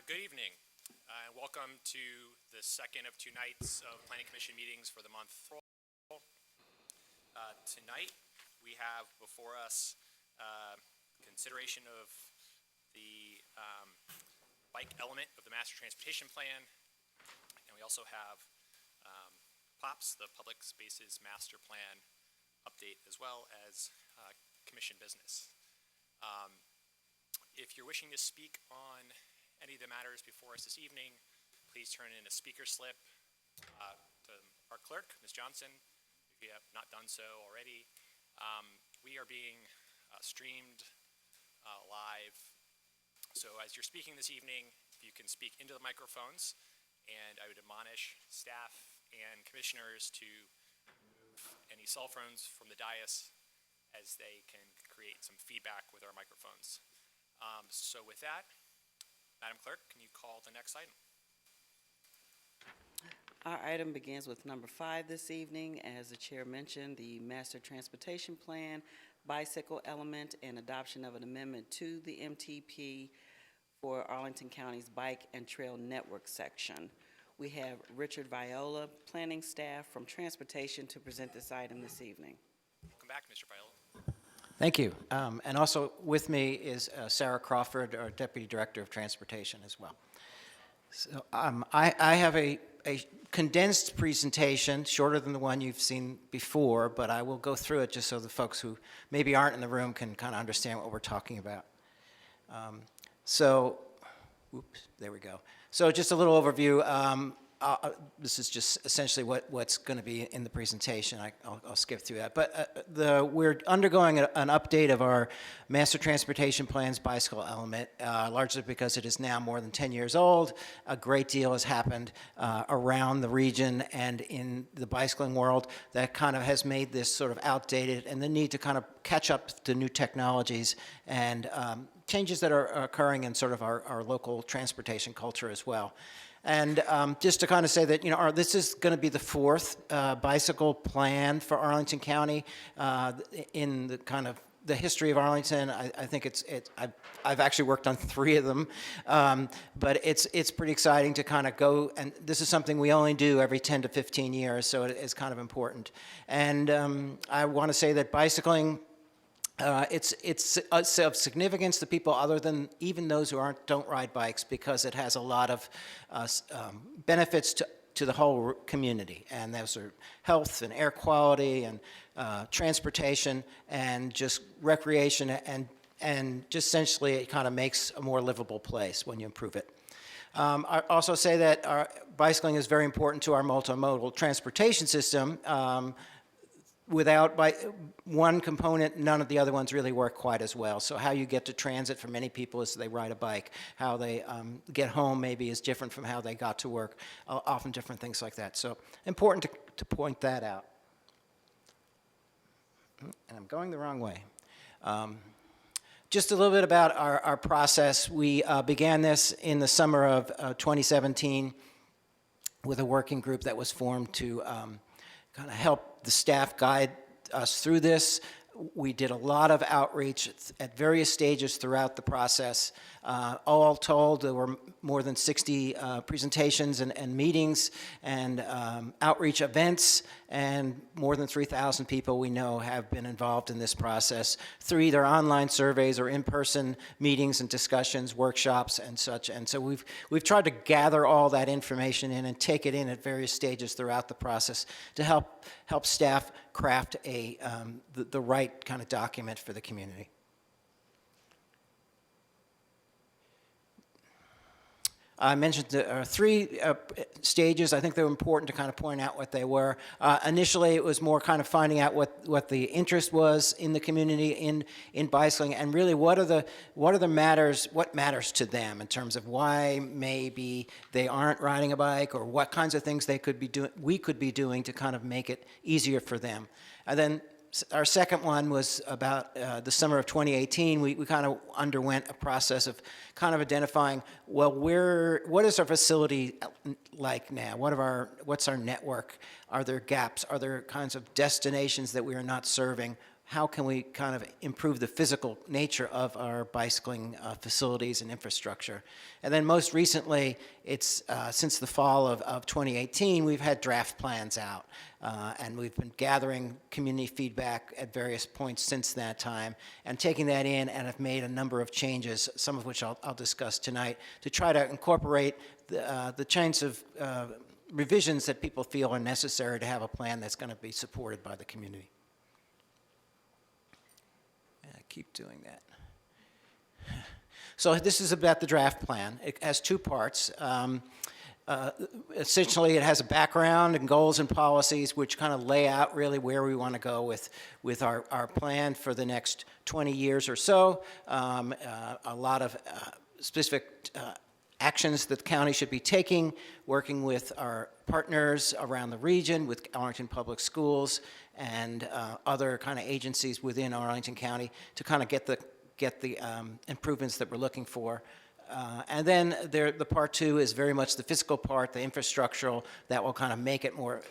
Good evening, and welcome to the second of two nights of Planning Commission meetings for the month. Tonight, we have before us consideration of the bike element of the Master Transportation Plan, and we also have POPS, the Public Spaces Master Plan update, as well as Commission business. If you're wishing to speak on any of the matters before us this evening, please turn in a speaker slip to our clerk, Ms. Johnson, if you have not done so already. We are being streamed live, so as you're speaking this evening, you can speak into the microphones, and I would admonish staff and commissioners to move any cell phones from the dais as they can create some feedback with our microphones. So with that, Madam Clerk, can you call the next item? Our item begins with number 5 this evening. As the chair mentioned, the Master Transportation Plan, bicycle element, and adoption of an amendment to the MTP for Arlington County's Bike and Trail Network section. We have Richard Viola, planning staff from Transportation, to present this item this evening. Welcome back, Mr. Viola. Thank you. And also with me is Sarah Crawford, our Deputy Director of Transportation as well. So I have a condensed presentation, shorter than the one you've seen before, but I will go through it just so the folks who maybe aren't in the room can kind of understand what we're talking about. Oops, there we go. So just a little overview. This is just essentially what's going to be in the presentation. I'll skip through that. But we're undergoing an update of our Master Transportation Plan's bicycle element, largely because it is now more than 10 years old. A great deal has happened around the region and in the bicycling world that kind of has made this sort of outdated, and the need to kind of catch up to new technologies and changes that are occurring in sort of our local transportation culture as well. And just to kind of say that, you know, this is going to be the 4th bicycle plan for Arlington County in the kind of the history of Arlington. I think I've actually worked on 3 of them, but it's pretty exciting to kind of go, and this is something we only do every 10 to 15 years, so it is kind of important. And I want to say that bicycling, it's of significance to people other than even those who don't ride bikes, because it has a lot of benefits to the whole community, and those are health and air quality and transportation and just recreation, and just essentially it kind of makes a more livable place when you improve it. I also say that bicycling is very important to our multimodal transportation system. Without one component, none of the other ones really work quite as well. So how you get to transit for many people is they ride a bike. How they get home maybe is different from how they got to work, often different things like that. So important to point that out. And I'm going the wrong way. Just a little bit about our process. We began this in the summer of 2017 with a working group that was formed to kind of help the staff guide us through this. We did a lot of outreach at various stages throughout the process. All told, there were more than 60 presentations and meetings and outreach events, and more than 3,000 people we know have been involved in this process through either online surveys or in-person meetings and discussions, workshops, and such. And so we've tried to gather all that information in and take it in at various stages throughout the process to help staff craft the right kind of document for the community. I mentioned there are 3 stages. I think they were important to kind of point out what they were. Initially, it was more kind of finding out what the interest was in the community in bicycling, and really what matters to them in terms of why maybe they aren't riding a bike, or what kinds of things we could be doing to kind of make it easier for them. And then our second one was about the summer of 2018. We kind of underwent a process of kind of identifying, well, what is our facility like now? What's our network? Are there gaps? Are there kinds of destinations that we are not serving? how can we kind of improve the physical nature of our bicycling facilities and infrastructure. And then most recently, it's since the fall of 2018, we've had draft plans out. And we've been gathering community feedback at various points since that time and taking that in, and have made a number of changes, some of which I'll discuss tonight, to try to incorporate the kinds of revisions that people feel are necessary to have a plan that's going to be supported by the community. And I keep doing that. So this is about the draft plan. It has two parts. Essentially, it has a background and goals and policies which kind of lay out really where we want to go with our plan for the next 20 years or so. A lot of specific actions that the county should be taking, working with our partners around the region, with Arlington Public Schools and other kind of agencies within Arlington County to kind of get the improvements that we're looking for. And then the part two is very much the physical part, the infrastructural, that will kind of make it more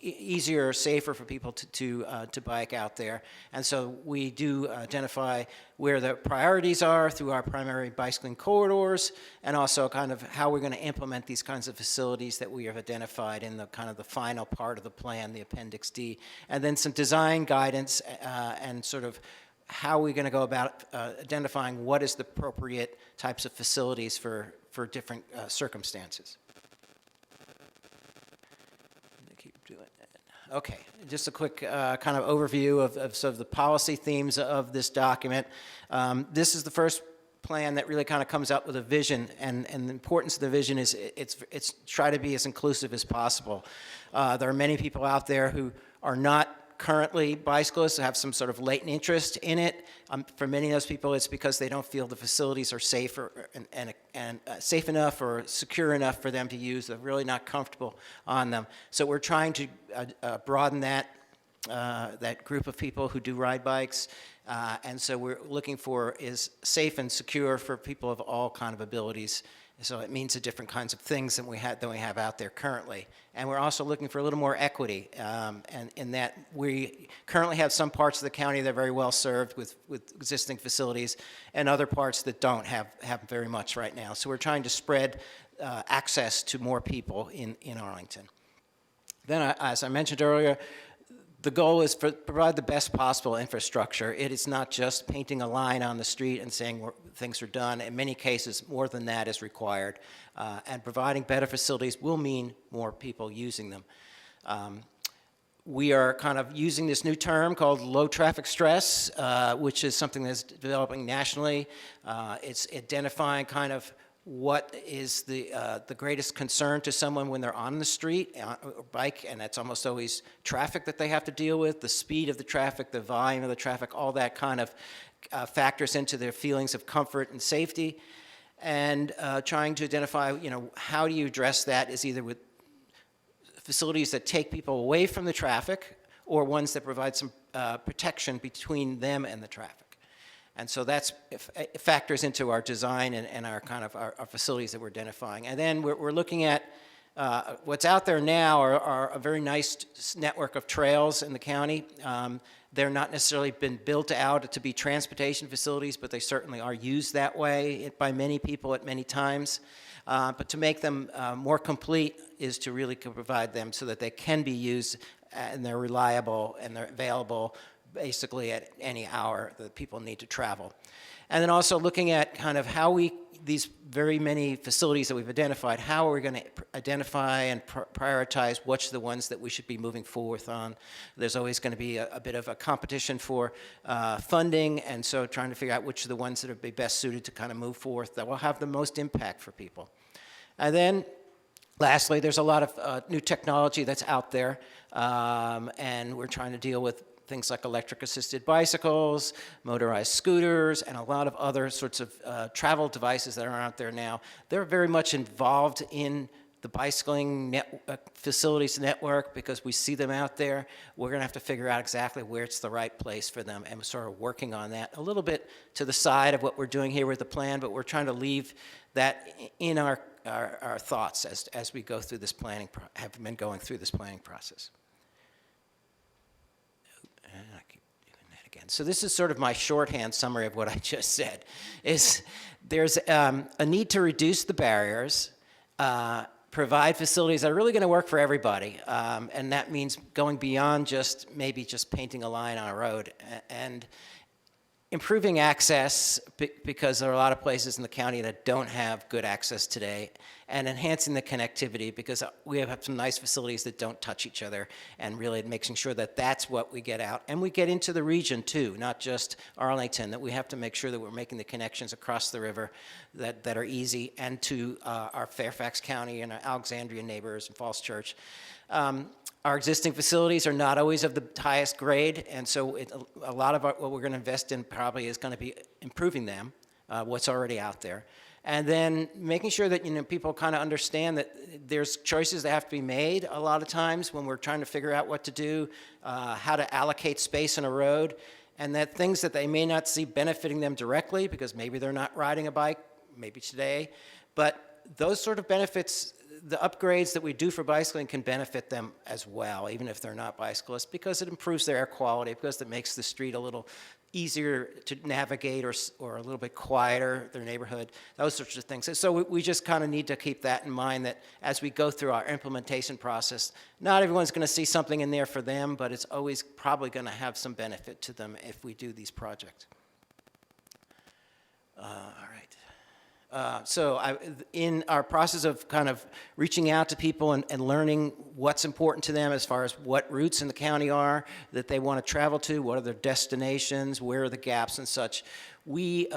easier, safer for people to bike out there. And so we do identify where the priorities are through our primary bicycling corridors, and also kind of how we're going to implement these kinds of facilities that we have identified in the kind of the final part of the plan, the Appendix D. And then some design guidance and sort of how are we going to go about identifying what is the appropriate types of facilities for different circumstances. Keep doing that. Okay, just a quick kind of overview of sort of the policy themes of this document. This is the first plan that really kind of comes up with a vision, and the importance of the vision is it's try to be as inclusive as possible. There are many people out there who are not currently bicyclists, have some sort of latent interest in it. For many of those people, it's because they don't feel the facilities are safe and safe enough or secure enough for them to use. They're really not comfortable on them. So we're trying to broaden that group of people who do ride bikes. And so we're looking for is safe and secure for people of all kind of abilities. So it means the different kinds of things than we have out there currently. And we're also looking for a little more equity, and in that we currently have some parts of the county that are very well served with existing facilities, and other parts that don't have very much right now. So we're trying to spread access to more people in Arlington. Then, as I mentioned earlier, the goal is to provide the best possible infrastructure. It is not just painting a line on the street and saying things are done. In many cases, more than that is required. And providing better facilities will mean more people using them. We are kind of using this new term called low traffic stress, which is something that's developing nationally. It's identifying kind of what is the greatest concern to someone when they're on the street or bike, and that's almost always traffic that they have to deal with, the speed of the traffic, the volume of the traffic, all that kind of factors into their feelings of comfort and safety. And trying to identify, how do you address that is either with facilities that take people away from the traffic or ones that provide some protection between them and the traffic. And so that factors into our design and our kind of our facilities that we're identifying. And then we're looking at what's out there now are a very nice network of trails in the county. They're not necessarily been built out to be transportation facilities, but they certainly are used that way by many people at many times. But to make them more complete is to really provide them so that they can be used and they're reliable and they're available basically at any hour that people need to travel. And then also looking at kind of how these very many facilities that we've identified, how are we going to identify and prioritize which are the ones that we should be moving forward on. There's always going to be a bit of a competition for funding, and so trying to figure out which are the ones that would be best suited to kind of move forth that will have the most impact for people. And then lastly, there's a lot of new technology that's out there, and we're trying to deal with things like electric-assisted bicycles, motorized scooters, and a lot of other sorts of travel devices that are out there now. They're very much involved in the bicycling facilities network because we see them out there. We're going to have to figure out exactly where it's the right place for them, and we're sort of working on that a little bit to the side of what we're doing here with the plan, but we're trying to leave that in our thoughts as we go through this planning, have been going through this planning process. so this is sort of my shorthand summary of what I just said, is there's a need to reduce the barriers, provide facilities that are really going to work for everybody, and that means going beyond maybe just painting a line on a road, and improving access, because there are a lot of places in the county that don't have good access today, and enhancing the connectivity, because we have some nice facilities that don't touch each other, and really making sure that that's what we get out. And we get into the region too, not just Arlington, that we have to make sure that we're making the connections across the river that are easy, and to our Fairfax County and our Alexandria neighbors and Falls Church. Our existing facilities are not always of the highest grade, and so a lot of what we're going to invest in probably is going to be improving them, what's already out there. And then making sure that, people kind of understand that there's choices that have to be made a lot of times when we're trying to figure out what to do, how to allocate space on a road, and that things that they may not see benefiting them directly, because maybe they're not riding a bike, maybe today, but those sort of benefits, the upgrades that we do for bicycling can benefit them as well, even if they're not bicyclists, because it improves their air quality, because it makes the street a little easier to navigate, or a little bit quieter, their neighborhood, those sorts of things. So we just kind of need to keep that in mind, that as we go through our implementation process, not everyone's going to see something in there for them, but it's always probably going to have some benefit to them if we do these projects. All right. So in our process of kind of reaching out to people and learning what's important to them as far as what routes in the county are that they want to travel to, what are their destinations, where are the gaps and such, we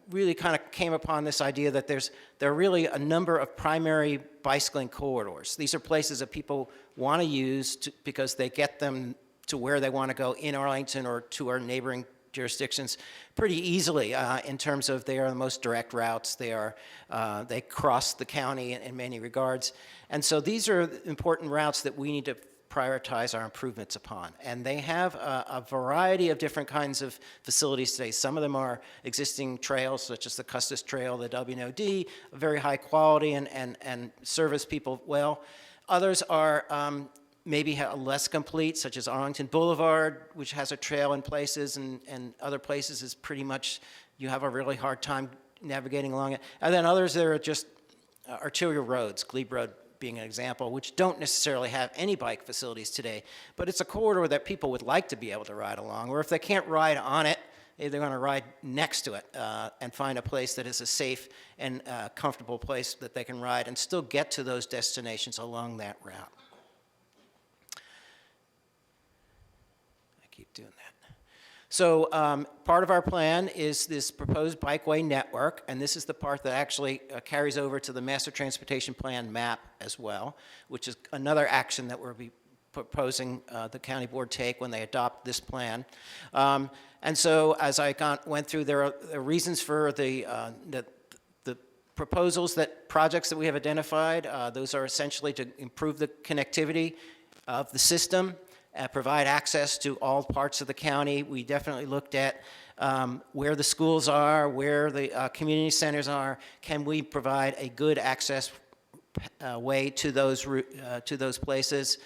really kind of came upon this idea that there are really a number of primary bicycling corridors. These are places that people want to use because they get them to where they want to go in Arlington or to our neighboring jurisdictions pretty easily, in terms of they are the most direct routes. They cross the county in many regards. And so these are important routes that we need to prioritize our improvements upon. And they have a variety of different kinds of facilities today. Some of them are existing trails, such as the Custis Trail, the WNOD, very high quality and service people well. Others are maybe less complete, such as Arlington Boulevard, which has a trail in places, and other places is pretty much, you have a really hard time navigating along it. And then others that are just arterial roads, Glebe Road being an example, which don't necessarily have any bike facilities today, but it's a corridor that people would like to be able to ride along, or if they can't ride on it, they're going to ride next to it and find a place that is a safe and comfortable place that they can ride and still get to those destinations along that route. Keep doing that. So part of our plan is this proposed bikeway network, and this is the part that actually carries over to the Master Transportation Plan map as well, which is another action that we'll be proposing the county board take when they adopt this plan. And so as I went through, there are reasons for the proposals, projects that we have identified. Those are essentially to improve the connectivity of the system, provide access to all parts of the county. We definitely looked at where the schools are, where the community centers are. Can we provide a good access way to those places?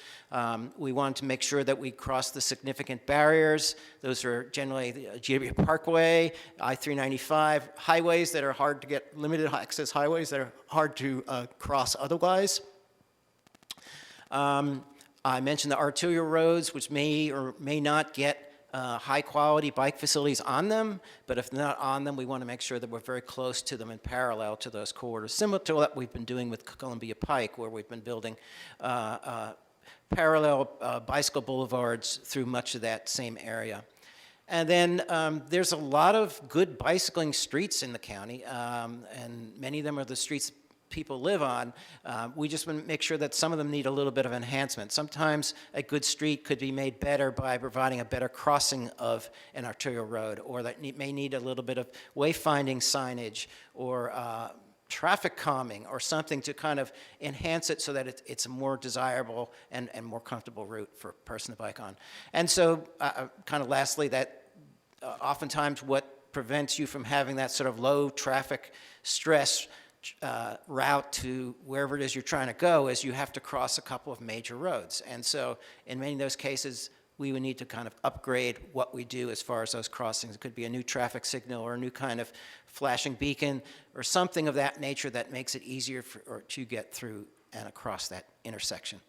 We wanted to make sure that we cross the significant barriers. Those are generally the GW Parkway, I-395, highways that are hard to get, limited access highways that are hard to cross otherwise. I mentioned the arterial roads, which may or may not get high-quality bike facilities on them, but if not on them, we want to make sure that we're very close to them and parallel to those corridors, similar to what we've been doing with Columbia Pike, where we've been building parallel bicycle boulevards through much of that same area. And then there's a lot of good bicycling streets in the county, and many of them are the streets people live on. We just want to make sure that some of them need a little bit of enhancement. Sometimes a good street could be made better by providing a better crossing of an arterial road, or that may need a little bit of wayfinding signage or traffic calming or something to kind of enhance it so that it's a more desirable and more comfortable route for a person to bike on. And so kind of lastly, that oftentimes what prevents you from having that sort of low traffic stress route to wherever it is you're trying to go is you have to cross a couple of major roads. And so in many of those cases, we would need to kind of upgrade what we do as far as those crossings. It could be a new traffic signal or a new kind of flashing beacon or something of that nature that makes it easier to get through and across that intersection.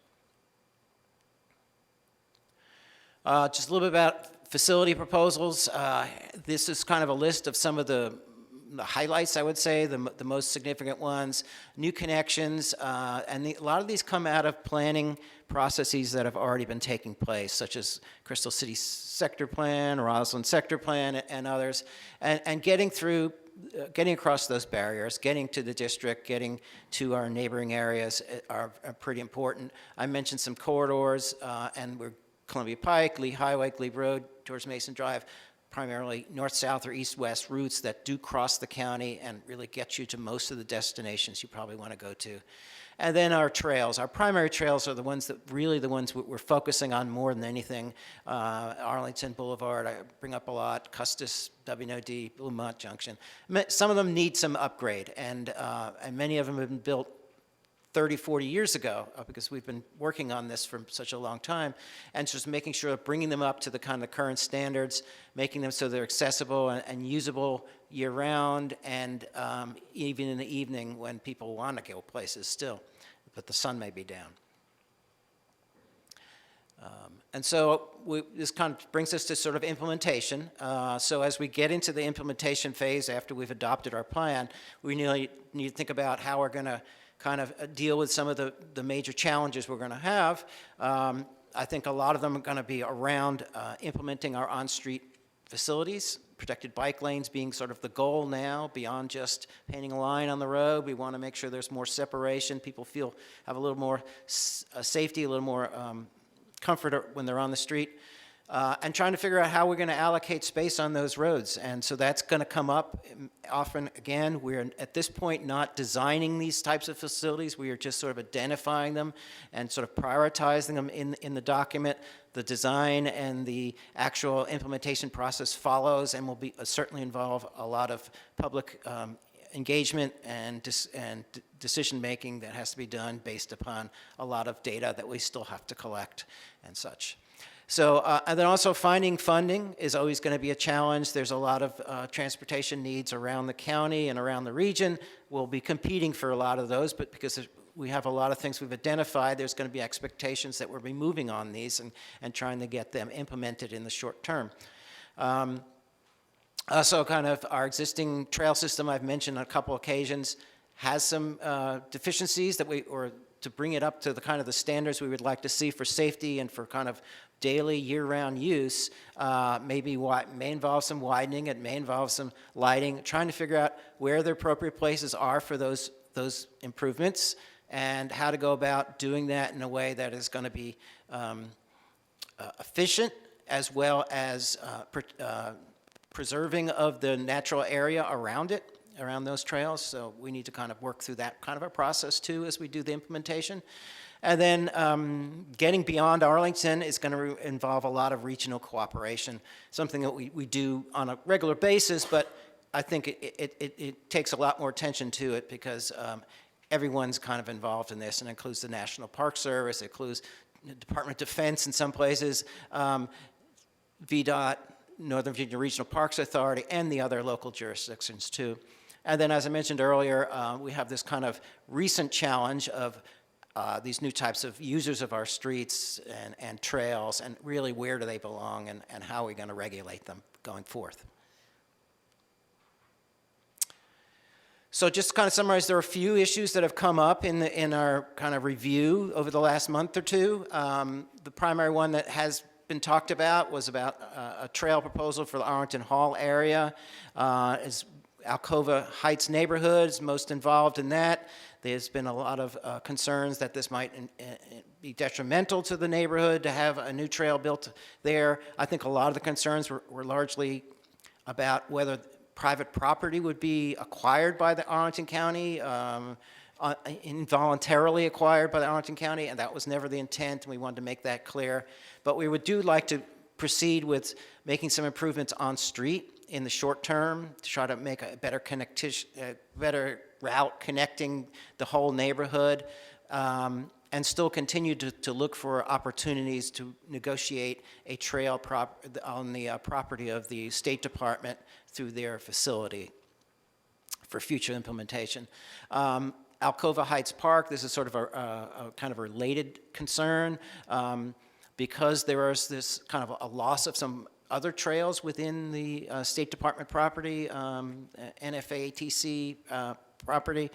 Just a little bit about facility proposals. This is kind of a list of some of the highlights, I would say, the most significant ones. New connections, and a lot of these come out of planning processes that have already been taking place, such as Crystal City Sector Plan, Roslyn Sector Plan, and others, and getting across those barriers, getting to the district, getting to our neighboring areas are pretty important. I mentioned some corridors, and we're Columbia Pike, Lee Highway, Glebe Road, George Mason Drive, primarily north-south or east-west routes that do cross the county and really get you to most of the destinations you probably want to go to. And then our trails. Our primary trails are the ones we're focusing on more than anything. Arlington Boulevard, I bring up a lot, Custis, WNOD, Bluemont Junction. Some of them need some upgrade, and many of them have been built 30, 40 years ago, because we've been working on this for such a long time, and just making sure, bringing them up to the kind of current standards, making them so they're accessible and usable year-round, and even in the evening when people want to go places still, but the sun may be down. And so this kind of brings us to sort of implementation. So as we get into the implementation phase after we've adopted our plan, we need to think about how we're going to kind of deal with some of the major challenges we're going to have. I think a lot of them are going to be around implementing our on-street facilities, protected bike lanes being sort of the goal now, beyond just painting a line on the road. We want to make sure there's more separation. People have a little more safety, a little more comfort when they're on the street. And trying to figure out how we're going to allocate space on those roads. And so that's going to come up often. Again, we're at this point not designing these types of facilities. We are just sort of identifying them and sort of prioritizing them in the document. The design and the actual implementation process follows and will certainly involve a lot of public engagement and decision-making that has to be done based upon a lot of data that we still have to collect and such. So, and then also finding funding is always going to be a challenge. There's a lot of transportation needs around the county and around the region. We'll be competing for a lot of those, but because we have a lot of things we've identified, there's going to be expectations that we'll be moving on these and trying to get them implemented in the short term. Also, kind of our existing trail system, I've mentioned on a couple occasions, has some deficiencies or to bring it up to the kind of the standards we would like to see for safety and for kind of daily year-round use. May involve some widening, it may involve some lighting, trying to figure out where the appropriate places are for those improvements and how to go about doing that in a way that is going to be efficient as well as preserving of the natural area around those trails. So we need to kind of work through that kind of a process too as we do the implementation. And then getting beyond Arlington is going to involve a lot of regional cooperation, something that we do on a regular basis, but I think it takes a lot more attention to it because everyone's kind of involved in this, and includes the National Park Service, it includes the Department of Defense in some places, VDOT, Northern Virginia Regional Parks Authority, and the other local jurisdictions too. And then, as I mentioned earlier, we have this kind of recent challenge of these new types of users of our streets and trails, and really where do they belong, and how are we going to regulate them going forth. So just to kind of summarize, there are a few issues that have come up in our kind of review over the last month or two. The primary one that has been talked about was about a trail proposal for the Arlington Hall area. Is Alcova Heights neighborhood is most involved in that. There's been a lot of concerns that this might be detrimental to the neighborhood to have a new trail built there. I think a lot of the concerns were largely about whether private property would be acquired by the Arlington County, involuntarily acquired by the Arlington County, and that was never the intent, and we wanted to make that clear. But we do like to proceed with making some improvements on street in the short term to try to make a better route connecting the whole neighborhood. And and still continue to look for opportunities to negotiate a trail on the property of the State Department through their facility for future implementation. Alcova Heights Park, this is sort of a kind of a related concern because there is this kind of a loss of some other trails within the State Department property, NFATC property.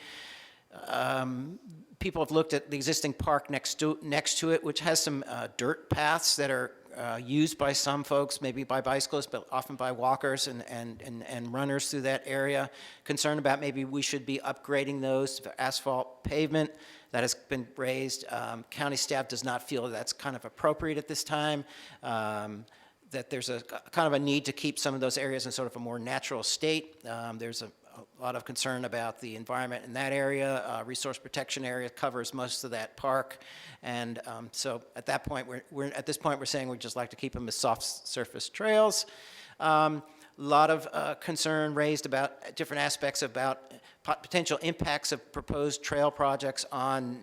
People have looked at the existing park next to it, which has some dirt paths that are used by some folks, maybe by bicyclists, but often by walkers and runners through that area. Concerned about maybe we should be upgrading those for asphalt pavement. That has been raised. County staff does not feel that's kind of appropriate at this time. That there's a kind of a need to keep some of those areas in sort of a more natural state. There's a lot of concern about the environment in that area. Resource protection area covers most of that park, and so at that point, at this point we're saying we'd just like to keep them as soft surface trails. A lot of concern raised about different aspects about potential impacts of proposed trail projects on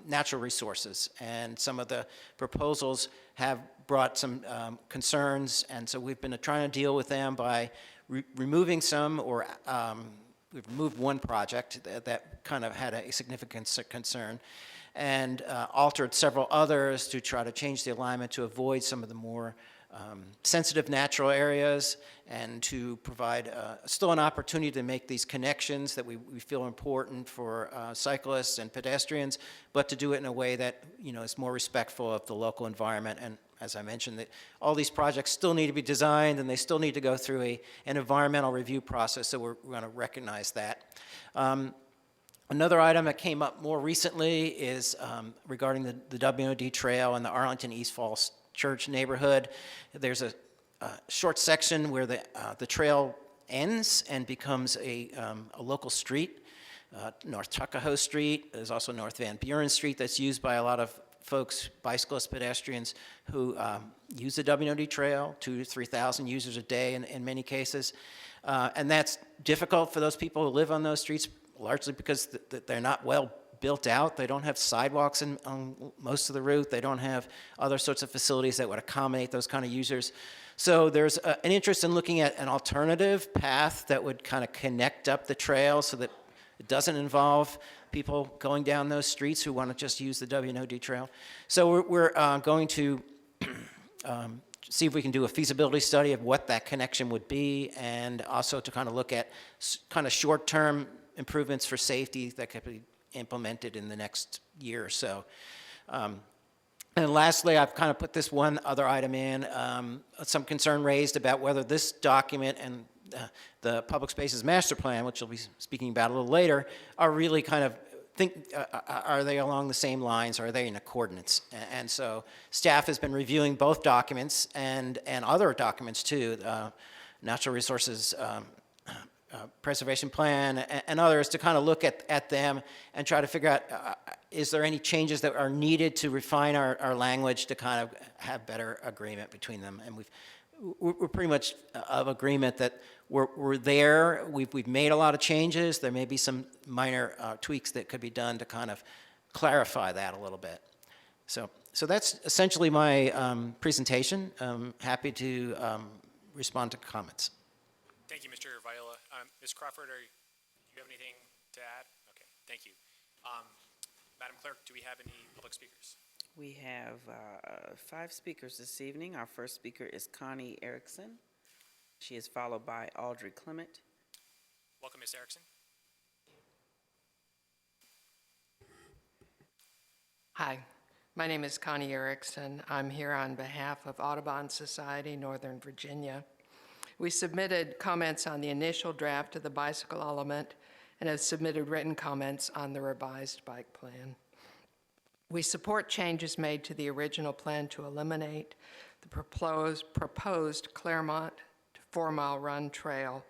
natural resources, and some of the proposals have brought some concerns, and so we've been trying to deal with them by removing some, or we've removed one project that kind of had a significant concern, and altered several others to try to change the alignment to avoid some of the more sensitive natural areas, and to provide still an opportunity to make these connections that we feel important for cyclists and pedestrians, but to do it in a way that is more respectful of the local environment. And as I mentioned, that all these projects still need to be designed, and they still need to go through an environmental review process, so we're going to recognize that. Another item that came up more recently is regarding the WNOD Trail in the Arlington East Falls Church neighborhood. There's a short section where the trail ends and becomes a local street, North Tuckahoe Street. There's also North Van Buren Street that's used by a lot of folks, bicyclists, pedestrians, who use the WNOD Trail, 2,000 to 3,000 users a day in many cases. And that's difficult for those people who live on those streets, largely because they're not well built out. They don't have sidewalks on most of the route. They don't have other sorts of facilities that would accommodate those kind of users. So there's an interest in looking at an alternative path that would kind of connect up the trail so that it doesn't involve people going down those streets who want to just use the WNOD Trail. So we're going to see if we can do a feasibility study of what that connection would be, and also to kind of look at kind of short-term improvements for safety that could be implemented in the next year or so. And lastly, I've kind of put this one other item in, some concern raised about whether this document and the Public Spaces Master Plan, which we'll be speaking about a little later, are really kind of are they along the same lines? Are they in accordance? And so staff has been reviewing both documents and other documents too, Natural Resources Preservation Plan and others, to kind of look at them and try to figure out, is there any changes that are needed to refine our language to kind of have better agreement between them? And we're pretty much of agreement that we're there. We've made a lot of changes. There may be some minor tweaks that could be done to kind of clarify that a little bit. So that's essentially my presentation. I'm happy to respond to comments. Thank you, Mr. Viola. Ms. Crawford, do you have anything to add? Okay, thank you. Madam Clerk, do we have any public speakers? We have 5 speakers this evening. Our first speaker is Connie Erickson. She is followed by Audrey Clement. Welcome, Ms. Erickson. Hi, my name is Connie Erickson. I'm here on behalf of Audubon Society, Northern Virginia. We submitted comments on the initial draft of the bicycle element and have submitted written comments on the revised bike plan. We support changes made to the original plan to eliminate the proposed Claremont to 4 Mile Run Trail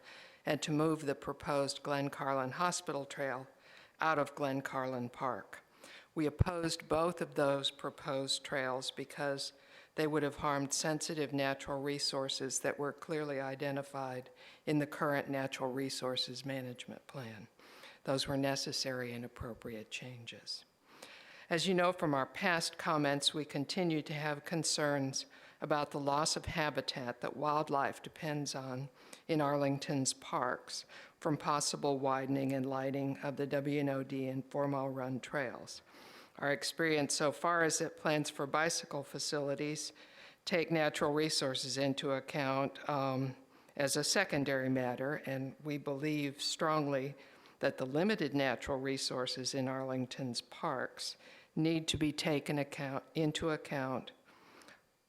and to move the proposed Glen Carlin Hospital Trail out of Glen Carlin Park. We opposed both of those proposed trails because they would have harmed sensitive natural resources that were clearly identified in the current Natural Resources Management Plan. Those were necessary and appropriate changes. As you know from our past comments, we continue to have concerns about the loss of habitat that wildlife depends on in Arlington's parks from possible widening and lighting of the W&OD and 4 Mile Run trails. Our experience so far is that plans for bicycle facilities take natural resources into account as a secondary matter, and we believe strongly that the limited natural resources in Arlington's parks need to be taken into account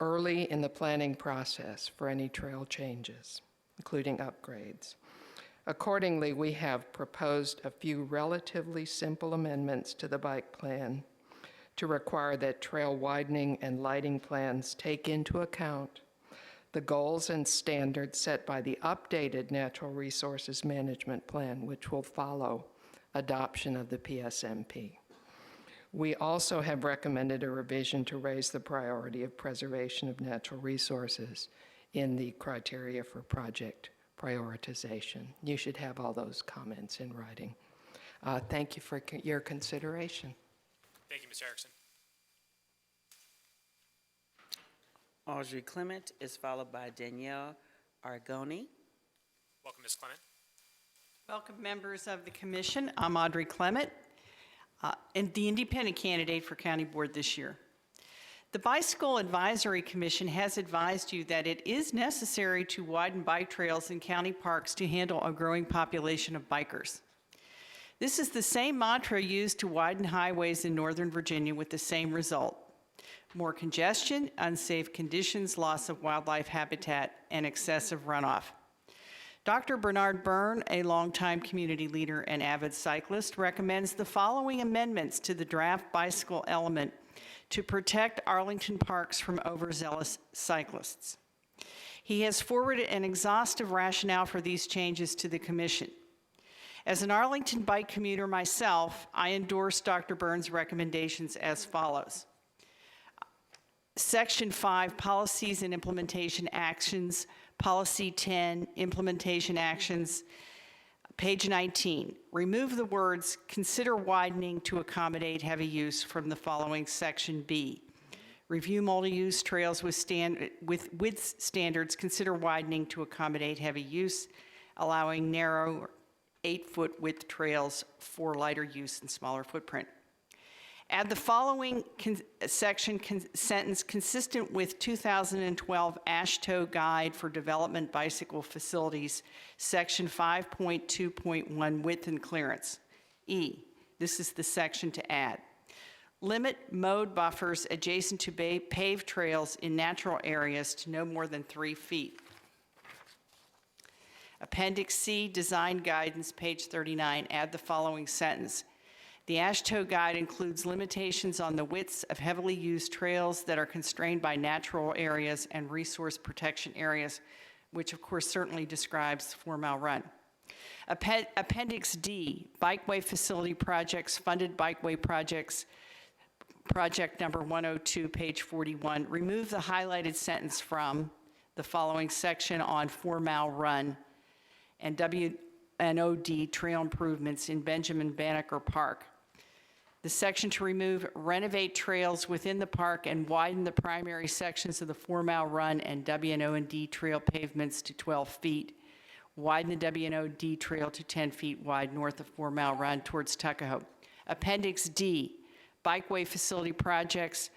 early in the planning process for any trail changes, including upgrades. Accordingly, we have proposed a few relatively simple amendments to the bike plan to require that trail widening and lighting plans take into account the goals and standards set by the updated Natural Resources Management Plan, which will follow adoption of the PSMP. We also have recommended a revision to raise the priority of preservation of natural resources in the criteria for project prioritization. You should have all those comments in writing. Thank you for your consideration. Thank you, Ms. Erickson. Audrey Clement is followed by Danielle Argoni. Welcome, Ms. Clement. Welcome, members of the commission. I'm Audrey Clement, and the independent candidate for county board this year. The Bicycle Advisory Commission has advised you that it is necessary to widen bike trails in county parks to handle a growing population of bikers. This is the same mantra used to widen highways in Northern Virginia with the same result: more congestion, unsafe conditions, loss of wildlife habitat, and excessive runoff. Dr. Bernard Byrne, a longtime community leader and avid cyclist, recommends the following amendments to the draft bicycle element to protect Arlington parks from overzealous cyclists. He has forwarded an exhaustive rationale for these changes to the commission. As an Arlington bike commuter myself, I endorse Dr. Byrne's recommendations as follows. Section 5, Policies and Implementation Actions, Policy 10, Implementation Actions, page 19. Remove the words "consider widening to accommodate heavy use" from the following Section B. Review multi-use trails with width standards, consider widening to accommodate heavy use, allowing narrow 8-foot width trails for lighter use and smaller footprint. Add the following sentence consistent with 2012 AASHTO Guide for Development Bicycle Facilities, Section 5.2.1, Width and Clearance. E, this is the section to add. Limit mode buffers adjacent to paved trails in natural areas to no more than 3 feet. Appendix C, Design Guidance, page 39. Add the following sentence. The AASHTO Guide includes limitations on the widths of heavily used trails that are constrained by natural areas and resource protection areas, which of course certainly describes 4 Mile Run. Appendix D, Bikeway Facility Projects, Funded Bikeway Projects, project number 102, page 41. Remove the highlighted sentence from the following section on 4 Mile Run and W&OD trail improvements in Benjamin Banneker Park. The section to remove: renovate trails within the park and widen the primary sections of the 4 Mile Run and W&OD trail pavements to 12 feet. Widen the W&OD trail to 10 feet wide north of 4 Mile Run towards Tuckahoe. Appendix D, Bikeway Facility Projects,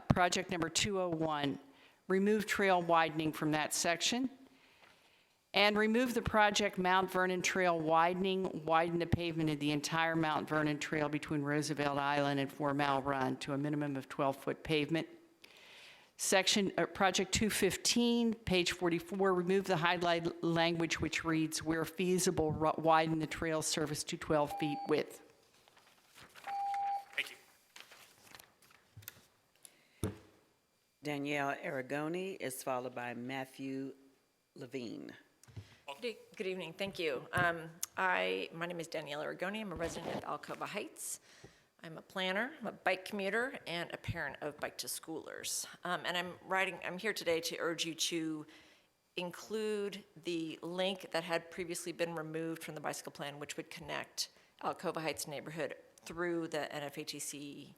project number 201. Remove trail widening from that section. And remove the project Mount Vernon Trail widening, widen the pavement of the entire Mount Vernon Trail between Roosevelt Island and 4 Mile Run to a minimum of 12-foot pavement. Section, project 215, page 44, remove the highlight language which reads, where feasible, widen the trail surface to 12 feet width. Thank you. Danielle Aragoni is followed by Matthew Levine. Good evening, thank you. My name is Danielle Aragoni. I'm a resident of Alcova Heights. I'm a planner, I'm a bike commuter, and a parent of bike-to-schoolers. And I'm here today to urge you to include the link that had previously been removed from the bicycle plan, which would connect Alcova Heights neighborhood through the NFATC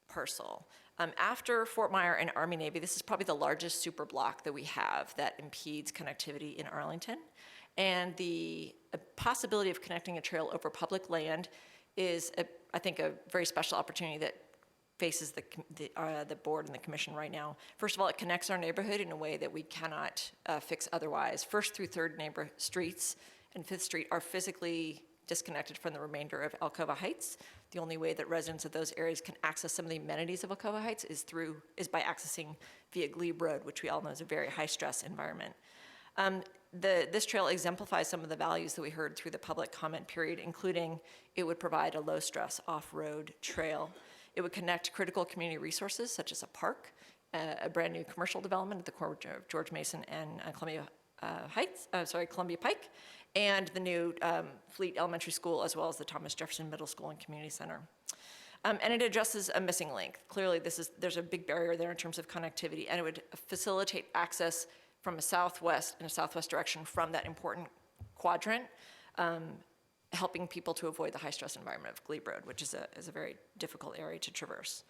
parcel. After Fort Myer and Army Navy, this is probably the largest super block that we have that impedes connectivity in Arlington. And the possibility of connecting a trail over public land is, I think, a very special opportunity that faces the board and the commission right now. First of all, it connects our neighborhood in a way that we cannot fix otherwise. First through Third Streets and Fifth Street are physically disconnected from the remainder of Alcova Heights. The only way that residents of those areas can access some of the amenities of Alcova Heights is by accessing via Glebe Road, which we all know is a very high-stress environment. This trail exemplifies some of the values that we heard through the public comment period, including it would provide a low-stress off-road trail. It would connect critical community resources, such as a park, a brand-new commercial development at the corner of George Mason and Columbia Pike, and the new Fleet Elementary School, as well as the Thomas Jefferson Middle School and Community Center. And it addresses a missing link. Clearly, there's a big barrier there in terms of connectivity, and it would facilitate access from a southwest direction from that important quadrant, helping people to avoid the high-stress environment of Glebe Road, which is a very difficult area to traverse.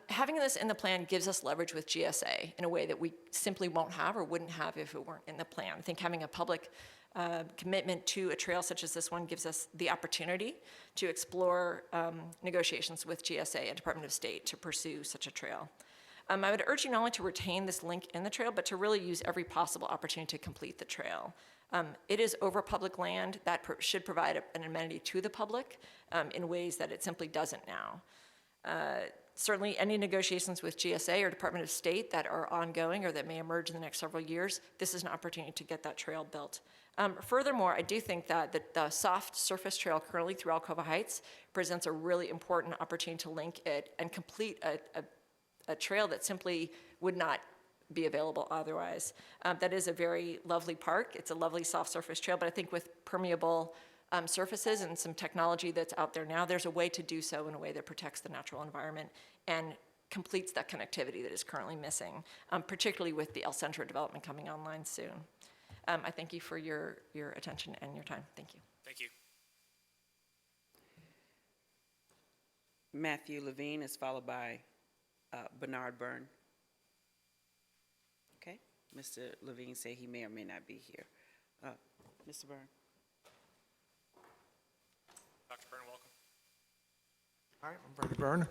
Having this in the plan gives us leverage with GSA in a way that we simply won't have or wouldn't have if it weren't in the plan. I think having a public commitment to a trail such as this one gives us the opportunity to explore negotiations with GSA and Department of State to pursue such a trail. I would urge you not only to retain this link in the trail, but to really use every possible opportunity to complete the trail. It is over public land that should provide an amenity to the public in ways that it simply doesn't now. Certainly, any negotiations with GSA or Department of State that are ongoing or that may emerge in the next several years, this is an opportunity to get that trail built. Furthermore, I do think that the soft surface trail currently through Alcova Heights presents a really important opportunity to link it and complete a trail that simply would not be available otherwise. That is a very lovely park. It's a lovely soft surface trail, but I think with permeable surfaces and some technology that's out there now, there's a way to do so in a way that protects the natural environment and completes that connectivity that is currently missing, particularly with the El Centro development coming online soon. I thank you for your attention and your time. Thank you. Thank you. Matthew Levine is followed by Bernard Byrne. Okay, Mr. Levine said he may or may not be here. Mr. Byrne. Dr. Byrne, welcome. Hi, I'm Bernie Byrne.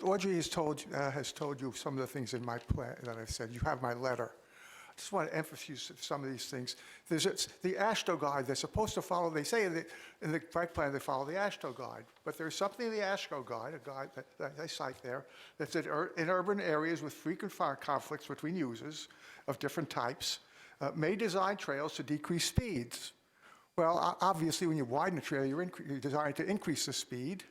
Audrey has told you some of the things in my plan that I've said. You have my letter. I just want to emphasize some of these things. There's the AASHTO guide. They're supposed to follow, they say in the bike plan they follow the AASHTO guide. But there's something in the AASHTO guide, a guide that they cite there, that said in urban areas with frequent conflicts between users of different types, may design trails to decrease speeds. Well, obviously, when you widen a trail, you're designed to increase the speed,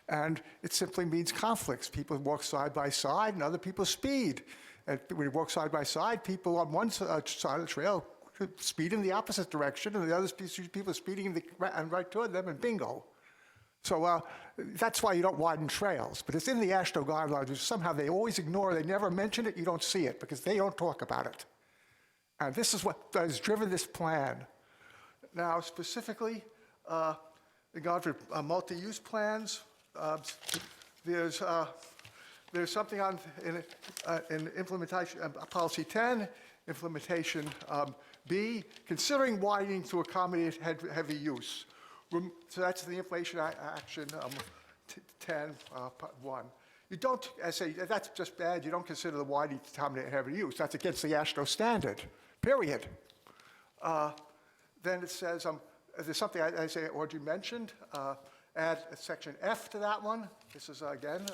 and it simply means conflicts. People walk side by side, and other people speed. And when you walk side by side, people on one side of the trail speed in the opposite direction, and the other people speeding and right toward them, and bingo. So that's why you don't widen trails. But it's in the AASHTO guidelines. Somehow they always ignore it. They never mention it. You don't see it because they don't talk about it. And this is what has driven this plan. Now, specifically, regard for multi-use plans, there's something in implementation, policy 10, implementation B, considering widening to accommodate heavy use. So that's the information action 10.1. You don't, that's just bad. You don't consider the widening to accommodate heavy use. That's against the AASHTO standard, period. Then it says, there's something I say Audrey mentioned, add section F to that one. This is, again,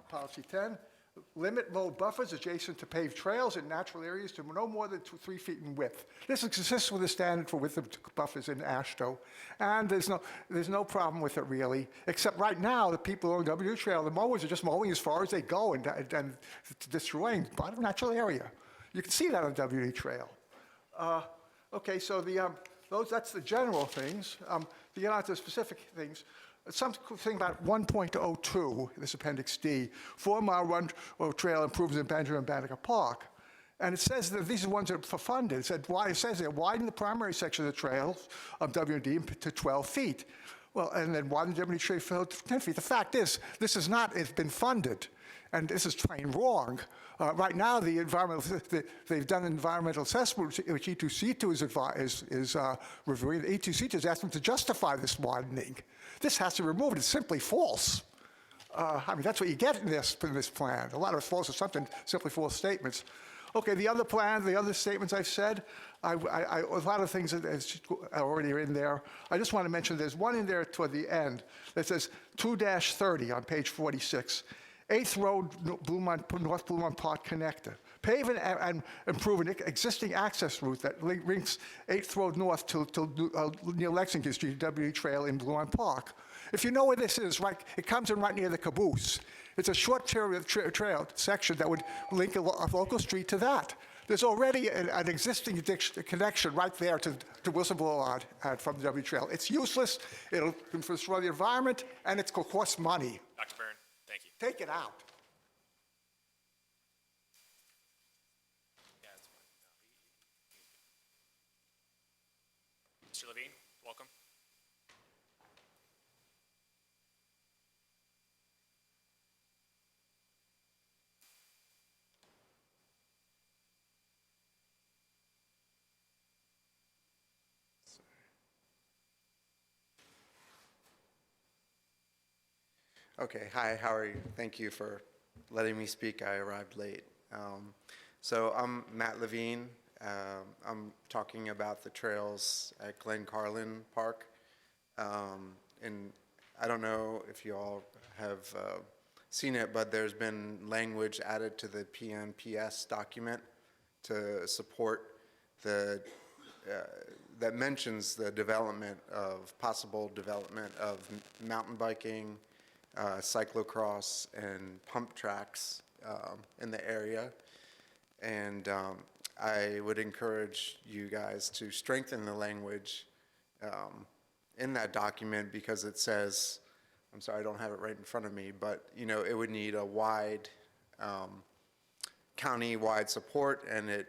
policy 10. Limit mode buffers adjacent to paved trails in natural areas to no more than 3 feet in width. This is consistent with the standard for width of buffers in AASHTO. And there's no problem with it, really, except right now, the people on W Trail, the mowers are just mowing as far as they go and destroying part of natural area. You can see that on W Trail. Okay, so that's the general things. To get on to the specific things, something about 1.02, this Appendix D, 4-mile run or trail improvements in Benjamin and Banneker Park. And it says that these are ones that are funded. It says there, widen the primary section of the trails of W&D to 12 feet. Well, and then widen the deputy trail for 10 feet. The fact is, this is not, it's been funded, and this is plain wrong. Right now, they've done an environmental assessment, which E2C2 is reviewing. E2C2 is asking to justify this widening. This has to be removed. It's simply false. I mean, that's what you get in this plan. A lot of false assumptions, simply false statements. Okay, the other plans, the other statements I've said, a lot of things are already in there. I just want to mention there's one in there toward the end that says 2-30 on page 46. 8th Road, North Bluemont Park connector. Pave and improve an existing access route that links 8th Road North to near Lexington Street, W Trail in Bluemont Park. If you know where this is, right, it comes in right near the caboose. It's a short trail section that would link a local street to that. There's already an existing connection right there to Wilson Boulevard from the W Trail. It's useless, it'll destroy the environment, and it's going to cost money. Dr. Byrne, thank you. Take it out. Yeah, that's fine. No, Mr. Levine, welcome. Okay, hi, how are you? Thank you for letting me speak. I arrived late. So I'm Matt Levine. I'm talking about the trails at Glen Carlin Park. And I don't know if you all have seen it, but there's been language added to the PNPS document to support the that mentions the possible development of mountain biking, cyclocross, and pump tracks in the area. And I would encourage you guys to strengthen the language in that document, because it says, I'm sorry, I don't have it right in front of me, but it would need a wide, county-wide support, and it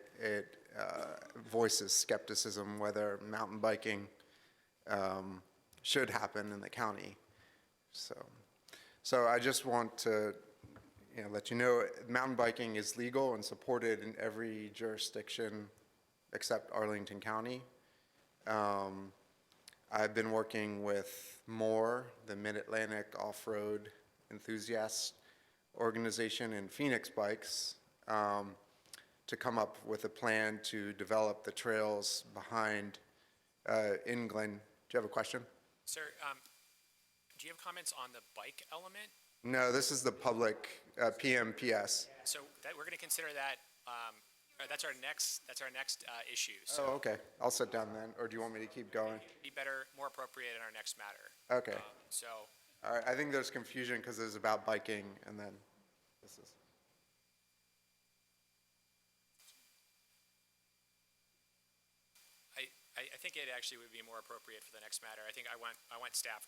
voices skepticism whether mountain biking should happen in the county. So I just want to let you know mountain biking is legal and supported in every jurisdiction except Arlington County. I've been working with MORE, the Mid-Atlantic Off-Road Enthusiast Organization, and Phoenix Bikes to come up with a plan to develop the trails behind in Glen. Do you have a question? Sir, do you have comments on the bike element? No, this is the public PMPS. So we're going to consider that. That's our next issue. So Oh, okay. I'll sit down then, or do you want me to keep going? be better, more appropriate in our next matter. Okay. So All right. I think there's confusion because it was about biking, and then this is. I think it actually would be more appropriate for the next matter. I think I want staff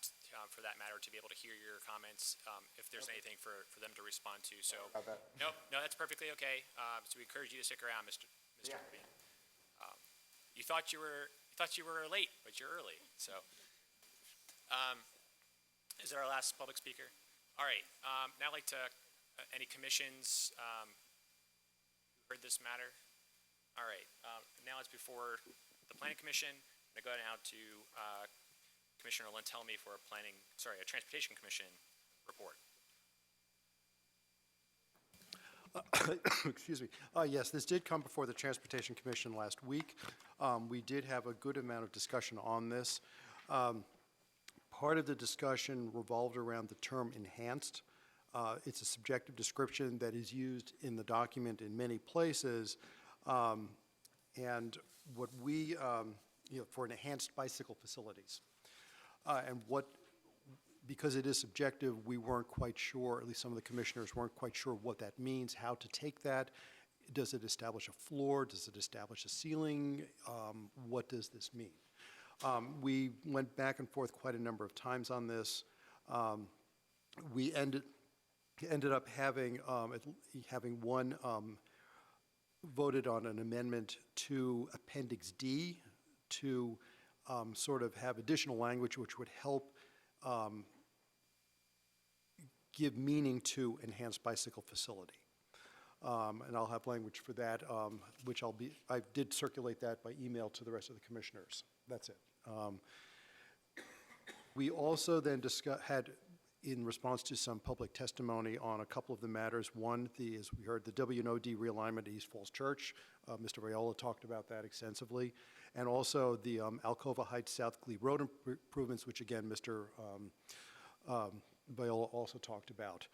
for that matter to be able to hear your comments if there's anything for them to respond to. So About that. no, that's perfectly okay. So we encourage you to stick around, Mr. Yeah. Levine. You thought you were late, but you're early. So is that our last public speaker? All right. Now I'd like to any commissions who heard this matter. All right. Now it's before the Planning Commission. I'm going to go now to Commissioner Lentelme for a Transportation Commission report. Excuse me. Yes, this did come before the Transportation Commission last week. We did have a good amount of discussion on this. Part of the discussion revolved around the term enhanced. It's a subjective description that is used in the document in many places. And what we, for enhanced bicycle facilities. Because it is subjective, we weren't quite sure, at least some of the commissioners weren't quite sure what that means, how to take that. Does it establish a floor? Does it establish a ceiling? What does this mean? We went back and forth quite a number of times on this. We ended up having one voted on an amendment to Appendix D to sort of have additional language which would help give meaning to enhanced bicycle facility. And I'll have language for that, which I did circulate that by email to the rest of the commissioners. That's it. We also then had, in response to some public testimony on a couple of the matters, one, as we heard, the WNOD realignment at East Falls Church. Mr. Viola talked about that extensively. And also the Alcova Heights South Glebe Road improvements, which again, Mr. Viola also talked about.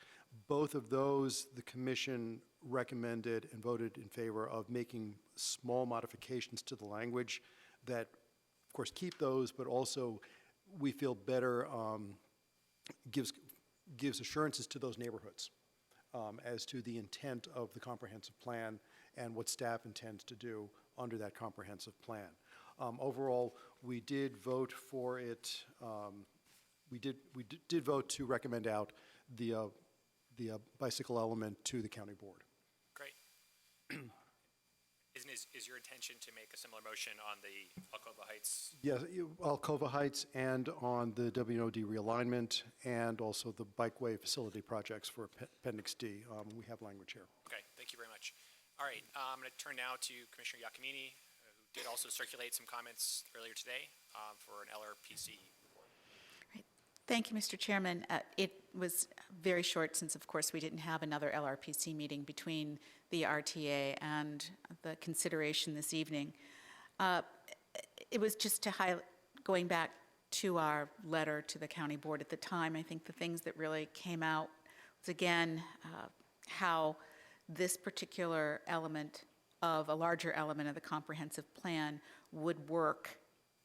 Both of those, the commission recommended and voted in favor of making small modifications to the language that, of course, keep those, but also we feel better gives assurances to those neighborhoods as to the intent of the comprehensive plan and what staff intends to do under that comprehensive plan. Overall, we did vote for it. We did vote to recommend out the bicycle element to the county board. Great. Is your intention to make a similar motion on the Alcova Heights? Yes, Alcova Heights and on the WNOD realignment and also the bikeway facility projects for Appendix D. We have language here. Okay, thank you very much. All right, I'm going to turn now to Commissioner Giacomini, who did also circulate some comments earlier today for an LRPC. Thank you, Mr. Chairman. It was very short since, of course, we didn't have another LRPC meeting between the RTA and the consideration this evening. It was just to highlight, going back to our letter to the county board at the time, I think the things that really came out was, again, how this particular element of a larger element of the comprehensive plan would work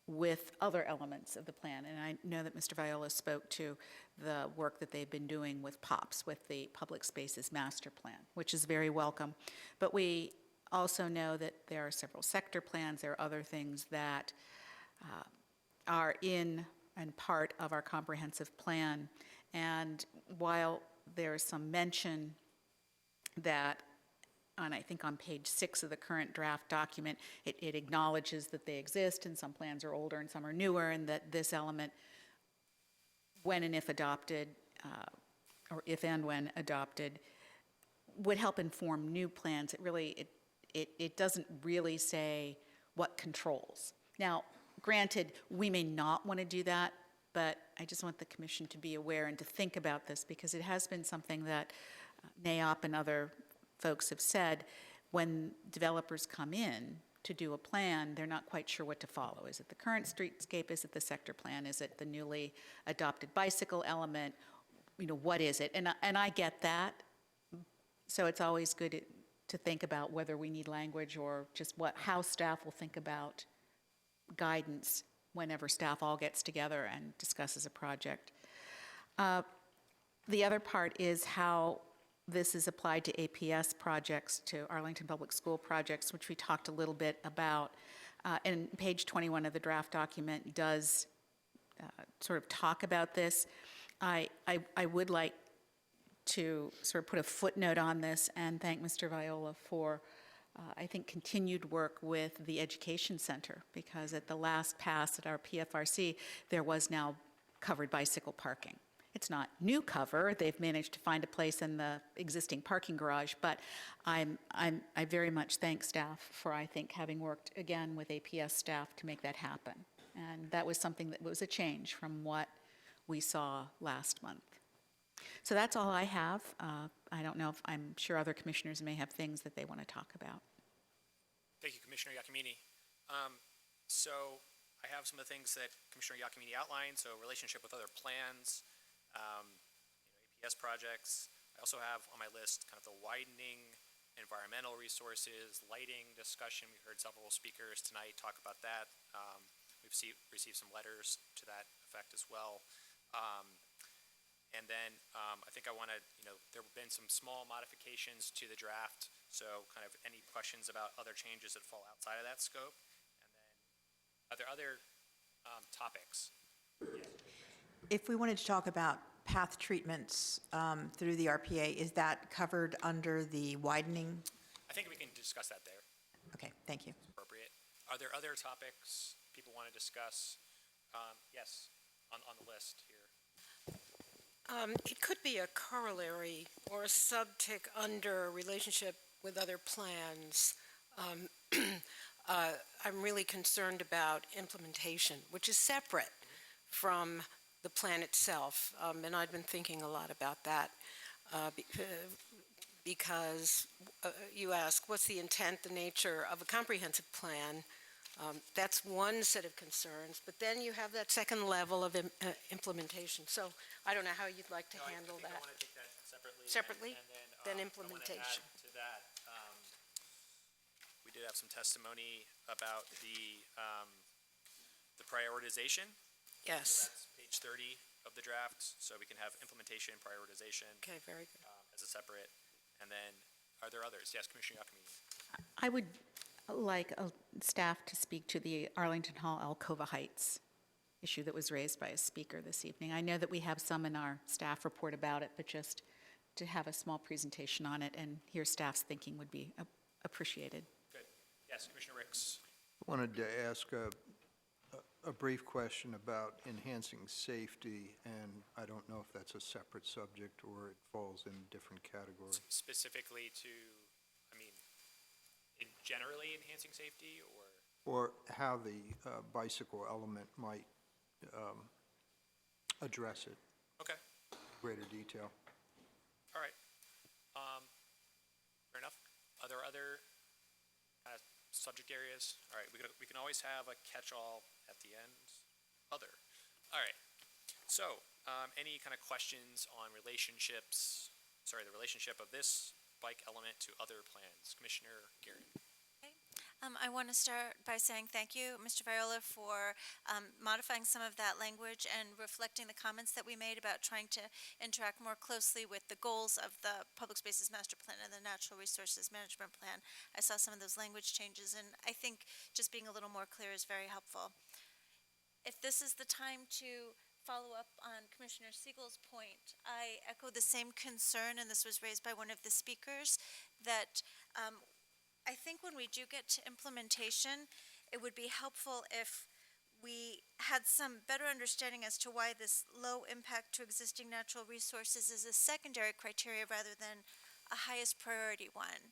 with other elements of the plan. And I know that Mr. Viola spoke to the work that they've been doing with POPS, with the Public Spaces Master Plan, which is very welcome. But we also know that there are several sector plans, there are other things that are in and part of our comprehensive plan. And while there's some mention that, and I think on page 6 of the current draft document, it acknowledges that they exist, and some plans are older and some are newer, and that this element, when and if adopted, or if and when adopted, would help inform new plans. It doesn't really say what controls. Now, granted, we may not want to do that, but I just want the commission to be aware and to think about this, because it has been something that NAOP and other folks have said, when developers come in to do a plan, they're not quite sure what to follow. Is it the current streetscape? Is it the sector plan? Is it the newly adopted bicycle element? What is it? And I get that. So it's always good to think about whether we need language or just how staff will think about guidance whenever staff all gets together and discusses a project. The other part is how this is applied to APS projects, to Arlington Public School projects, which we talked a little bit about. And page 21 of the draft document does sort of talk about this. I would like to sort of put a footnote on this and thank Mr. Viola for, I think, continued work with the Education Center, because at the last pass at our PFRC, there was now covered bicycle parking. It's not new cover. They've managed to find a place in the existing parking garage, but I very much thank staff for, I think, having worked again with APS staff to make that happen. And that was something that was a change from what we saw last month. So that's all I have. I don't know if, I'm sure other commissioners may have things that they want to talk about. Thank you, Commissioner Giacomini. So I have some of the things that Commissioner Giacomini outlined, so relationship with other plans, APS projects. I also have on my list kind of the widening environmental resources, lighting discussion. We heard several speakers tonight talk about that. We've received some letters to that effect as well. And then I think I want to, there have been some small modifications to the draft, so kind of any questions about other changes that fall outside of that scope. And then are there other topics? If we wanted to talk about path treatments through the RPA, is that covered under the widening? I think we can discuss that there. Okay, thank you. Appropriate. Are there other topics people want to discuss? Yes, on the list here. It could be a corollary or a subtick under relationship with other plans. Um, I'm really concerned about implementation, which is separate from the plan itself. And I've been thinking a lot about that because you ask, what's the intent, the nature of a comprehensive plan? That's one set of concerns, but then you have that second level of implementation. So I don't know how you'd like to handle I that. want to take that separately. Separately? Then Then I wanna implementation. add to that, we did have some testimony about the prioritization. Yes. So that's page 30 of the draft, so we can have implementation, prioritization Okay, very good. as a separate. And then, are there others? Yes, Commissioner Yakamini. I would like staff to speak to the Arlington Hall Alcova Heights issue that was raised by a speaker this evening. I know that we have some in our staff report about it, but just to have a small presentation on it and hear staff's thinking would be appreciated. Good. Yes, Commissioner Ricks. Wanted to ask a brief question about enhancing safety, and I don't know if that's a separate subject or it falls in a different category. Specifically to, I mean, in generally enhancing safety, or? Or how the bicycle element might address it Okay, in greater detail. all right. Fair enough. Are there other subject areas? All right, we can always have a catch-all at the end. Other. All right. So, any kind of questions on relationships, sorry, the relationship of this bike element to other plans? Commissioner Geary. I want to start by saying thank you, Mr. Viola, for modifying some of that language and reflecting the comments that we made about trying to interact more closely with the goals of the Public Spaces Master Plan and the Natural Resources Management Plan. I saw some of those language changes, and I think just being a little more clear is very helpful. If this is the time to follow up on Commissioner Siegel's point, I echo the same concern, and this was raised by one of the speakers, that I think when we do get to implementation, it would be helpful if we had some better understanding as to why this low impact to existing natural resources is a secondary criteria rather than a highest priority one.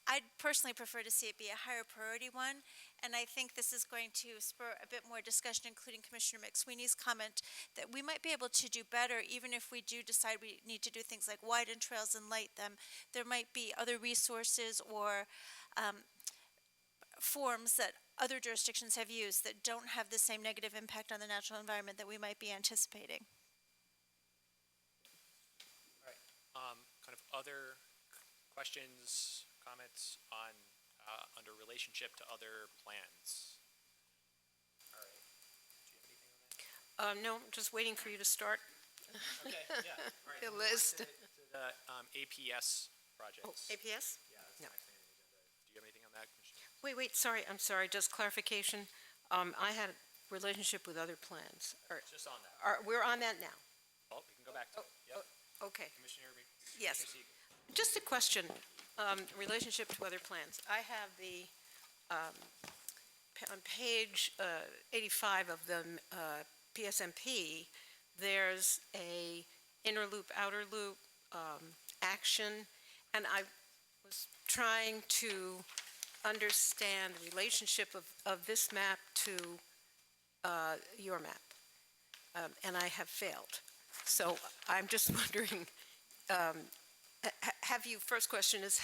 I'd personally prefer to see it be a higher priority one, and I think this is going to spur a bit more discussion, including Commissioner McSweeney's comment that we might be able to do better even if we do decide we need to do things like widen trails and light them. There might be other resources or forms that other jurisdictions have used that don't have the same negative impact on the natural environment that we might be anticipating. All right. Kind of other questions, comments on under relationship to other plans? All right. Do you have anything on that? No, just waiting for you to start. Okay, yeah. All right. The Move on list. to the APS projects. Oh, APS? Yeah, that's No. the next thing on the agenda. Do you have anything on that, Commissioner? Wait, sorry, I'm sorry, just clarification. I had a relationship with other plans. Just on that. We're on that now. Oh, we can go back to it. Yep. Okay, Commissioner yes. Siegel. Just a question, relationship to other plans. I have the, on page 85 of the PSMP, there's a inner loop, outer loop action, and I was trying to understand the relationship of this map to your map, and I have failed. So I'm just wondering, have you, first question is,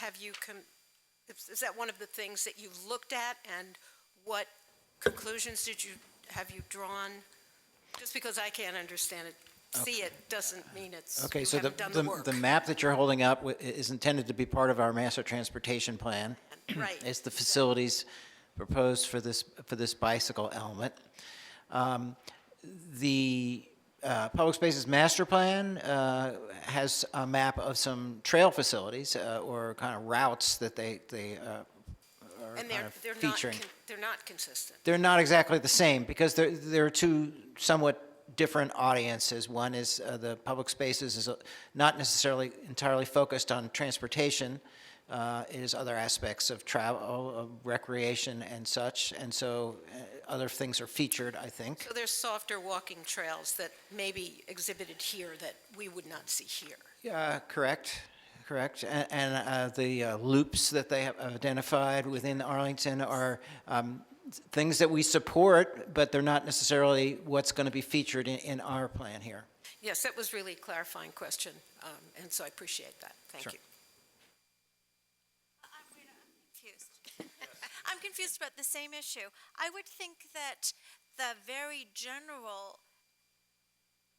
is that one of the things that you've looked at, and what conclusions have you drawn? Just because I can't understand it, see it, doesn't mean it's, Okay, you so haven't done the work. the map that you're holding up is intended to be part of our master transportation plan. Right. It's the facilities proposed for this bicycle element. The Public Spaces Master Plan has a map of some trail facilities or kind of routes that they are And kind of they're not, featuring. they're not consistent. They're not exactly the same because they're two somewhat different audiences. One is the public spaces is not necessarily entirely focused on transportation. It is other aspects of travel, of recreation and such, and so other things are featured, I think. So there's softer walking trails that may be exhibited here that we would not see here. Correct, correct. And the loops that they have identified within Arlington are things that we support, but they're not necessarily what's going to be featured in our plan here. Yes, that was really a clarifying question, and so I appreciate that. Thank Sure. you. I'm confused. I'm confused about the same issue. I would think that the very general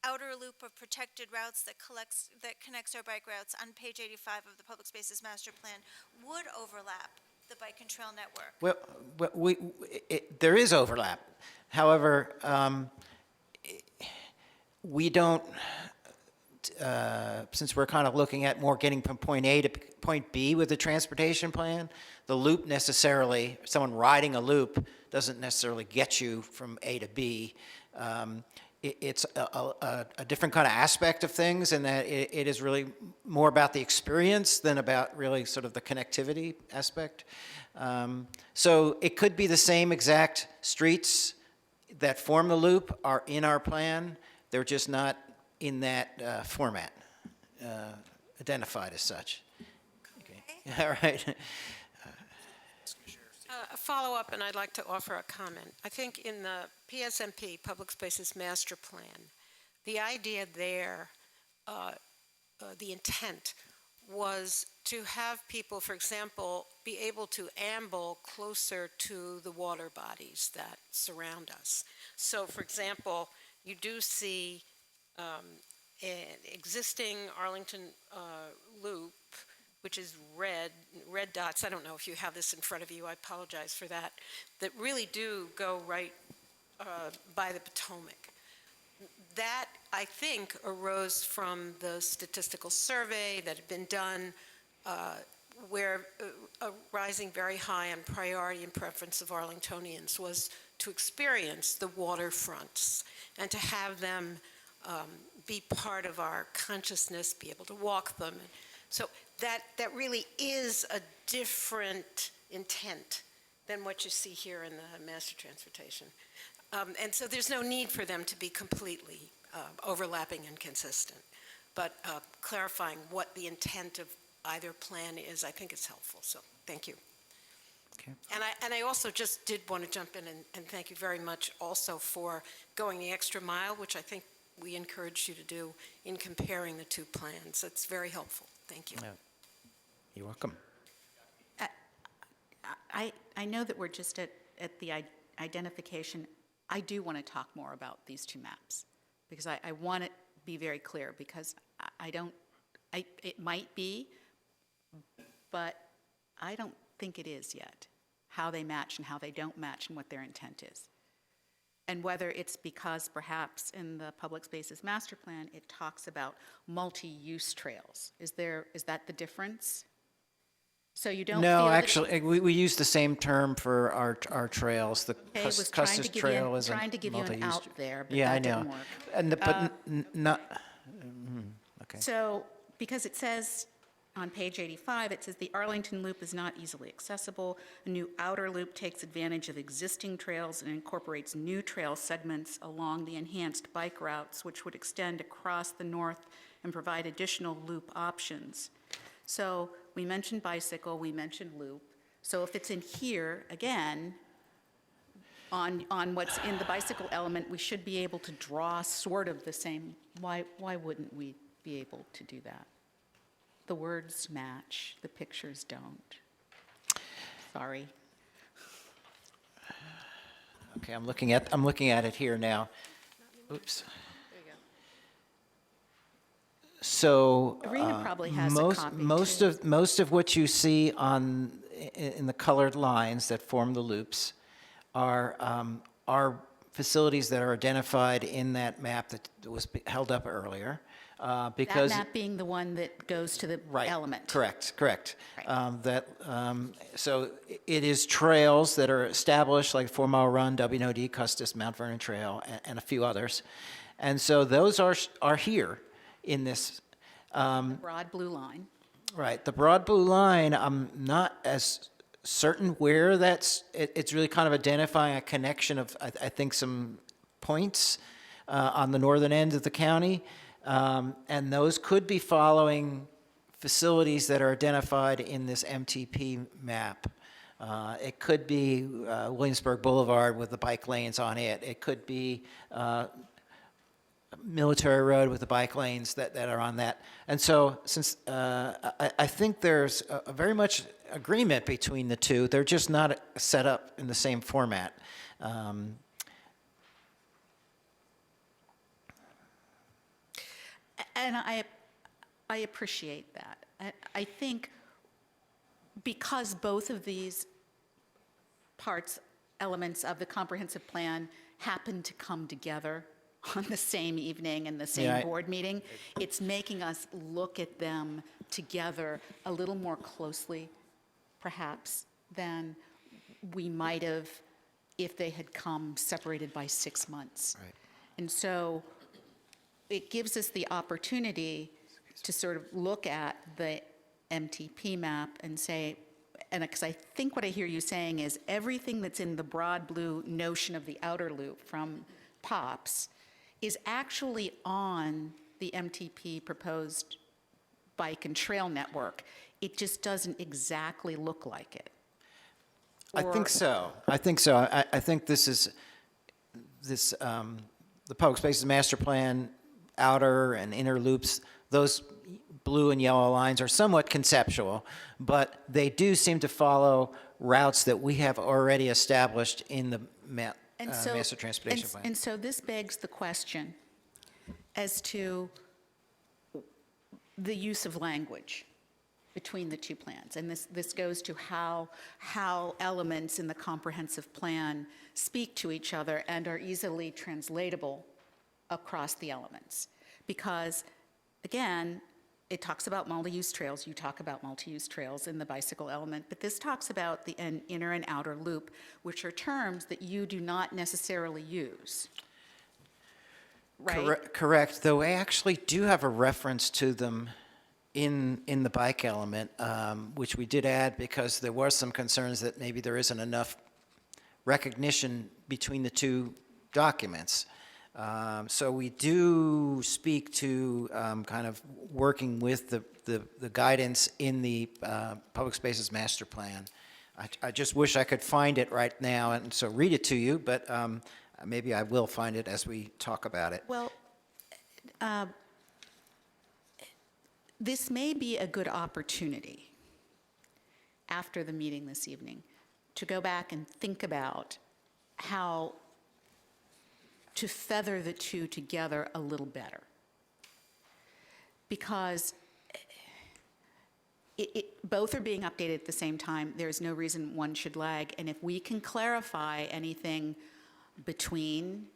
outer loop of protected routes that connects our bike routes on page 85 of the Public Spaces Master Plan would overlap the bike and trail network. Well, there is overlap. However, we don't, since we're kind of looking at more getting from point A to point B with the transportation plan, the loop necessarily, someone riding a loop doesn't necessarily get you from A to B. It's a different kind of aspect of things, and that it is really more about the experience than about really sort of the connectivity aspect. So it could be the same exact streets that form the loop are in our plan. They're just not in that format, identified as such. Okay. All right. A follow-up, and I'd like to offer a comment. I think in the PSMP, Public Spaces Master Plan, the idea there, the intent was to have people, for example, be able to amble closer to the water bodies that surround us. So, for example, you do see an existing Arlington loop, which is red dots. I don't know if you have this in front of you. I apologize for that. That really do go right by the Potomac. That, I think, arose from the statistical survey that had been done where rising very high on priority and preference of Arlingtonians was to experience the waterfronts and to have them be part of our consciousness, be able to walk them. So that really is a different intent than what you see here in the master transportation. And so there's no need for them to be completely overlapping and consistent. But clarifying what the intent of either plan is, I think is helpful. So thank you. Okay. And I also just did want to jump in and thank you very much also for going the extra mile, which I think we encourage you to do in comparing the two plans. It's very helpful. Thank you. Yeah. You're welcome. I know that we're just at the identification. I do want to talk more about these two maps, because I want to be very clear, because it might be, but I don't think it is yet, how they match and how they don't match and what their intent is. And whether it's because perhaps in the Public Spaces Master Plan, it talks about multi-use trails. Is that the difference? So you don't feel No, that actually, we use the same term for our trails. The was Custis Trail is a trying to give you an multi-use out there, but yeah, that I know. didn't work. And not okay. So, because it says on page 85, it says the Arlington Loop is not easily accessible. A new outer loop takes advantage of existing trails and incorporates new trail segments along the enhanced bike routes, which would extend across the north and provide additional loop options. So we mentioned bicycle, we mentioned loop. So if it's in here, again, on what's in the bicycle element, we should be able to draw sort of the same. Why wouldn't we be able to do that? The words match, the pictures don't. Sorry. Okay, I'm looking at it here now. Oops. So Irina probably has a copy, most of what you see in the colored lines that form the loops are facilities that are identified in that map that was held up earlier. Because that map being the one that goes to the element. Correct. Right. So it is trails that are established, like 4 Mile Run, WNOD, Custis, Mount Vernon Trail, and a few others. And so those are here in this. The broad blue line. Right, the broad blue line, I'm not as certain where it's really kind of identifying a connection of, I think, some points on the northern end of the county. And those could be following facilities that are identified in this MTP map. It could be Williamsburg Boulevard with the bike lanes on it. It could be Military Road with the bike lanes that are on that. And so since I think there's a very much agreement between the two, they're just not set up in the same format. And I appreciate that. I think because both of these elements of the comprehensive plan happen to come together on the same evening and the same board meeting, it's making us look at them together a little more closely, perhaps, than we might have if they had come separated by 6 months. Right. And so it gives us the opportunity to sort of look at the MTP map and say, and because I think what I hear you saying is everything that's in the broad blue notion of the outer loop from POPs is actually on the MTP proposed bike and trail network. It just doesn't exactly look like it. I think so. I think this, the Public Spaces Master Plan, outer and inner loops, those blue and yellow lines are somewhat conceptual, but they do seem to follow routes that we have already established in the Master Transportation Plan. And so this begs the question as to the use of language between the two plans. And this goes to how elements in the comprehensive plan speak to each other and are easily translatable across the elements. Because, again, it talks about multi-use trails. You talk about multi-use trails in the bicycle element, but this talks about the inner and outer loop, which are terms that you do not necessarily use. Right? Correct, though I actually do have a reference to them in the bike element, which we did add because there were some concerns that maybe there isn't enough recognition between the two documents. So we do speak to kind of working with the guidance in the Public Spaces Master Plan. I just wish I could find it right now and so read it to you, but maybe I will find it as we talk about it. Well, this may be a good opportunity after the meeting this evening to go back and think about how to feather the two together a little better. Because both are being updated at the same time. There's no reason one should lag. And if we can clarify anything between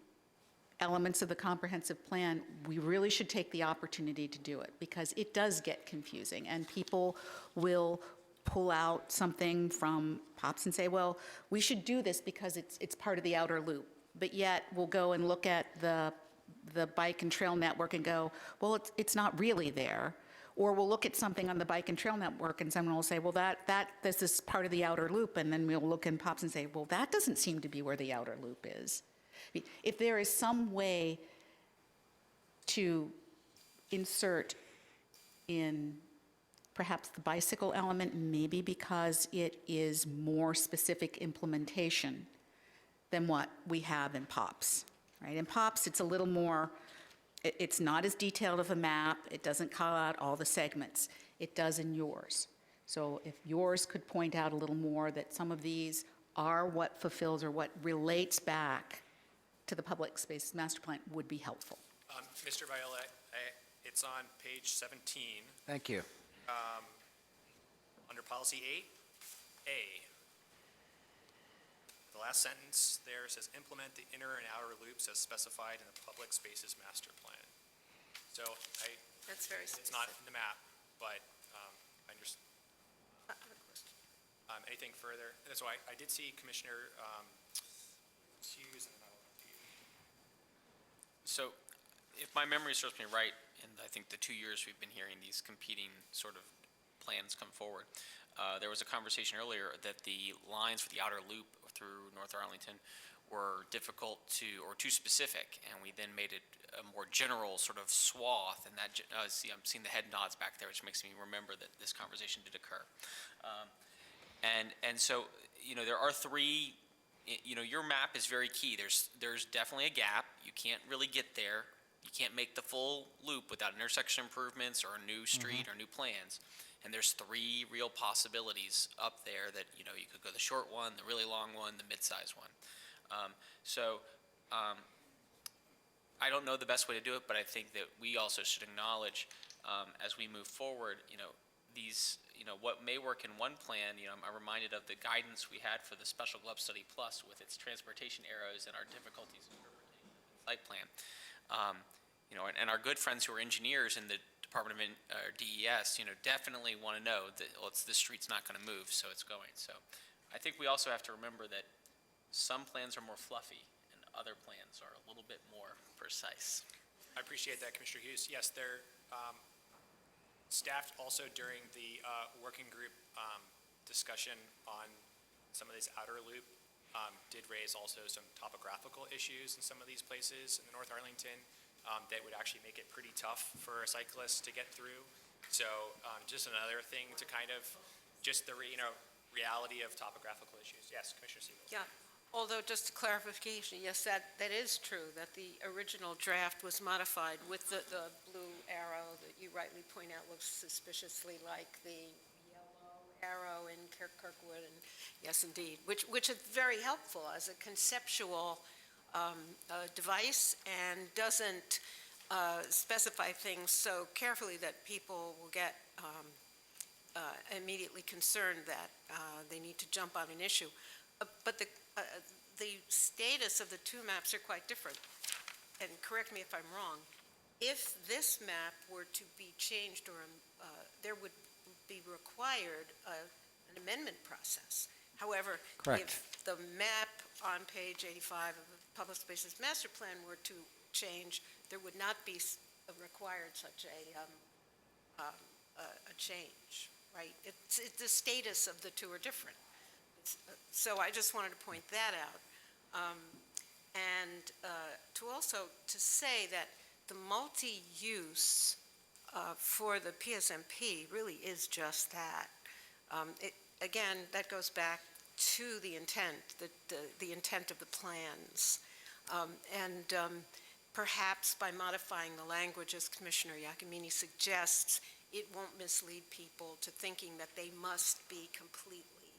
elements of the comprehensive plan, we really should take the opportunity to do it because it does get confusing and people will pull out something from POPs and say, well, we should do this because it's part of the outer loop. But yet we'll go and look at the bike and trail network and go, well, it's not really there. Or we'll look at something on the bike and trail network and someone will say, well, this is part of the outer loop. And then we'll look in POPs and say, well, that doesn't seem to be where the outer loop is. If there is some way to insert in perhaps the bicycle element, maybe because it is more specific implementation than what we have in POPs, right? In POPs, it's a little more, it's not as detailed of a map. It doesn't call out all the segments. It does in yours. So if yours could point out a little more that some of these are what fulfills or what relates back to the Public Space Master Plan would be helpful. Mr. Viola, it's on page 17. Thank you. Under policy 8A. The last sentence there says implement the inner and outer loops as specified in the Public Spaces Master Plan. So That's very it's specific. not in the map, but I understand. I have a question. Anything further? And so I did see Commissioner Hughes and then I will come to you. So, if my memory serves me right, and I think the 2 years we've been hearing these competing sort of plans come forward. There was a conversation earlier that the lines for the outer loop through North Arlington were difficult or too specific, and we then made it a more general sort of swath, and that, see, I'm seeing the head nods back there, which makes me remember that this conversation did occur. And so, there are three, your map is very key. There's definitely a gap. You can't really get there. You can't make the full loop without intersection improvements or a new street or new plans. And there's three real possibilities up there that, you could go the short one, the really long one, the mid-size one. I don't know the best way to do it, but I think that we also should acknowledge, as we move forward, these, what may work in one plan, I'm reminded of the guidance we had for the Special Glove Study Plus with its transportation arrows and our difficulties in interpreting the site plan. And our good friends who are engineers in the Department of DES, definitely want to know that, well, this street's not going to move, so it's going. So I think we also have to remember that some plans are more fluffy and other plans are a little bit more precise. I appreciate that, Commissioner Hughes. Yes, staff also during the working group discussion on some of these outer loop did raise also some topographical issues in some of these places in the North Arlington that would actually make it pretty tough for a cyclist to get through. So just another thing to kind of, just the reality of topographical issues. Yes, Commissioner Siegel. Yeah, although just a clarification, yes, that is true, that the original draft was modified with the blue arrow that you rightly point out looks suspiciously like the yellow arrow in Kirkwood, and yes, indeed, which is very helpful as a conceptual device and doesn't specify things so carefully that people will get immediately concerned that they need to jump on an issue. But the status of the two maps are quite different. And correct me if I'm wrong. If this map were to be changed, or there would be required an amendment process. However, Correct. if the map on page 85 of the Public Spaces Master Plan were to change, there would not be required such a change, right? It's the status of the two are different. So I just wanted to point that out. And to also to say that the multi-use for the PSMP really is just that. Again, that goes back to the intent, the intent of the plans. Perhaps by modifying the language, as Commissioner Iacomini suggests, it won't mislead people to thinking that they must be completely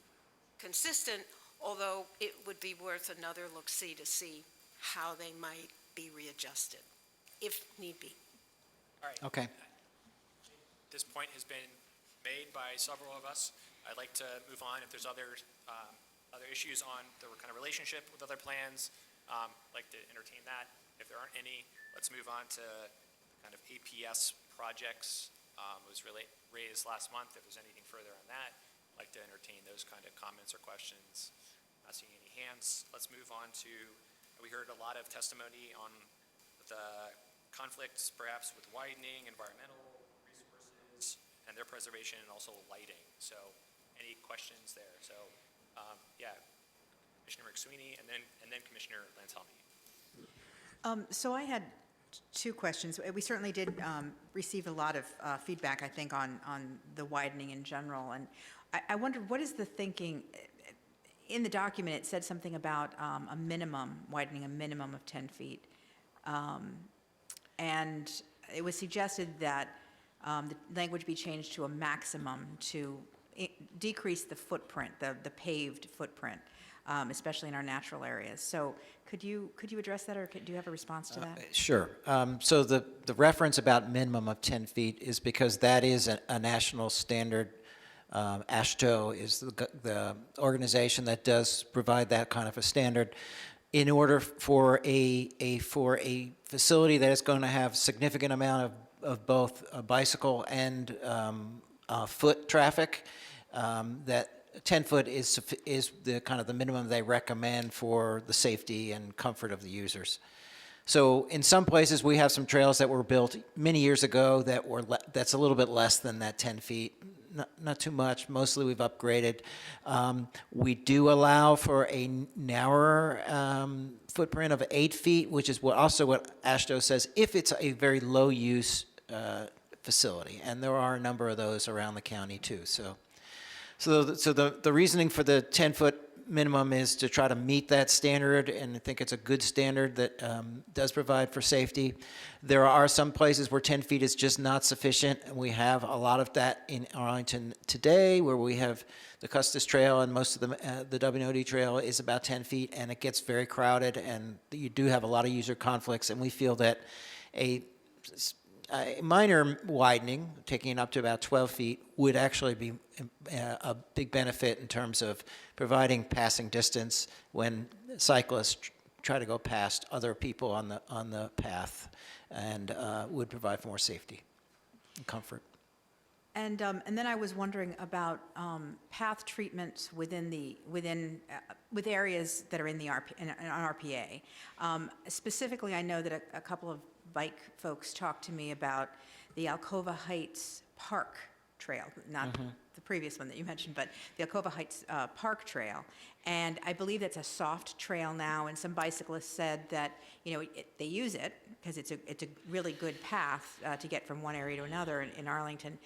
consistent, although it would be worth another look-see to see how they might be readjusted, if need be. All right. Okay. This point has been made by several of us. I'd like to move on. If there's other issues on the kind of relationship with other plans, I'd like to entertain that. If there aren't any, let's move on to kind of APS projects. Was raised last month. If there's anything further on that, I'd like to entertain those kind of comments or questions. Not seeing any hands. Let's move on to, we heard a lot of testimony on the conflicts perhaps with widening, environmental resources, and their preservation, and also lighting. So any questions there? So yeah, Commissioner McSweeney, and then Commissioner Lantelmi. So I had two questions. We certainly did receive a lot of feedback, I think, on the widening in general. And I wondered, what is the thinking? In the document, it said something about a minimum, widening a minimum of 10 feet. And it was suggested that the language be changed to a maximum to decrease the footprint, the paved footprint, especially in our natural areas. So could you address that, or do you have a response to that? Sure. So the reference about minimum of 10 feet is because that is a national standard. AASHTO is the organization that does provide that kind of a standard. In order for a facility that is going to have significant amount of both bicycle and foot traffic, that 10 foot is the kind of the minimum they recommend for the safety and comfort of the users. So in some places we have some trails that were built many years ago that's a little bit less than that 10 feet. not too much. Mostly we've upgraded. We do allow for a narrower footprint of 8 feet, which is also what AASHTO says, if it's a very low-use facility. And there are a number of those around the county, too. So the reasoning for the 10-foot minimum is to try to meet that standard, and I think it's a good standard that does provide for safety. There are some places where 10 feet is just not sufficient, and we have a lot of that in Arlington today, where we have the Custis Trail, and most of the WNOD Trail is about 10 feet, and it gets very crowded, and you do have a lot of user conflicts, and we feel that a minor widening, taking it up to about 12 feet, would actually be a big benefit in terms of providing passing distance when cyclists try to go past other people on the path, and would provide for more safety and comfort. And then I was wondering about path treatments with areas that are in the RPA. Specifically, I know that a couple of bike folks talked to me about the Alcova Heights Park Trail, not the previous one that you mentioned, but the Alcova Heights Park Trail. And I believe that's a soft trail now, and some bicyclists said that, they use it because it's a really good path to get from one area to another in Arlington,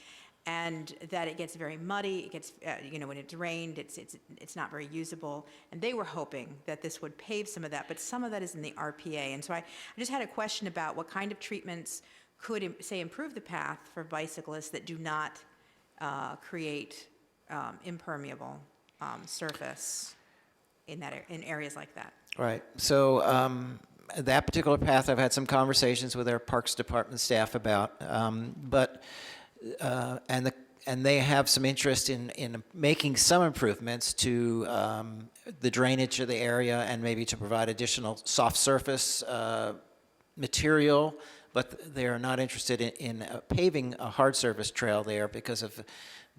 and that it gets very muddy. It gets, when it's rained, it's not very usable. And they were hoping that this would pave some of that, but some of that is in the RPA. And so I just had a question about what kind of treatments could, say, improve the path for bicyclists that do not create impermeable surface in areas like that. Right. So that particular path, I've had some conversations with our Parks Department staff about, and they have some interest in making some improvements to the drainage of the area, and maybe to provide additional soft surface material, but they are not interested in paving a hard surface trail there because of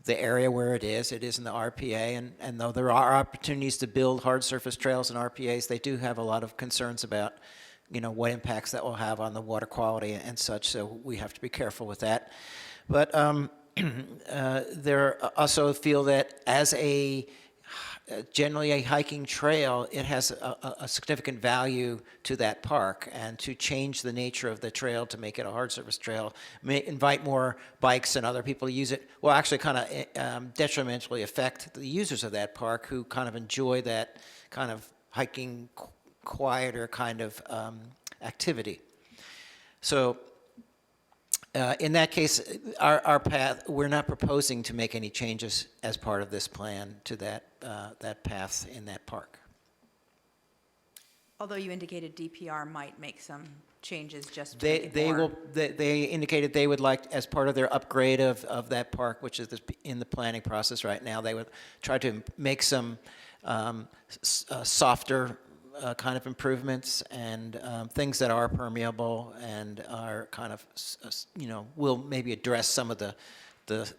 the area where it is in the RPA, and though there are opportunities to build hard surface trails and RPAs, they do have a lot of concerns about, what impacts that will have on the water quality and such, so we have to be careful with that. But they also feel that as generally a hiking trail, it has a significant value to that park, and to change the nature of the trail to make it a hard surface trail, may invite more bikes and other people to use it, will actually kind of detrimentally affect the users of that park, who kind of enjoy that kind of hiking, quieter kind of activity. So in that case, our path, we're not proposing to make any changes as part of this plan to that path in that park. Although you indicated DPR might make some changes just to make it more. They indicated they would like, as part of their upgrade of that park, which is in the planning process right now, they would try to make some softer kind of improvements, and things that are permeable and are kind of, will maybe address some of the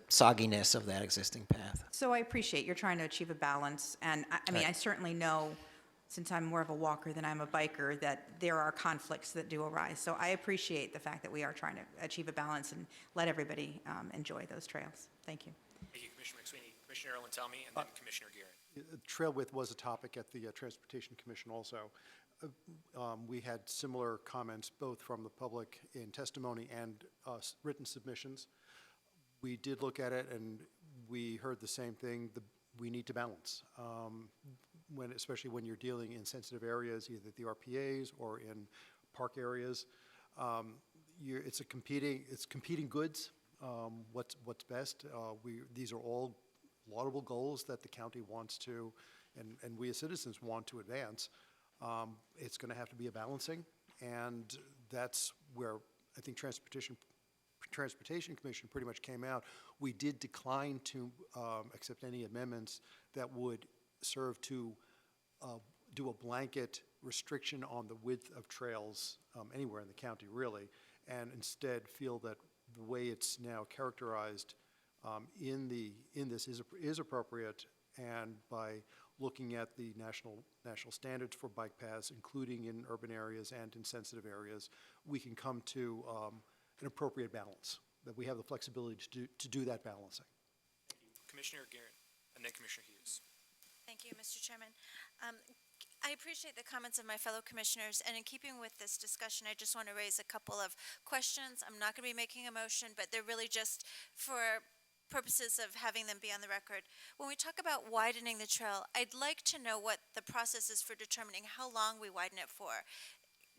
sogginess of that existing path. So I appreciate you're trying to achieve a balance, and I mean, I certainly know, since I'm more of a walker than I'm a biker, that there are conflicts that do arise. So I appreciate the fact that we are trying to achieve a balance and let everybody enjoy those trails. Thank you. Thank you, Commissioner McSweeney. Commissioner Erlin-Telmy, and then Commissioner Gearing. Trail width was a topic at the Transportation Commission also. We had similar comments both from the public in testimony and written submissions. We did look at it, and we heard the same thing. We need to balance, especially when you're dealing in sensitive areas, either the RPAs or in park areas. It's competing goods. What's best? These are all laudable goals that the county wants to, and we as citizens want to advance. It's going to have to be a balancing, and that's where I think Transportation Commission pretty much came out. We did decline to accept any amendments that would serve to do a blanket restriction on the width of trails anywhere in the county, really, and instead feel that the way it's now characterized in this is appropriate, and by looking at the national standards for bike paths, including in urban areas and in sensitive areas, we can come to an appropriate balance, that we have the flexibility to do that balancing. Thank you. Commissioner Garrett, and then Commissioner Hughes. Thank you, Mr. Chairman. I appreciate the comments of my fellow commissioners, and in keeping with this discussion, I just want to raise a couple of questions. I'm not going to be making a motion, but they're really just for purposes of having them be on the record. When we talk about widening the trail, I'd like to know what the process is for determining how long we widen it for.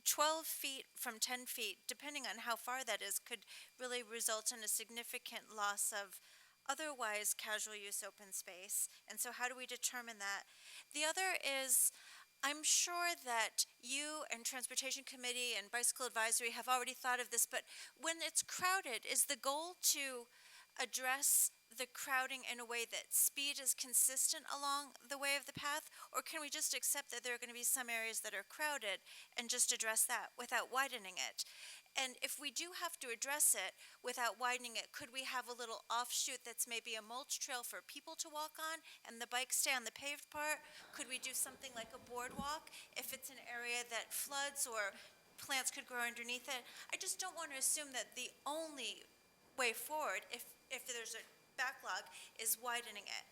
12 feet from 10 feet, depending on how far that is, could really result in a significant loss of otherwise casual use open space. And so how do we determine that? The other is, I'm sure that you and Transportation Committee and Bicycle Advisory have already thought of this, but when it's crowded, is the goal to address the crowding in a way that speed is consistent along the way of the path? Or can we just accept that there are going to be some areas that are crowded and just address that without widening it? And if we do have to address it without widening it, could we have a little offshoot that's maybe a mulch trail for people to walk on and the bikes stay on the paved part? Could we do something like a boardwalk if it's an area that floods or plants could grow underneath it? I just don't want to assume that the only way forward, if there's a backlog, is widening it.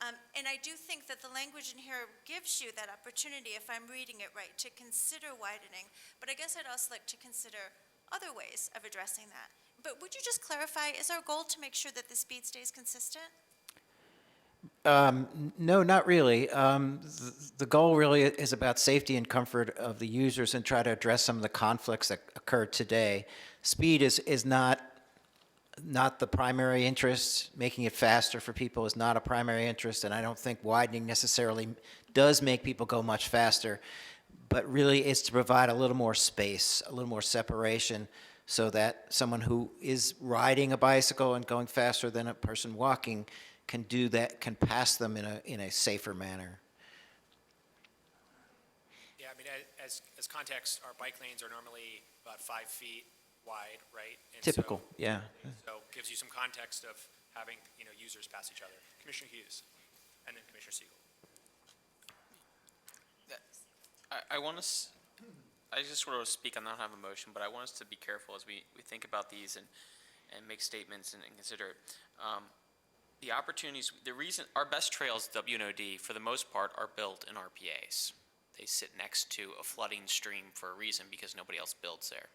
And I do think that the language in here gives you that opportunity, if I'm reading it right, to consider widening. But I guess I'd also like to consider other ways of addressing that. But would you just clarify, is our goal to make sure that the speed stays consistent? No, not really. The goal really is about safety and comfort of the users and try to address some of the conflicts that occur today. Speed is not the primary interest. Making it faster for people is not a primary interest, and I don't think widening necessarily does make people go much faster, but really it's to provide a little more space, a little more separation, so that someone who is riding a bicycle and going faster than a person walking can do that, can pass them in a safer manner. Yeah, I mean, as context, our bike lanes are normally about 5 feet wide, right? And Typical, yeah. So it gives you some context of having, users pass each other. Commissioner Hughes, and then Commissioner Siegel. I just sort of speak, I don't have a motion, but I want us to be careful as we think about these and make statements and consider it. The opportunities, our best trails, WNOD, for the most part, are built in RPAs. They sit next to a flooding stream for a reason, because nobody else builds there.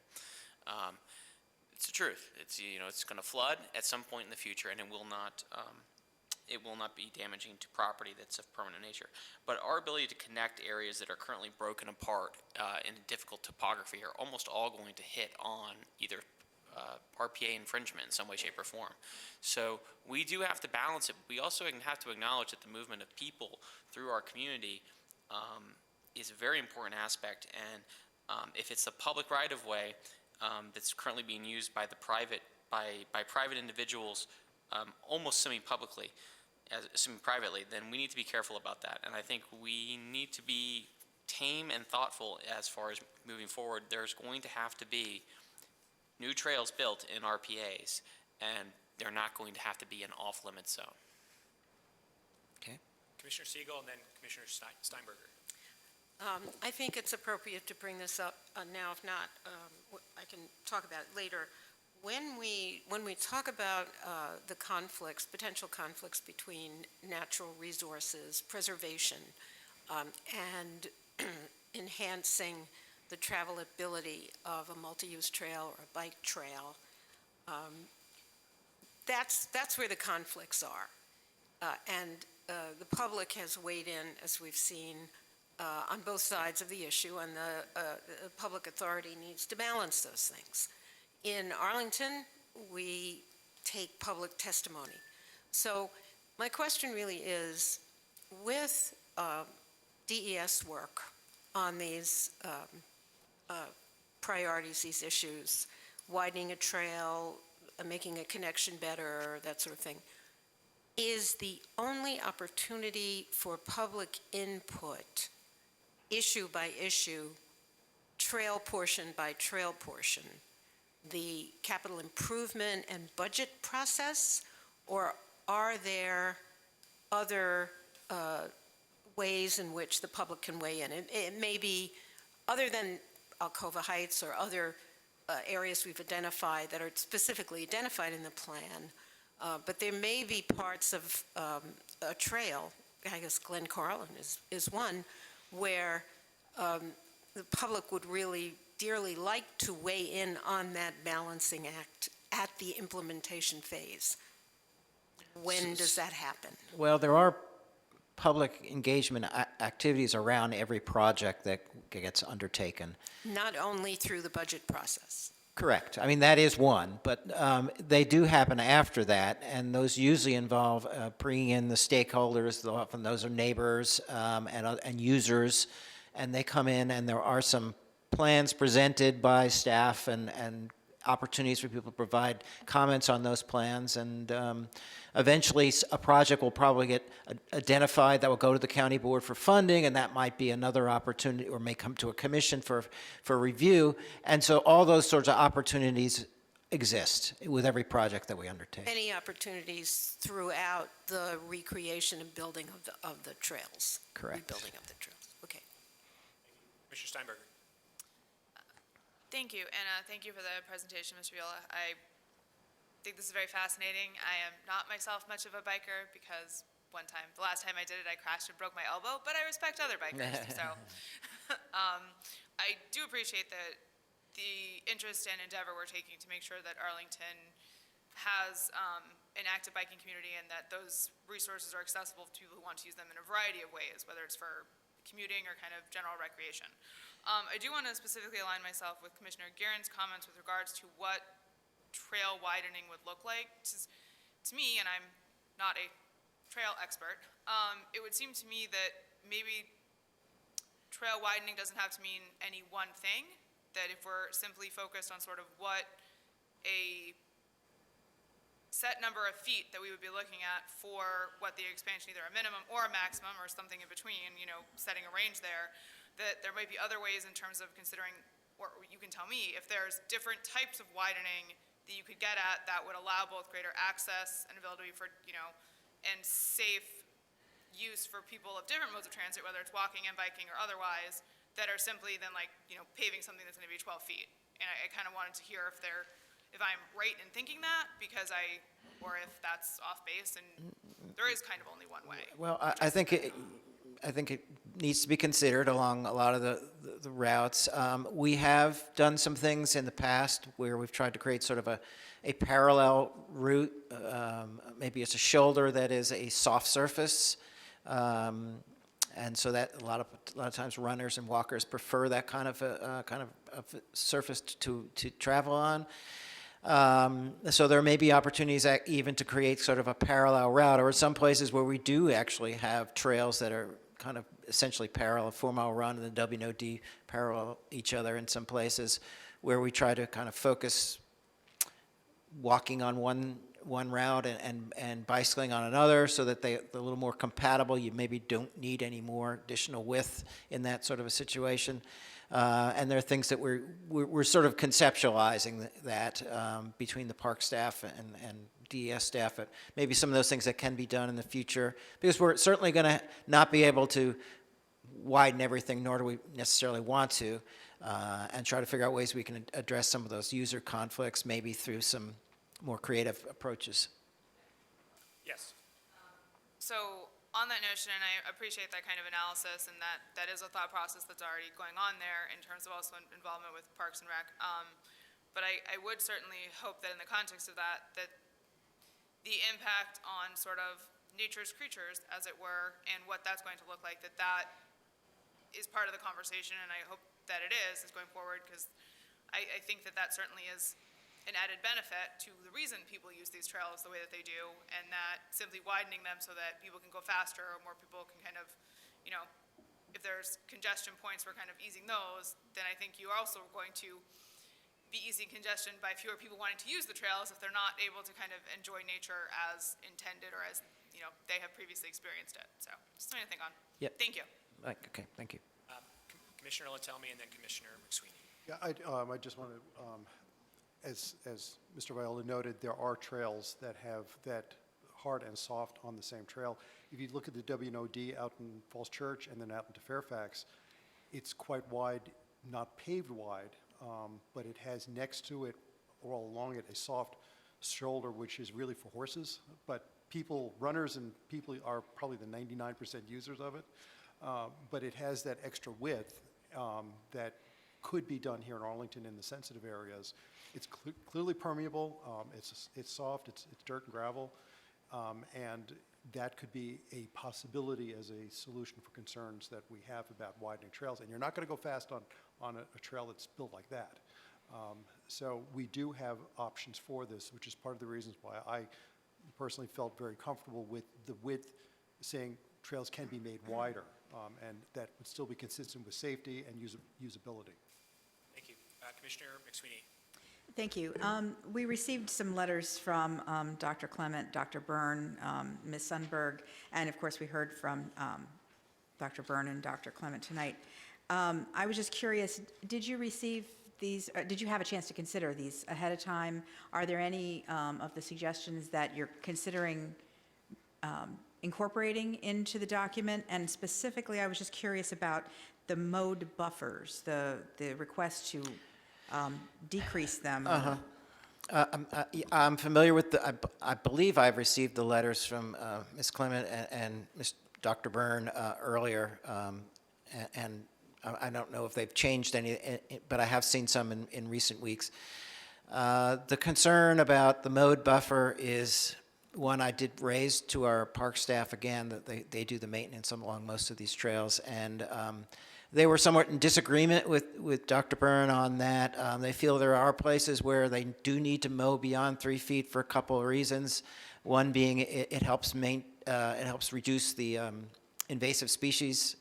It's the truth. It's going to flood at some point in the future, and it will not be damaging to property that's of permanent nature. But our ability to connect areas that are currently broken apart in difficult topography are almost all going to hit on either RPA infringement in some way, shape, or form. So we do have to balance it. We also have to acknowledge that the movement of people through our community is a very important aspect. And if it's a public right-of-way that's currently being used by private individuals, almost semi-publicly, semi-privately, then we need to be careful about that. And I think we need to be tame and thoughtful as far as moving forward. There's going to have to be new trails built in RPAs, and they're not going to have to be an off-limit zone. Okay. Commissioner Siegel, and then Commissioner Steinberger. I think it's appropriate to bring this up now. If not, I can talk about it later. When we talk about the conflicts, potential conflicts between natural resources, preservation, and enhancing the travelability of a multi-use trail or a bike trail, that's where the conflicts are. And the public has weighed in, as we've seen, on both sides of the issue, and the public authority needs to balance those things. In Arlington, we take public testimony. So my question really is, with DES work on these priorities, these issues, widening a trail, making a connection better, that sort of thing, is the only opportunity for public input, issue by issue, trail portion by trail portion, the capital improvement and budget process, or are there other ways in which the public can weigh in? It may be, other than Alcova Heights or other areas we've identified that are specifically identified in the plan, But there may be parts of a trail, I guess Glen Carlin is one, where the public would really dearly like to weigh in on that balancing act at the implementation phase. When does that happen? Well, there are public engagement activities around every project that gets undertaken. Not only through the budget process. Correct. I mean, that is one, but they do happen after that, and those usually involve bringing in the stakeholders. Often those are neighbors and users, and they come in, and there are some plans presented by staff and opportunities for people to provide comments on those plans, and eventually a project will probably get identified that will go to the county board for funding, and that might be another opportunity, or may come to a commission for review. And so all those sorts of opportunities exist with every project that we undertake. Any opportunities throughout the recreation and building of the trails? Correct. Rebuilding of the trails, okay. Commissioner Steinberger. Thank you, and thank you for the presentation, Mr. Viola. I think this is very fascinating. I am not myself much of a biker because the last time I did it, I crashed and broke my elbow, but I respect other bikers. So I do appreciate the interest and endeavor we're taking to make sure that Arlington has an active biking community and that those resources are accessible to people who want to use them in a variety of ways, whether it's for commuting or kind of general recreation. I do want to specifically align myself with Commissioner Guerin's comments with regards to what trail widening would look like. To me, and I'm not a trail expert, it would seem to me that maybe trail widening doesn't have to mean any one thing, that if we're simply focused on sort of what a set number of feet that we would be looking at for what the expansion, either a minimum or a maximum or something in between, setting a range there, that there might be other ways in terms of considering, or you can tell me, if there's different types of widening that you could get at that would allow both greater access and ability for, and safe use for people of different modes of transit, whether it's walking and biking or otherwise, that are simply then paving something that's going to be 12 feet. And I kind of wanted to hear if I'm right in thinking that, or if that's off base, and there is kind of only one way. Well, I think it needs to be considered along a lot of the routes. We have done some things in the past where we've tried to create sort of a parallel route. Maybe it's a shoulder that is a soft surface, and so that a lot of times runners and walkers prefer that kind of surface to travel on. So there may be opportunities even to create sort of a parallel route, or some places where we do actually have trails that are kind of essentially parallel, a 4-mile run and the W&OD parallel each other in some places, where we try to kind of focus walking on one route and bicycling on another, so that they're a little more compatible. You maybe don't need any more additional width in that sort of a situation. And there are things that we're sort of conceptualizing that between the park staff and DES staff, but maybe some of those things that can be done in the future, because we're certainly going to not be able to widen everything, nor do we necessarily want to, and try to figure out ways we can address some of those user conflicts, maybe through some more creative approaches. Yes. So on that notion, and I appreciate that kind of analysis, and that is a thought process that's already going on there in terms of also involvement with Parks and Rec. But I would certainly hope that in the context of that the impact on sort of nature's creatures, as it were, and what that's going to look like, that is part of the conversation, and I hope that it is going forward, because I think that certainly is an added benefit to the reason people use these trails the way that they do, and that simply widening them so that people can go faster, or more people can kind of, if there's congestion points, we're kind of easing those, then I think you're also going to be easing congestion by fewer people wanting to use the trails if they're not able to kind of enjoy nature as intended, or as, they have previously experienced it. So just something to think on. Yep. Thank you. Okay, thank you. Commissioner Latelmi and then Commissioner McSweeney. Yeah, I just want to, as Mr. Viola noted, there are trails that have that hard and soft on the same trail. If you look at the W&OD out in Falls Church and then out into Fairfax, it's quite wide, not paved wide, but it has next to it, or all along it, a soft shoulder, which is really for horses, but people, runners and people are probably the 99% users of it. But it has that extra width that could be done here in Arlington in the sensitive areas. It's clearly permeable, it's soft, it's dirt and gravel, and that could be a possibility as a solution for concerns that we have about widening trails. And you're not going to go fast on a trail that's built like that. So we do have options for this, which is part of the reasons why I personally felt very comfortable with the width, saying trails can be made wider, and that would still be consistent with safety and usability. Thank you. Commissioner McSweeney. Thank you. We received some letters from Dr. Clement, Dr. Byrne, Ms. Sundberg, and of course we heard from Dr. Byrne and Dr. Clement tonight. I was just curious, did you receive these, did you have a chance to consider these ahead of time? Are there any of the suggestions that you're considering incorporating into the document? And specifically, I was just curious about the mode buffers, the request to decrease them. I'm familiar with I believe I've received the letters from Ms. Clement and Dr. Byrne earlier, and I don't know if they've changed any, but I have seen some in recent weeks. The concern about the mode buffer is one I did raise to our park staff again, that they do the maintenance along most of these trails, and they were somewhat in disagreement with Dr. Byrne on that. They feel there are places where they do need to mow beyond 3 feet for a couple of reasons. One being it helps reduce the invasive species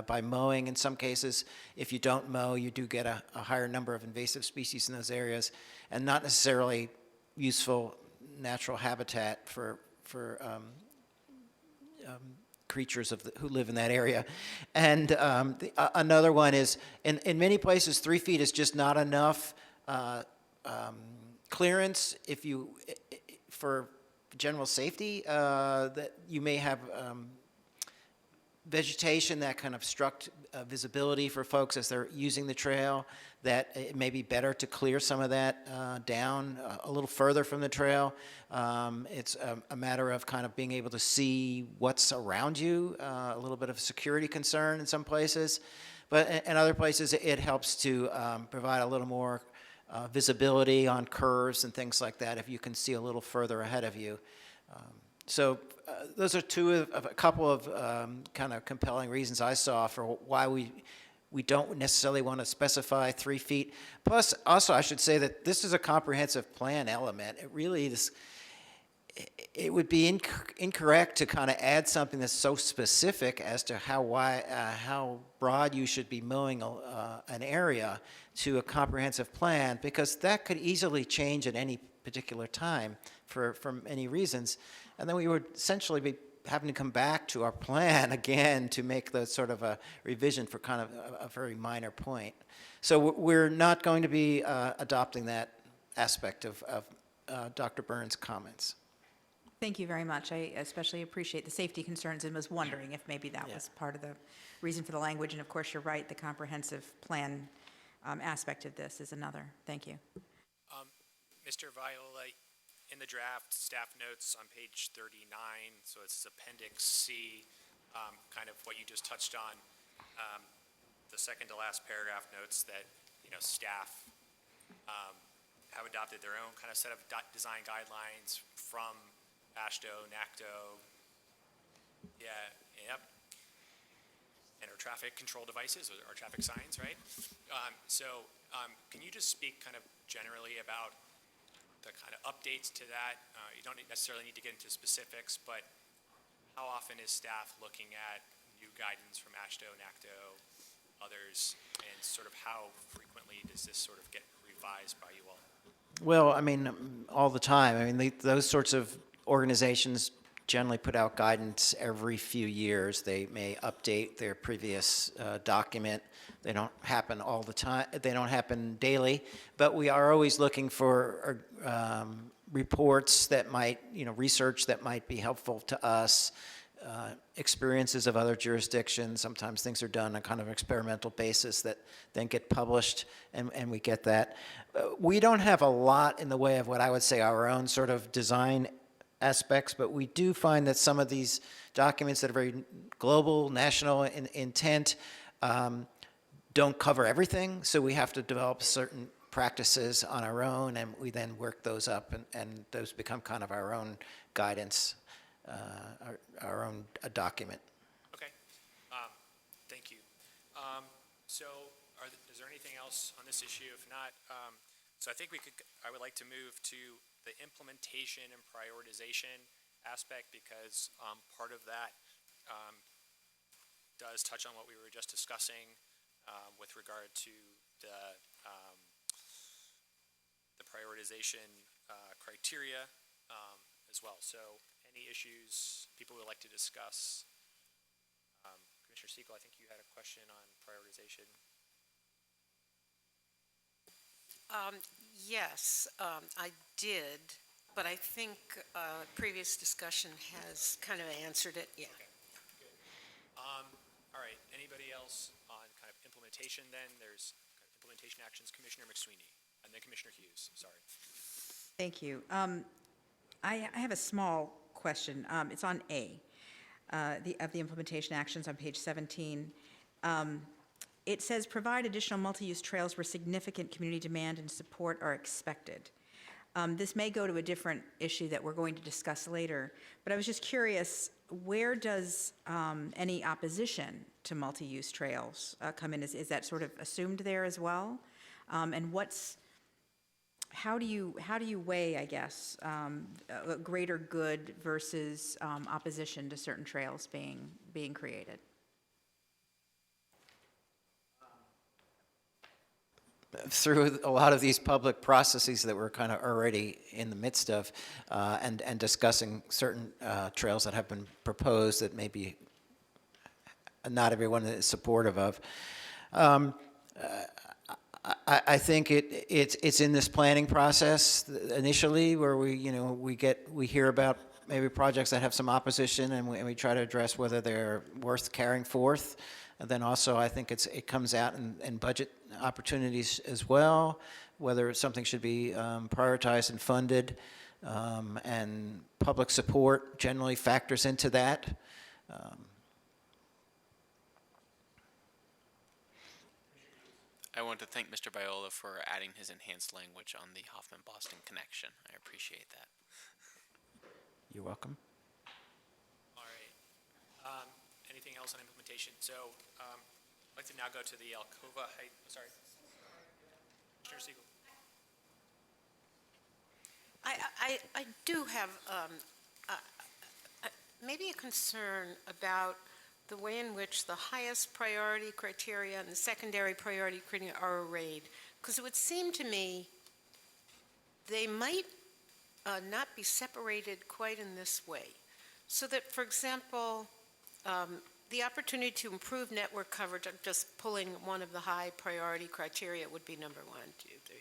by mowing in some cases. If you don't mow, you do get a higher number of invasive species in those areas, and not necessarily useful natural habitat for creatures who live in that area. And another one is, in many places, 3 feet is just not enough clearance for general safety, that you may have vegetation that can obstruct visibility for folks as they're using the trail, that it may be better to clear some of that down a little further from the trail. It's a matter of kind of being able to see what's around you, a little bit of a security concern in some places. But in other places, it helps to provide a little more visibility on curves and things like that if you can see a little further ahead of you. So those are a couple of kind of compelling reasons I saw for why we don't necessarily want to specify 3 feet. Plus, also, I should say that this is a comprehensive plan element. It really is. It would be incorrect to kind of add something that's so specific as to how broad you should be mowing an area to a comprehensive plan, because that could easily change at any particular time for many reasons. And then we would essentially be having to come back to our plan again to make the sort of a revision for kind of a very minor point. So we're not going to be adopting that aspect of Dr. Byrne's comments. Thank you very much. I especially appreciate the safety concerns and was wondering if maybe that was part of the reason for the language. And of course, you're right, the comprehensive plan aspect of this is another. Thank you. Mr. Viola, in the draft staff notes on page 39, so it's Appendix C, kind of what you just touched on, the second to last paragraph notes that, staff have adopted their own kind of set of design guidelines from AASHTO, NACTO, and our traffic control devices, or traffic signs, right? Can you just speak kind of generally about the kind of updates to that? You don't necessarily need to get into specifics, but how often is staff looking at new guidance from AASHTO, NACTO, others, and sort of how frequently does this sort of get revised by you all? Well, I mean, all the time. I mean, those sorts of organizations generally put out guidance every few years. They may update their previous document. They don't happen all the time. They don't happen daily, but we are always looking for reports that might, research that might be helpful to us experiences of other jurisdictions. Sometimes things are done on kind of an experimental basis that then get published, and we get that. We don't have a lot in the way of what I would say our own sort of design aspects, but we do find that some of these documents that are very global, national in intent, don't cover everything, so we have to develop certain practices on our own, and we then work those up, and those become kind of our own guidance, our own document. Okay, thank you. So is there anything else on this issue? If not, so I think I would like to move to the implementation and prioritization aspect, because part of that does touch on what we were just discussing with regard to the prioritization criteria as well. So any issues people would like to discuss? Commissioner Siegel, I think you had a question on prioritization. Yes, I did, but I think previous discussion has kind of answered it, yeah. Okay, good. All right, anybody else on kind of implementation then? There's kind of implementation actions, Commissioner McSweeney, and then Commissioner Hughes, sorry. Thank you. I have a small question. It's on A, of the implementation actions on page 17. It says, provide additional multi-use trails where significant community demand and support are expected. This may go to a different issue that we're going to discuss later, but I was just curious, where does any opposition to multi-use trails come in? Is that sort of assumed there as well? And how do you weigh, I guess, a greater good versus opposition to certain trails being created? Through a lot of these public processes that we're kind of already in the midst of, and discussing certain trails that have been proposed that maybe not everyone is supportive of. I think it's in this planning process initially where we hear about maybe projects that have some opposition, and we try to address whether they're worth carrying forth. And then also I think it comes out in budget opportunities as well, whether something should be prioritized and funded, and public support generally factors into that. I want to thank Mr. Viola for adding his enhanced language on the Hoffman-Boston connection. I appreciate that. You're welcome. All right. Anything else on implementation? So I'd like to now go to the Alcova Heights, sorry. Commissioner Siegel. I do have maybe a concern about the way in which the highest priority criteria and the secondary priority criteria are arrayed. Because it would seem to me they might not be separated quite in this way. So that, for example, the opportunity to improve network coverage, I'm just pulling one of the high priority criteria, would be number 1, 2, 3,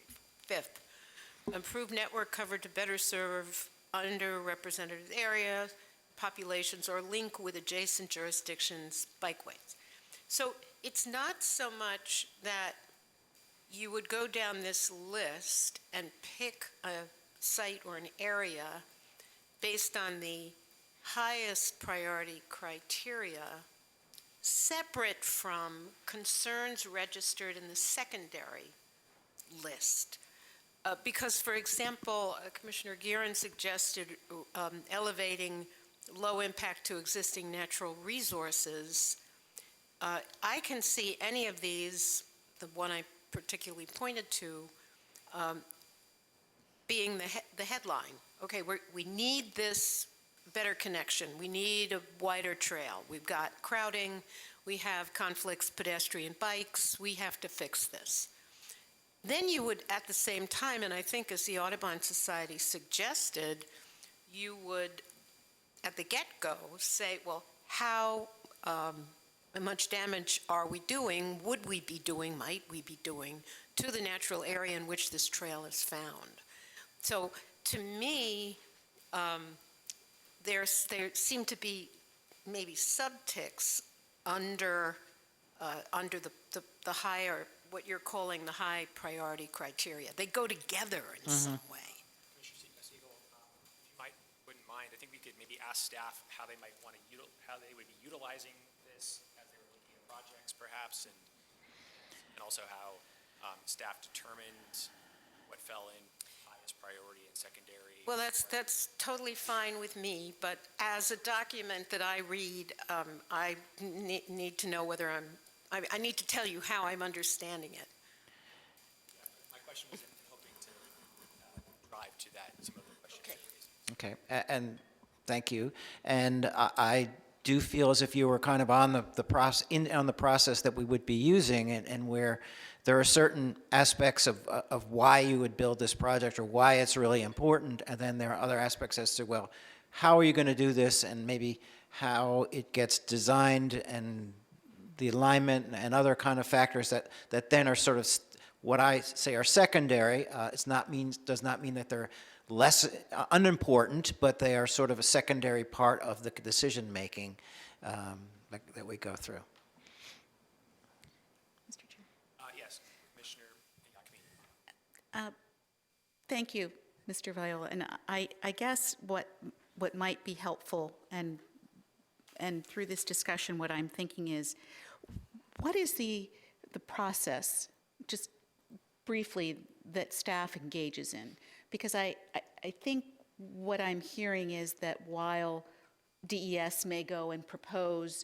4, 5th. Improve network coverage to better serve underrepresented areas, populations, or link with adjacent jurisdictions bikeways. So it's not so much that you would go down this list and pick a site or an area based on the highest priority criteria, separate from concerns registered in the secondary list. Because, for example, Commissioner Guerin suggested elevating low impact to existing natural resources. I can see any of these, the one I particularly pointed to, being the headline. Okay, we need this better connection. We need a wider trail. We've got crowding. We have conflicts, pedestrian bikes. We have to fix this. Then you would, at the same time, and I think as the Audubon Society suggested, you would, at the get-go, say, well, how much damage are we doing, would we be doing, might we be doing, to the natural area in which this trail is found? So, to me, there seem to be maybe subticks under, under the higher, what you're calling the high priority criteria. They go together in some way. Commissioner Siegel, if you wouldn't mind, I think we could maybe ask staff how they might want to, how they would be utilizing this as they were looking at projects perhaps, and also how staff determined what fell in highest priority and secondary. Well, that's totally fine with me, but as a document that I read, I need to know whether I need to tell you how I'm understanding it. My question was hoping to drive to that, some of the questions. Okay, and thank you. And I do feel as if you were kind of on the process that we would be using, and where there are certain aspects of why you would build this project or why it's really important, and then there are other aspects as to, well, how are you going to do this, and maybe how it gets designed, and the alignment and other kind of factors that then are sort of what I say are secondary. Does not mean that they're less unimportant, but they are sort of a secondary part of the decision making that we go through. Mr. Chair. Yes, Commissioner Iacomini. Thank you, Mr. Viola. And I guess what might be helpful, and through this discussion, what I'm thinking is, what is the process, just briefly, that staff engages in? Because I think what I'm hearing is that while DES may go and propose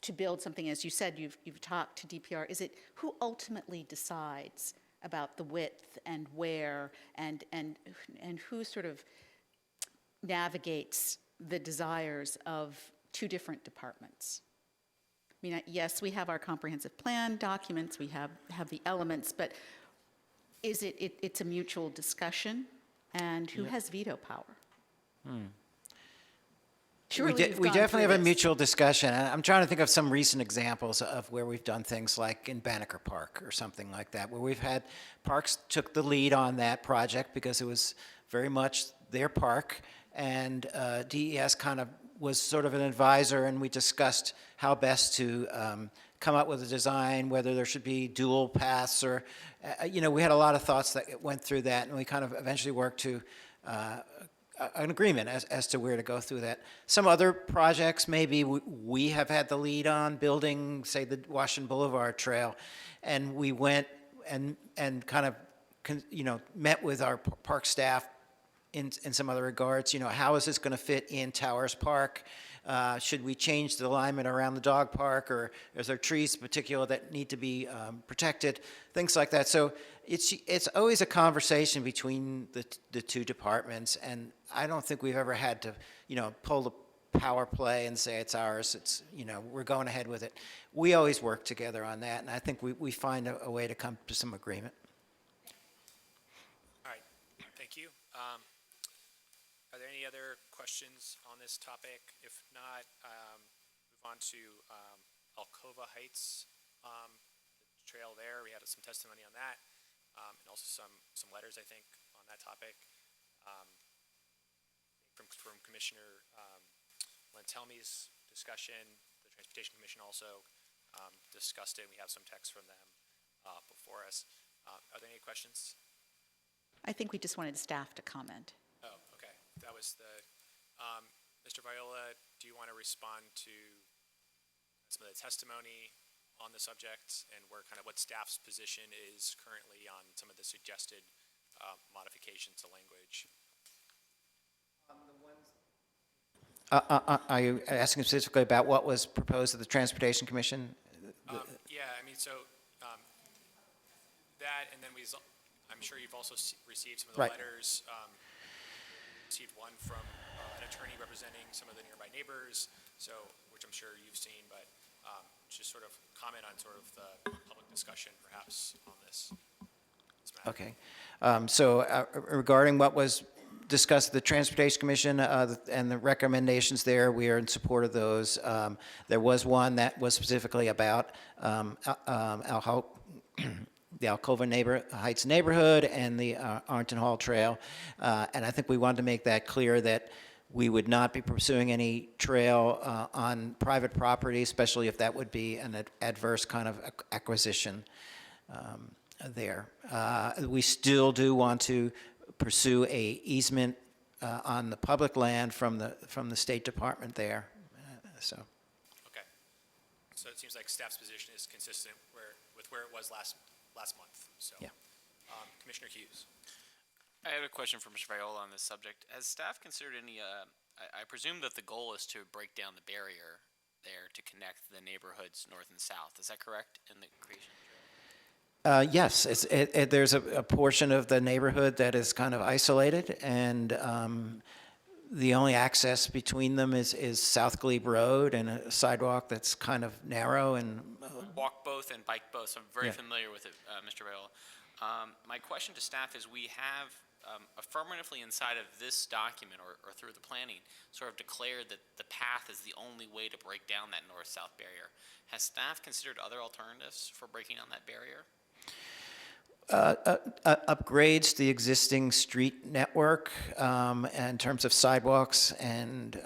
to build something, as you said, you've talked to DPR, is it who ultimately decides about the width and where, and who sort of navigates the desires of two different departments? I mean, yes, we have our comprehensive plan documents, we have the elements, but it's a mutual discussion, and who has veto power? Surely you've We gone definitely through have a this. mutual discussion. And I'm trying to think of some recent examples of where we've done things like in Banneker Park or something like that, where we've had Parks took the lead on that project because it was very much their park, and DES kind of was sort of an advisor, and we discussed how best to come up with a design, whether there should be dual paths or, we had a lot of thoughts that went through that, and we kind of eventually worked to an agreement as to where to go through that. Some other projects, maybe we have had the lead on building, say, the Washington Boulevard Trail, and we went and kind of, met with our park staff in some other regards. How is this going to fit in Towers Park? Should we change the alignment around the dog park, or is there trees in particular that need to be protected? Things like that. So it's always a conversation between the two departments, and I don't think we've ever had to, pull the power play and say it's ours. It's, we're going ahead with it. We always work together on that, and I think we find a way to come to some agreement. All right, thank you. Are there any other questions on this topic? If not, move on to Alcova Heights, the trail there. We had some testimony on that, and also some letters, I think, on that topic. From Commissioner Lantelmi's discussion, the Transportation Commission also discussed it. We have some text from them before us. Are there any questions? I think we just wanted staff to comment. Oh, okay. That was the, Mr. Viola, do you want to respond to some of the testimony on the subject and what staff's position is currently on some of the suggested modifications to language? Are you asking specifically about what was proposed at the Transportation Commission? Yeah, so that, and then I'm sure you've also received some of the Right. letters. Received one from an attorney representing some of the nearby neighbors, which I'm sure you've seen, but just sort of comment on sort of the public discussion perhaps on this matter. Okay. So regarding what was discussed at the Transportation Commission and the recommendations there, we are in support of those. There was one that was specifically about the Alcova Heights neighborhood and the Arlington Hall Trail. And I think we wanted to make that clear that We would not be pursuing any trail on private property, especially if that would be an adverse kind of acquisition there. We still do want to pursue a easement on the public land from the State Department there, so. Okay. So it seems like staff's position is consistent with where it was last month, so. Yeah. Commissioner Hughes. I have a question for Mr. Viola on this subject. Has staff considered any, I presume that the goal is to break down the barrier there to connect the neighborhoods north and south. Is that correct in the creation of the trail? Yes, there's a portion of the neighborhood that is kind of isolated, and the only access between them is South Glebe Road and a sidewalk that's kind of narrow and. Walk both and bike both, so I'm very Yeah. familiar with it, Mr. Viola. My question to staff is, we have affirmatively inside of this document or through the planning sort of declared that the path is the only way to break down that north-south barrier. Has staff considered other alternatives for breaking down that barrier? Upgrades to the existing street network in terms of sidewalks and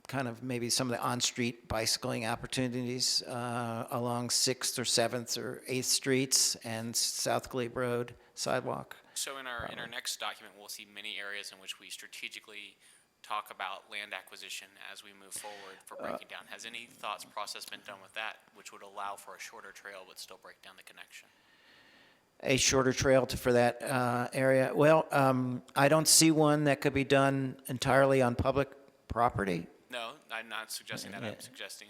kind of maybe some of the on-street bicycling opportunities along 6th or 7th or 8th Streets and South Glebe Road sidewalk. So in our next document, we'll see many areas in which we strategically talk about land acquisition as we move forward for breaking down. Has any thoughts, process been done with that, which would allow for a shorter trail but still break down the connection? A shorter trail for that area? Well, I don't see one that could be done entirely on public property. No, I'm not suggesting that. I'm suggesting,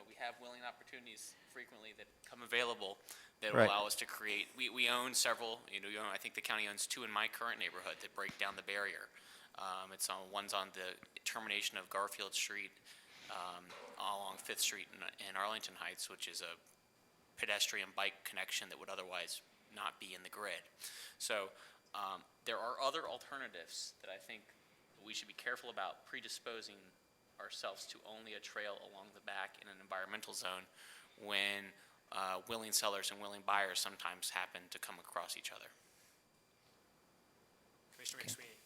we have willing opportunities frequently that come available that will Right. allow us to create. We own several. I think the county owns 2 in my current neighborhood that break down the barrier. One's on the termination of Garfield Street along 5th Street in Arlington Heights, which is a pedestrian bike connection that would otherwise not be in the grid. So there are other alternatives that I think we should be careful about predisposing ourselves to only a trail along the back in an environmental zone when willing sellers and willing buyers sometimes happen to come across each other. Commissioner McSweeney.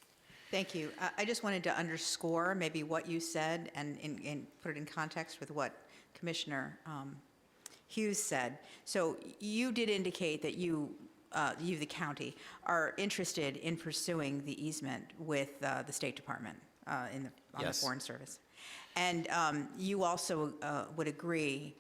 Thank you. I just wanted to underscore maybe what you said and put it in context with what Commissioner Hughes said. So you did indicate that you, the county, are interested in pursuing the easement with the State Department on the Yes. Foreign Service. And you also would agree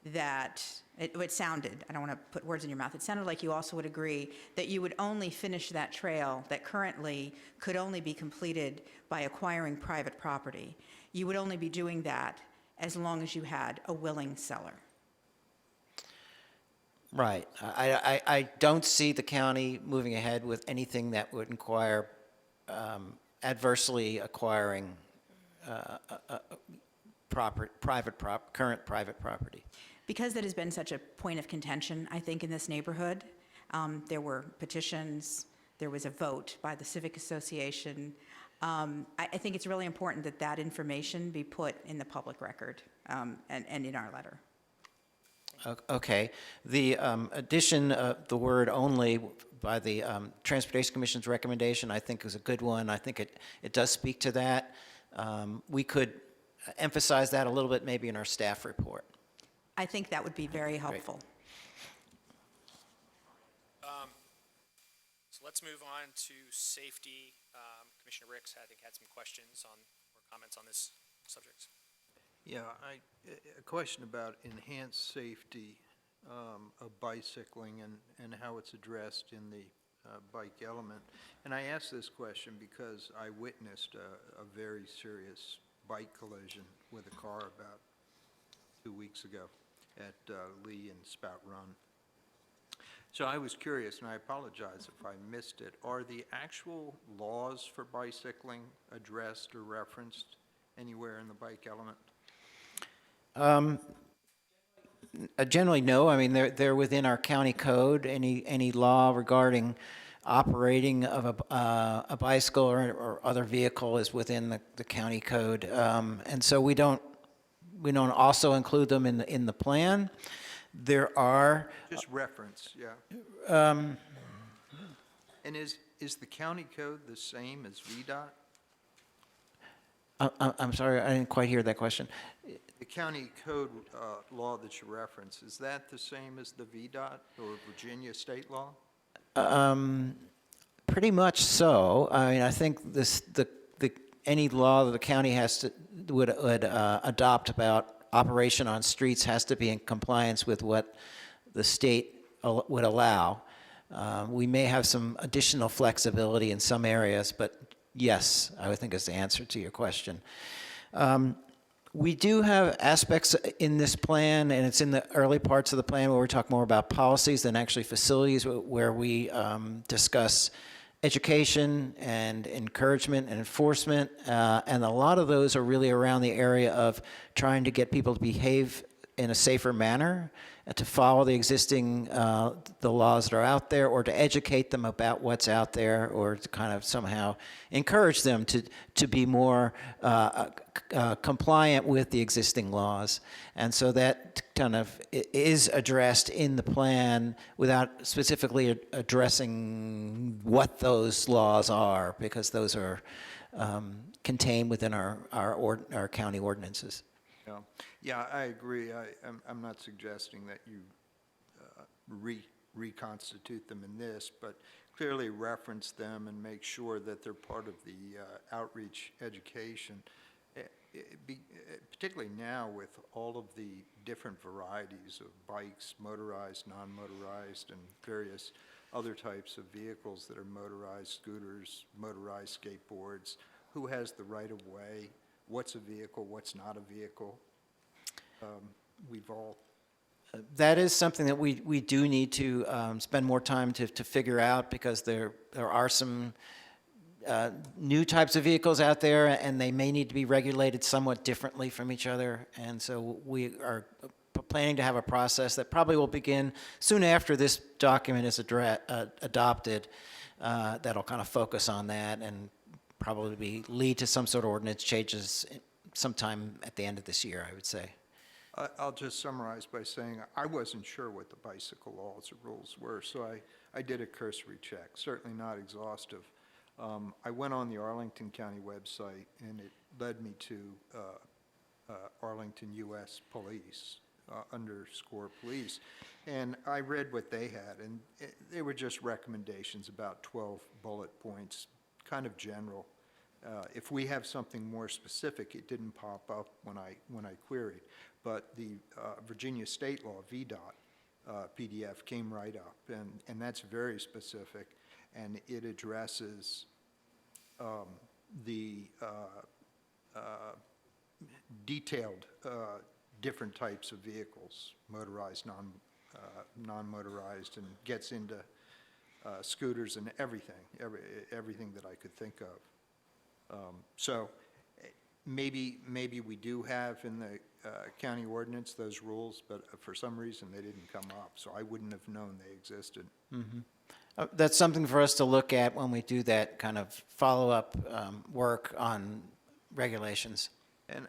that, it sounded, I don't want to put words in your mouth, it sounded like you also would agree that you would only finish that trail that currently could only be completed by acquiring private property. You would only be doing that as long as you had a willing seller. Right. I don't see the county moving ahead with anything that would require adversely acquiring current private property. Because that has been such a point of contention, I think, in this neighborhood, there were petitions, there was a vote by the Civic Association. I think it's really important that that information be put in the public record and in our letter. Okay. The addition of the word "only" by the Transportation Commission's recommendation, I think, is a good one. I think it does speak to that. We could emphasize that a little bit maybe in our staff report. I think that would be very helpful. So let's move on to safety. Commissioner Ricks, I think, had some questions or comments on this subject. Yeah, a question about enhanced safety of bicycling and how it's addressed in the bike element. And I ask this question because I witnessed a very serious bike collision with a car about 2 weeks ago at Lee and Spout Run. So I was curious, and I apologize if I missed it, are the actual laws for bicycling addressed or referenced anywhere in the bike element? Generally, no. I mean, they're within our county code. Any law regarding operating of a bicycle or other vehicle is within the county code, and so we don't also include them in the plan. There are Just reference, yeah. And is the county code the same as VDOT? I'm sorry, I didn't quite hear that question. The county code law that you reference, is that the same as the VDOT or Virginia state law? Pretty much so. I mean, I think any law that the county would adopt about operation on streets has to be in compliance with what the state would allow. We may have some additional flexibility in some areas, but yes, I would think is the answer to your question. We do have aspects in this plan, and it's in the early parts of the plan where we talk more about policies than actually facilities, where we discuss education and encouragement and enforcement, and a lot of those are really around the area of trying to get people to behave in a safer manner, and to follow the existing the laws that are out there, or to educate them about what's out there, or to kind of somehow encourage them to be more compliant with the existing laws. And so that kind of is addressed in the plan without specifically addressing what those laws are, because those are contained within our county ordinances. Yeah, I agree. I'm not suggesting that you reconstitute them in this, but clearly reference them and make sure that they're part of the outreach education. Particularly now with all of the different varieties of bikes, motorized, non-motorized, and various other types of vehicles that are motorized, scooters, motorized skateboards, who has the right of way, what's a vehicle, what's not a vehicle. We've all... That is something that we do need to spend more time to figure out, because there are some new types of vehicles out there, and they may need to be regulated somewhat differently from each other. And so we are planning to have a process that probably will begin soon after this document is adopted, that'll kind of focus on that and probably lead to some sort of ordinance changes sometime at the end of this year, I would say. I'll just summarize by saying I wasn't sure what the bicycle laws or rules were, so I did a cursory check, certainly not exhaustive. I went on the Arlington County website, and it led me to Arlington U.S. Police, _police, and I read what they had, and they were just recommendations, about 12 bullet points, kind of general. If we have something more specific, it didn't pop up when I queried. But the Virginia state law, VDOT, PDF came right up, and that's very specific, and it addresses the detailed different types of vehicles, motorized, non-motorized, and gets into scooters and everything that I could think of. So maybe we do have in the county ordinance those rules, but for some reason they didn't come up, so I wouldn't have known they existed. Mm-hmm. That's something for us to look at when we do that kind of follow-up work on regulations. And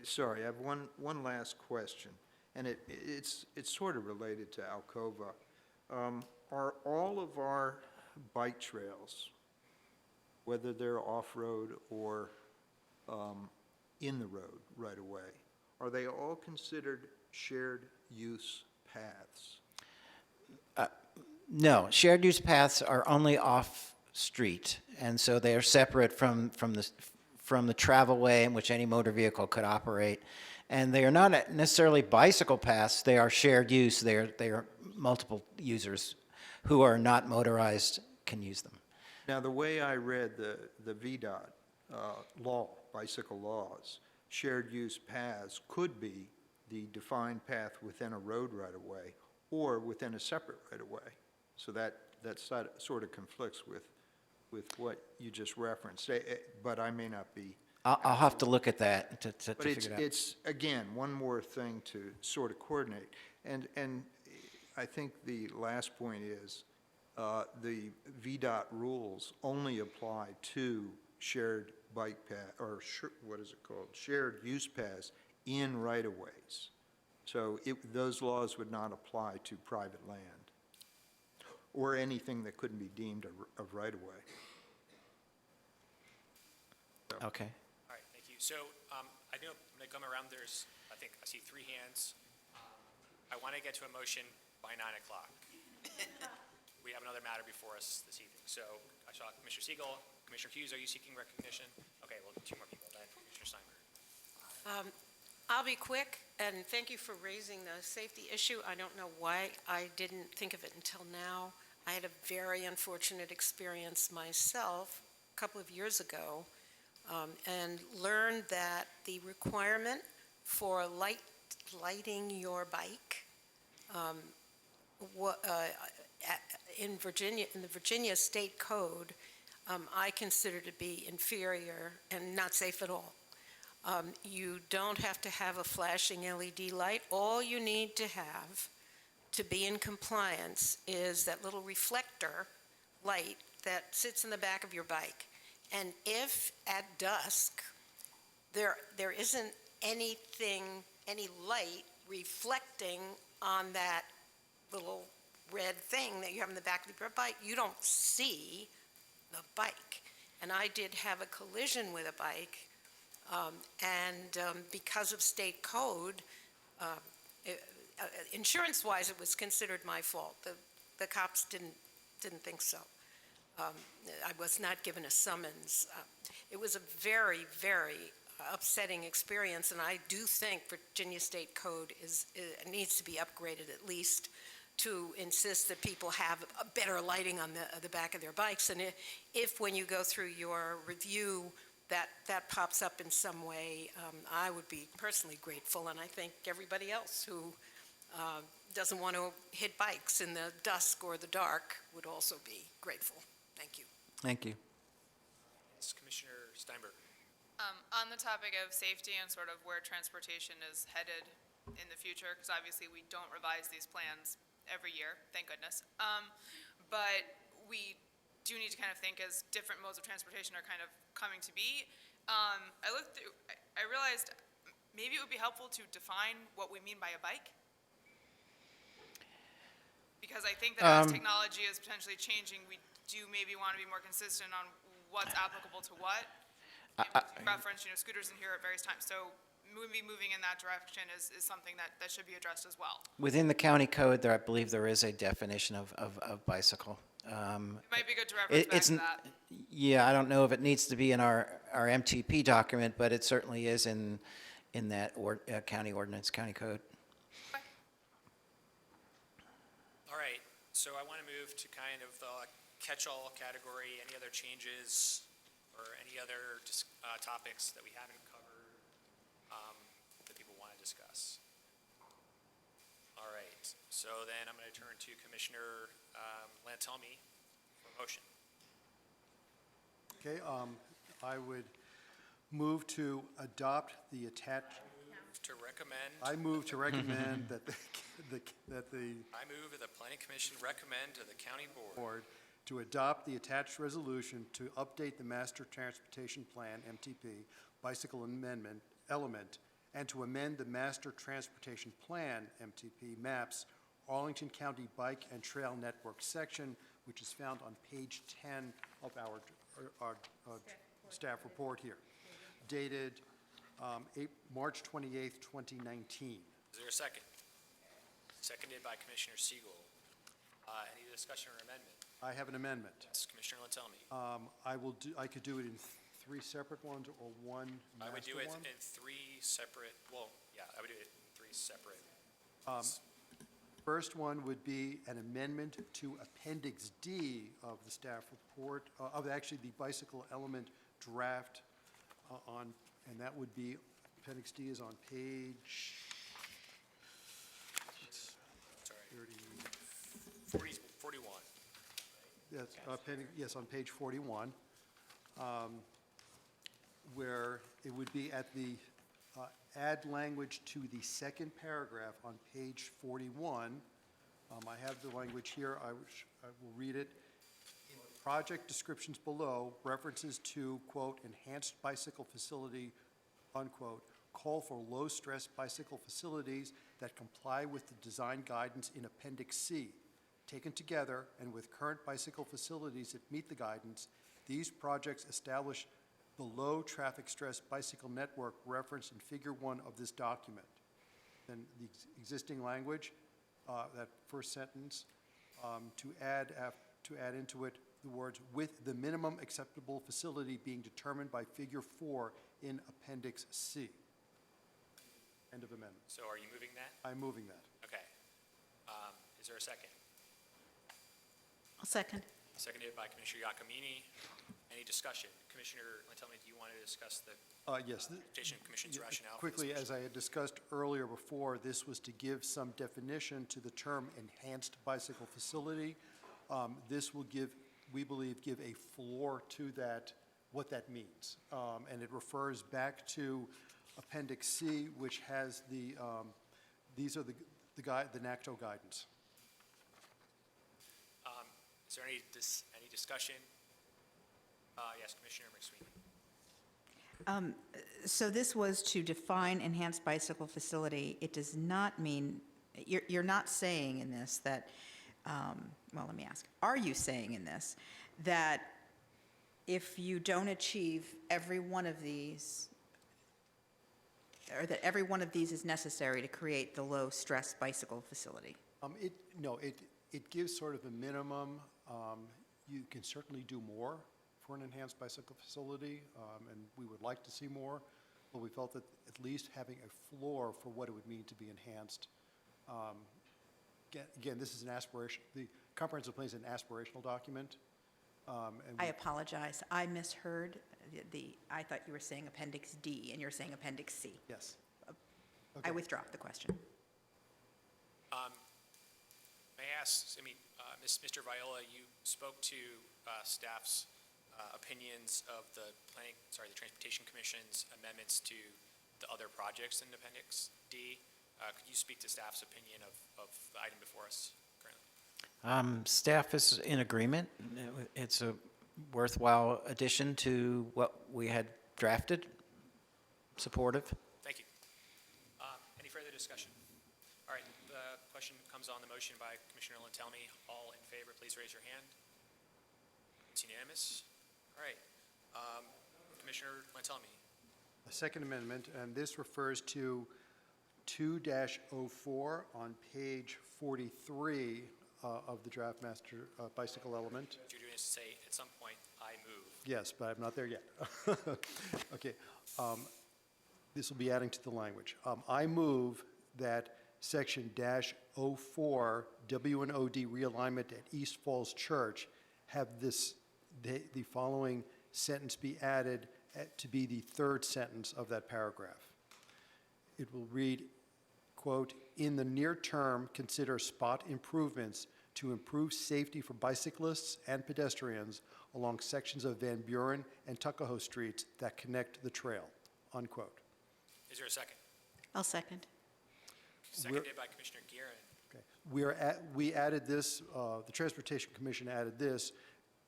sorry, I have one last question, and it's sort of related to Alcova. Are all of our bike trails, whether they're off-road or in the road right away, are they all considered shared use paths? No, shared use paths are only off-street, and so they are separate from the travelway in which any motor vehicle could operate. And they are not necessarily bicycle paths, they are shared use. They are multiple users who are not motorized can use them. Now, the way I read the VDOT law, bicycle laws, shared use paths could be the defined path within a road right-of-way or within a separate right-of-way. So that sort of conflicts with what you just referenced, but I may not be. I'll have to look at that to figure it out. But it's, again, one more thing to sort of coordinate. And I think the last point is the VDOT rules only apply to shared bike path, or what is it called? Shared use paths in right-of-ways. So those laws would not apply to private land. or anything that couldn't be deemed a right-of-way. Okay. All right, thank you. So I know when I come around, I think I see 3 hands. I want to get to a motion by 9 o'clock. We have another matter before us this evening. So I saw Commissioner Siegel, Commissioner Hughes, are you seeking recognition? Okay, well, 2 more people then. Commissioner Steinberg. I'll be quick, and thank you for raising the safety issue. I don't know why I didn't think of it until now. I had a very unfortunate experience myself a couple of years ago, and learned that the requirement for lighting your bike in Virginia, in the Virginia State Code, I consider to be inferior and not safe at all. You don't have to have a flashing LED light. All you need to have to be in compliance is that little reflector light that sits in the back of your bike. And if at dusk there isn't any light reflecting on that little red thing that you have in the back of your bike, you don't see the bike. And I did have a collision with a bike, and because of state code, insurance-wise, it was considered my fault. The cops didn't think so. I was not given a summons. It was a very, very upsetting experience, and I do think Virginia State Code needs to be upgraded at least to insist that people have a better lighting on the back of their bikes. And if when you go through your review that pops up in some way, I would be personally grateful, and I think everybody else who doesn't want to hit bikes in the dusk or the dark would also be grateful. Thank you. Thank you. Yes, Commissioner Steinberg. On the topic of safety and sort of where transportation is headed in the future, because obviously we don't revise these plans every year, thank goodness. But we do need to kind of think as different modes of transportation are kind of coming to be. I looked through, I realized maybe it would be helpful to define what we mean by a bike. Because I think that as technology is potentially changing, we do maybe want to be more consistent on what's applicable to what. Reference, scooters in here at various times. So moving in that direction is something that should be addressed as well. Within the county code, I believe there is a definition of bicycle. It might be good to reference back to that. Yeah, I don't know if it needs to be in our MTP document, but it certainly is in that county ordinance, county code. Okay. All right, so I want to move to kind of the catch-all category. Any other changes or any other topics that we haven't covered that people want to discuss? All right, so then I'm going to turn to Commissioner Lantelmi for a motion. Okay, I would move to adopt the attached. To recommend. I move to recommend that the I move that the Planning Commission recommend to the County Board to adopt the attached resolution to update the Master Transportation Plan, MTP, bicycle amendment element, and to amend the Master Transportation Plan, MTP, maps, Arlington County Bike and Trail Network section, which is found on page 10 of our staff report here, dated March 28th, 2019. Is there a second? Seconded by Commissioner Siegel. Any discussion or amendment? I have an amendment. Yes, Commissioner Lantelmi. I could do it in 3 separate ones or one I would master do it one. in 3 separate, well, yeah, I would do it in 3 separate. First one would be an amendment to Appendix D of the staff report, of actually the bicycle element draft and that would be, Appendix D is on page, Sorry. 41. yes, on page 41, where it would be at the, add language to the second paragraph on page 41. I have the language here, I will read it. In the project descriptions below, references to, quote, enhanced bicycle facility, unquote, call for low-stress bicycle facilities that comply with the design guidance in Appendix C. Taken together and with current bicycle facilities that meet the guidance, these projects establish the low-traffic stress bicycle network referenced in Figure 1 of this document. Then the existing language, that first sentence, to add into it the words, "with the minimum acceptable facility being determined by Figure 4 in Appendix C." End of amendment. So are you moving that? I'm moving that. Okay. Is there a second? I'll second. Seconded by Commissioner Giacomini. Any discussion? Commissioner Lantelmi, do you want to discuss the Yes. Transportation Commission's Yeah, rationale? for this Quickly, motion? as I had discussed earlier before, this was to give some definition to the term enhanced bicycle facility. This will we believe, give a floor to that, what that means. And it refers back to Appendix C, which has these are the NACTO guidance. Is there any discussion? Yes, Commissioner McSweeney. So this was to define enhanced bicycle facility. It does not mean, you're not saying in this that, well, let me ask, are you saying in this that if you don't achieve every one of these, or that every one of these is necessary to create the low-stress bicycle facility? No, it gives sort of a minimum. You can certainly do more for an enhanced bicycle facility, and we would like to see more, but we felt that at least having a floor for what it would mean to be enhanced. Again, this is an aspiration. The comprehensive plan is an aspirational document. I apologize. I misheard. I thought you were saying Appendix D, and you're saying Appendix C. Yes. I withdraw the question. May I ask, Mr. Viola, you spoke to staff's opinions of the Transportation Commission's amendments to the other projects in Appendix D. Could you speak to staff's opinion of the item before us currently? Staff is in agreement. It's a worthwhile addition to what we had drafted. Supportive. Thank you. Any further discussion? All right, the question comes on the motion by Commissioner Lantelmi. All in favor, please raise your hand. It's unanimous. All right. Commissioner Lantelmi. A second amendment, and this refers to 2-04 on page 43 of the draft master bicycle element. What you're doing is to say, at some point, I move. Yes, but I'm not there yet. Okay. This will be adding to the language. I move that section -04 W&OD realignment at East Falls Church have the following sentence be added to be the third sentence of that paragraph. It will read, quote, "In the near term, consider spot improvements to improve safety for bicyclists and pedestrians along sections of Van Buren and Tuckahoe Streets that connect the trail," unquote. Is there a second? I'll second. Seconded by Commissioner Gearin. Okay. We added this, the Transportation Commission added this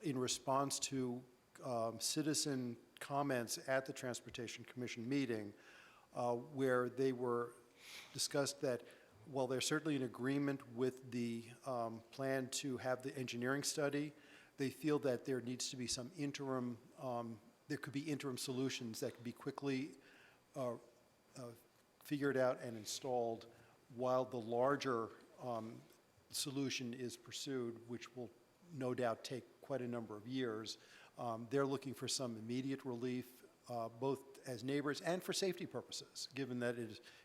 in response to citizen comments at the Transportation Commission meeting where they were discussed that while they're certainly in agreement with the plan to have the engineering study, they feel that there needs to be some interim, there could be interim solutions that could be quickly figured out and installed while the larger solution is pursued, which will no doubt take quite a number of years. They're looking for some immediate relief, both as neighbors and for safety purposes, given that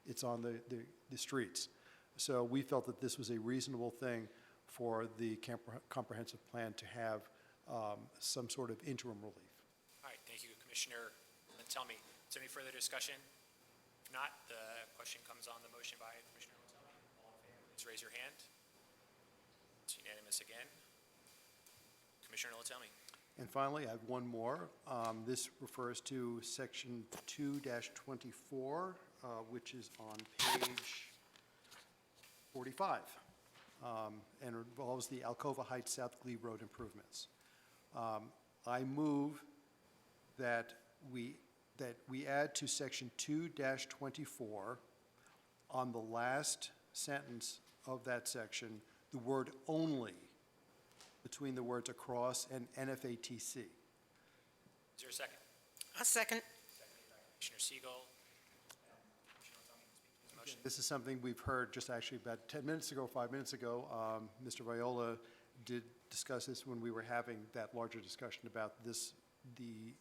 it's on the streets. So we felt that this was a reasonable thing for the comprehensive plan to have some sort of interim relief. All right, thank you, Commissioner. And tell me, is there any further discussion? If not, the question comes on the motion by Commissioner Lantelmi. All in favor, please raise your hand. It's unanimous again. Commissioner Lantelmi. And finally, I have one more. This refers to section 2-24, which is on page 45, and involves the Alcova Heights South Glebe Road improvements. I move that we add to section 2-24 on the last sentence of that section the word "only" between the words across and NFATC. Is there a second? A second. Seconded by Commissioner Siegel. Commissioner Lantoni, speak to his motion. This is something we've heard just actually about 10 minutes ago, 5 minutes ago. Mr. Viola did discuss this when we were having that larger discussion about this, the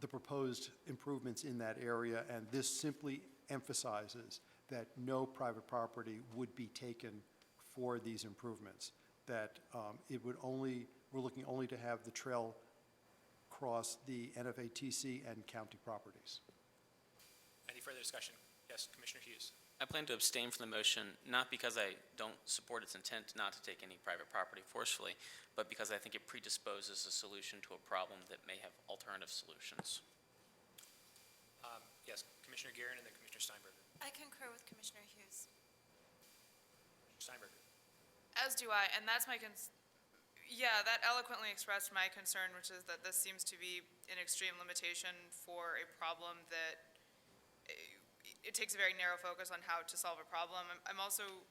proposed improvements in that area, and this simply emphasizes that no private property would be taken for these improvements, that it would only, we're looking only to have the trail cross the NFATC and county properties. Any further discussion? Yes, Commissioner Hughes. I plan to abstain from the motion, not because I don't support its intent not to take any private property forcefully, but because I think it predisposes a solution to a problem that may have alternative solutions. Yes, Commissioner Guerin and then Commissioner Steinberger. I concur with Commissioner Hughes. Steinberger. As do I, and that's my yeah, that eloquently expressed my concern, which is that this seems to be an extreme limitation for a problem that it takes a very narrow focus on how to solve a problem. I'm also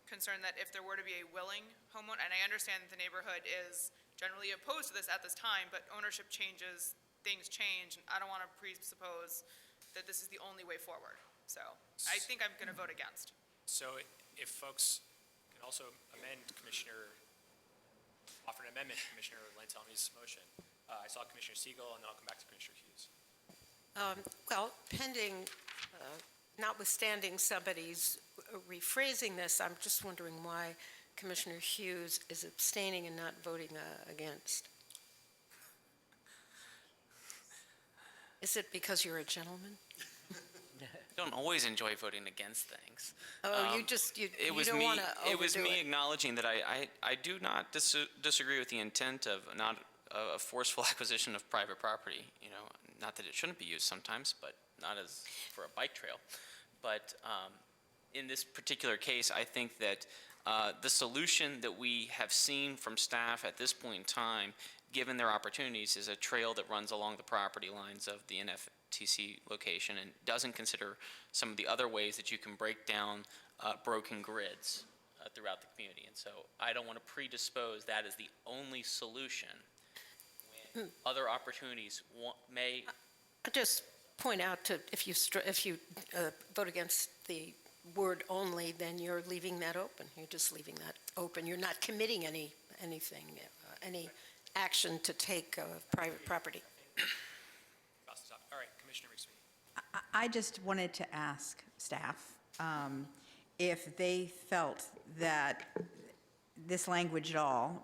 concerned that if there were to be a willing homeowner, and I understand that the neighborhood is generally opposed to this at this time, but ownership changes, things change, and I don't want to presuppose that this is the only way forward. So I think I'm going to vote against. So if folks can also offer an amendment to Commissioner Lantoni's motion. I saw Commissioner Siegel, and then I'll come back to Commissioner Hughes. Well, pending, notwithstanding somebody's rephrasing this, I'm just wondering why Commissioner Hughes is abstaining and not voting against. Is it because you're a gentleman? I don't always enjoy voting against things. Oh, you don't want to overdo it. It was me acknowledging that I do not disagree with the intent of not a forceful acquisition of private property. You know, not that it shouldn't be used sometimes, but not as for a bike trail. But in this particular case, I think that the solution that we have seen from staff at this point in time, given their opportunities, is a trail that runs along the property lines of the NFTC location and doesn't consider some of the other ways that you can break down broken grids throughout the community. And so I don't want to predispose that as the only solution when other opportunities may. I'll just point out to, if you vote against the word only, then you're leaving that open. You're just leaving that open. You're not committing anything, any action to take private property. All right, Commissioner McSweeney. I just wanted to ask staff if they felt that this language at all,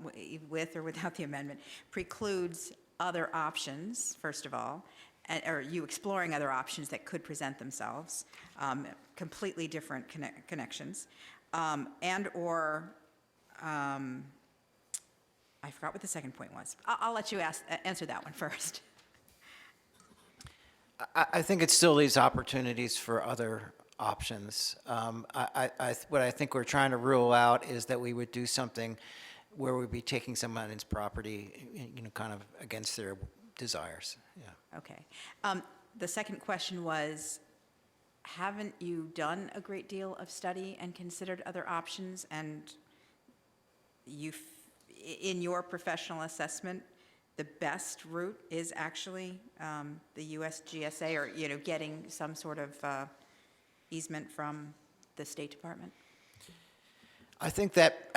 with or without the amendment, precludes other options, first of all, or you exploring other options that could present themselves, completely different connections, and/or I forgot what the second point was. I'll let you answer that one first. I think it still leaves opportunities for other options. What I think we're trying to rule out is that we would do something where we'd be taking somebody's property, you know, kind of against their desires. Yeah. Okay. The second question was, haven't you done a great deal of study and considered other options? And in your professional assessment, the best route is actually the USGSA, or, you know, getting some sort of easement from the State Department? I think that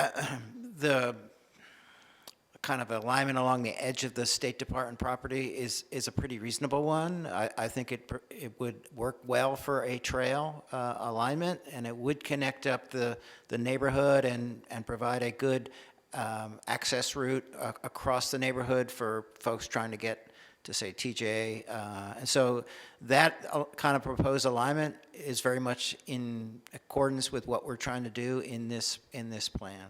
the kind of alignment along the edge of the State Department property is a pretty reasonable one. I think it would work well for a trail alignment, and it would connect up the neighborhood and provide a good access route across the neighborhood for folks trying to get to, say, TJ. And so that kind of proposed alignment is very much in accordance with what we're trying to do in this plan.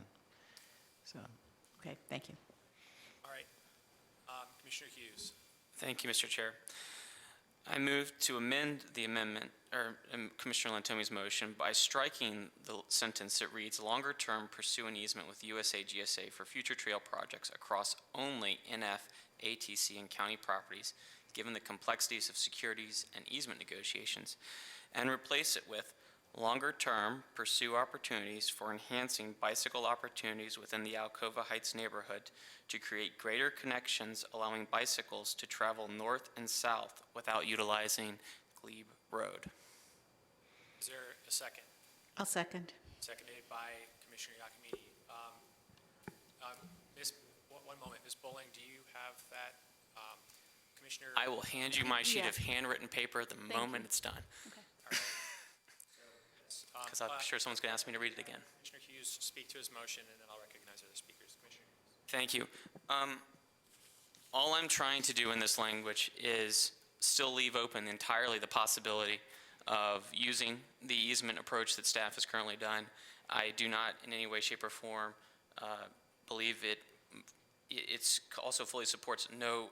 So. Okay, thank you. All right. Commissioner Hughes. Thank you, Mr. Chair. I move to amend the amendment, or Commissioner Lantoni's motion, by striking the sentence that reads, "Longer term, pursue an easement with USA GSA for future trail projects across only NF, ATC, and county properties, given the complexities of securities and easement negotiations," and replace it with, longer term, pursue opportunities for enhancing bicycle opportunities within the Alcova Heights neighborhood to create greater connections, allowing bicycles to travel north and south without utilizing Glebe Road. Is there a second? I'll second. Seconded by Commissioner Yakamini. One moment, Ms. Bowling, do you have that? Commissioner? I will hand you my sheet Yeah. of handwritten paper the moment you. it's done, Okay. because I'm sure someone's going to ask me to read it again. Commissioner Hughes, speak to his motion, and then I'll recognize other speakers. Commissioner Hughes. Thank you. All I'm trying to do in this language is still leave open entirely the possibility of using the easement approach that staff has currently done. I do not in any way, shape, or form believe it's also fully supports no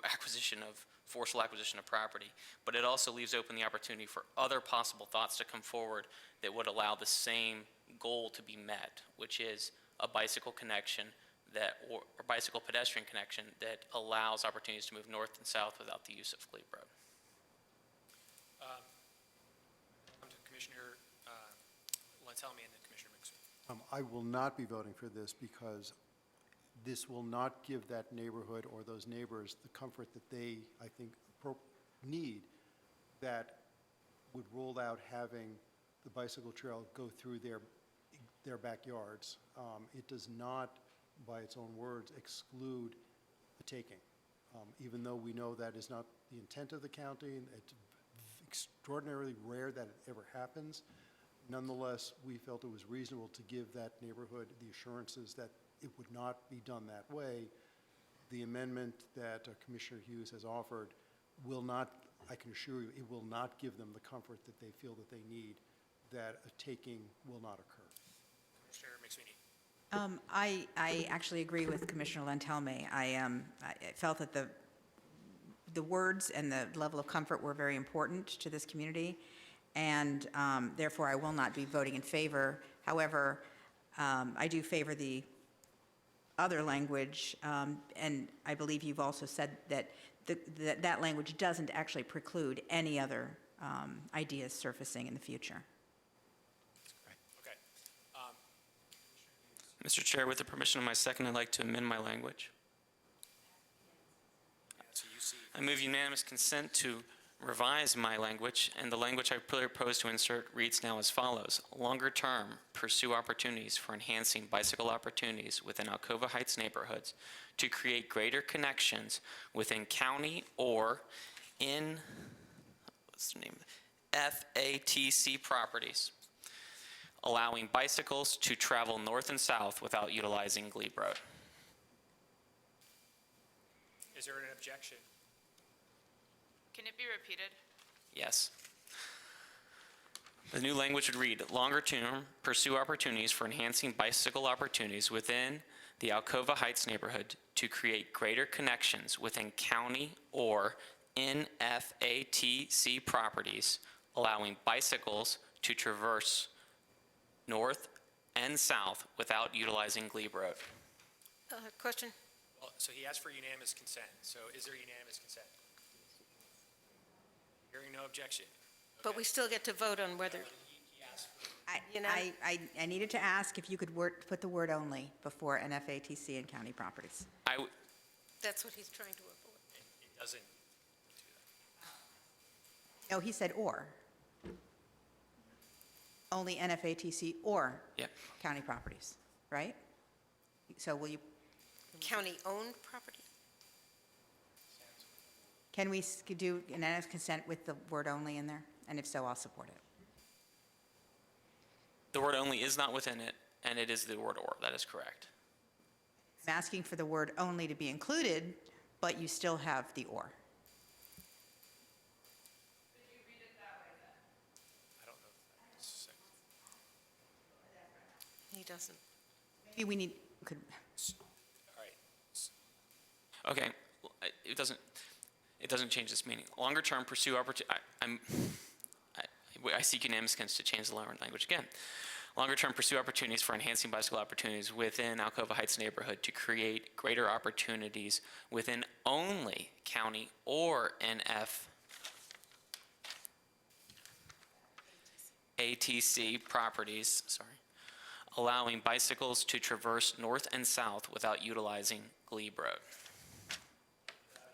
forceful acquisition of property, but it also leaves open the opportunity for other possible thoughts to come forward that would allow the same goal to be met, which is a bicycle connection or bicycle pedestrian connection that allows opportunities to move north and south without the use of Glebe Road. Come to Commissioner Lentelme and then Commissioner Mixer. I will not be voting for this because this will not give that neighborhood or those neighbors the comfort that they, I think, need, that would rule out having the bicycle trail go through their backyards. It does not, by its own words, exclude the taking. Even though we know that is not the intent of the county, it's extraordinarily rare that it ever happens. Nonetheless, we felt it was reasonable to give that neighborhood the assurances that it would not be done that way. The amendment that Commissioner Hughes has offered will not, I can assure you, it will not give them the comfort that they feel that they need, that a taking will not occur. Commissioner McSweeney. I actually agree with Commissioner Lentelme. I felt that the words and the level of comfort were very important to this community, and therefore I will not be voting in favor. However, I do favor the other language, and I believe you've also said that that language doesn't actually preclude any other ideas surfacing in the future. Okay. Mr. Chair, with the permission of my second, I'd like to amend my language. So you see. I move unanimous consent to revise my language, and the language I propose to insert reads now as follows. Longer term, pursue opportunities for enhancing bicycle opportunities within Alcova Heights neighborhoods to create greater connections within county or in, what's the name, FATC properties, allowing bicycles to travel north and south without utilizing Glebe Road. Is there an objection? Can it be repeated? Yes. The new language would read, longer term, pursue opportunities for enhancing bicycle opportunities within the Alcova Heights neighborhood to create greater connections within county or NFATC properties, allowing bicycles to traverse north and south without utilizing Glebe Road. Question? Well, so he asked for unanimous consent. So is there unanimous consent? Hearing no objection. But we still get to vote on whether, He asked for, I needed to ask if you could put the word "only" before NFATC and county properties. that's what he's trying to avoid. it doesn't do that. No, he said "or." Only NFATC or county properties, right? So will you, County-owned property? can we do unanimous consent with the word "only" in there? And if so, I'll support it. The word only is not within it, and it is the word or. That is correct. I'm asking for the word "only" to be included, but you still have the "or." I don't know if that's He doesn't. Maybe we need, could, all right. Okay, it doesn't change this meaning. Longer term, pursue I seek unanimous consent to change the language again. Longer term, pursue opportunities for enhancing bicycle opportunities within Alcova Heights neighborhood to create greater opportunities within only county or NF ATC properties, allowing bicycles to traverse north and south without utilizing Glebe Road.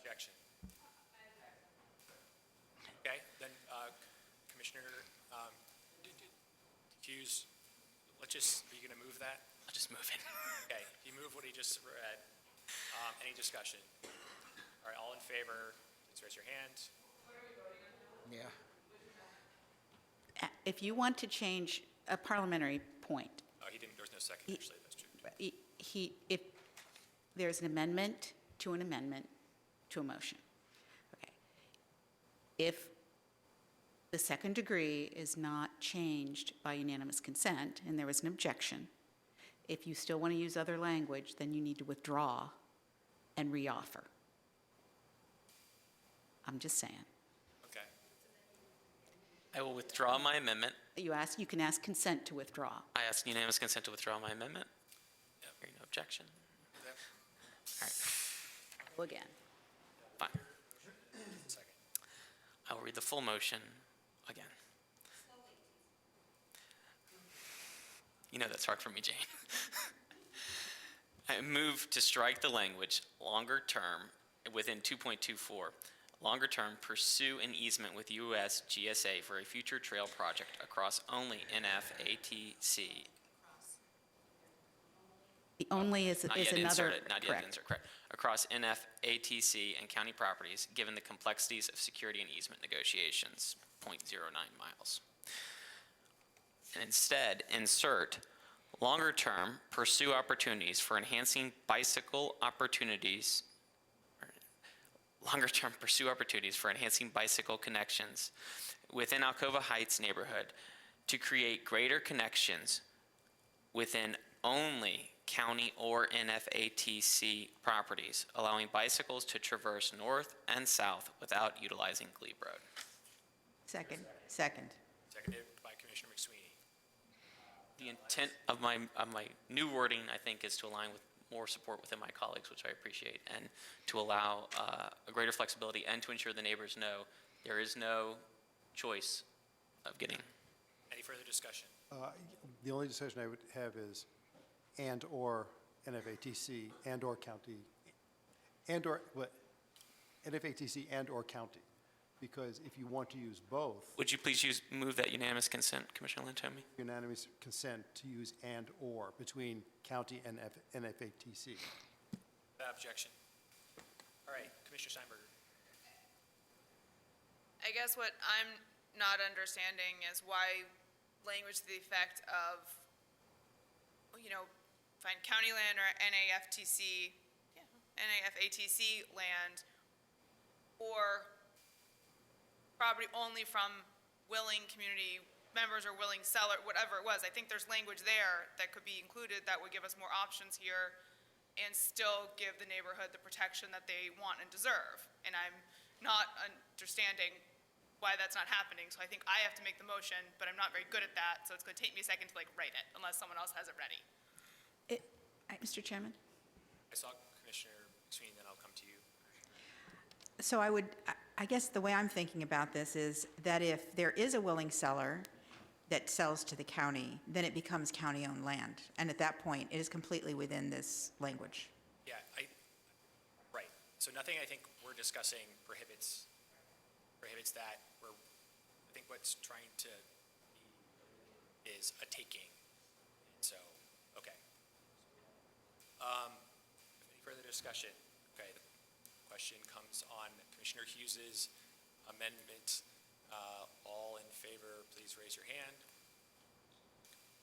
Objection. Okay, then Commissioner Hughes, are you going to move that? I'll just move it. Okay, you move what he just read. Any discussion? All right, all in favor, please raise your hand. Yeah. If you want to change a parliamentary point, Oh, he didn't, there was no second, actually, that's true. if there's an amendment to a motion. Okay. If the second degree is not changed by unanimous consent and there was an objection, if you still want to use other language, then you need to withdraw and reoffer. I'm just saying. Okay. I will withdraw my amendment. You can ask consent to withdraw. I ask unanimous consent to withdraw my amendment. Hearing no objection. Yep. All right, Well, again. fine. Second. I will read the full motion again. You know that's hard for me, Jane. I move to strike the language longer term within 2.24. Longer term, pursue an easement with US GSA for a future trail project across only NFATC. The only is Not yet another, inserted, not yet correct. inserted, correct. Across NFATC and county properties, given the complexities of security and easement negotiations, 0.09 miles. And instead, insert longer term, pursue opportunities for enhancing bicycle opportunities, longer term, pursue opportunities for enhancing bicycle connections within Alcova Heights neighborhood to create greater connections within only county or NFATC properties, allowing bicycles to traverse north and south without utilizing Glebe Road. Second. Seconded by Commissioner McSweeney. The intent of my new wording, I think, is to align with more support within my colleagues, which I appreciate, and to allow a greater flexibility and to ensure the neighbors know there is no choice of getting. Any further discussion? The only discussion I would have is and/or NFATC and/or county, and/or, what, NFATC and/or county, because if you want to use both, Would you please move that unanimous consent, Commissioner Lantomi? unanimous consent to use and/or between county and NFATC. Objection. All right, Commissioner Steinberger. I guess what I'm not understanding is why language to the effect of, find county land or NAFTC land, or property only from willing community members or willing seller, whatever it was. I think there's language there that could be included that would give us more options here and still give the neighborhood the protection that they want and deserve. And I'm not understanding why that's not happening, so I think I have to make the motion, but I'm not very good at that, so it's going to take me a second to write it, unless someone else has it ready. Mr. Chairman? I saw Commissioner McSweeney, then I'll come to you. So I guess the way I'm thinking about this is that if there is a willing seller that sells to the county, then it becomes county-owned land. And at that point, it is completely within this language. Yeah, right. So nothing I think we're discussing prohibits that. I think what's trying to be is a taking. So, okay. Any further discussion? Okay, the question comes on Commissioner Hughes's amendment. All in favor, please raise your hand.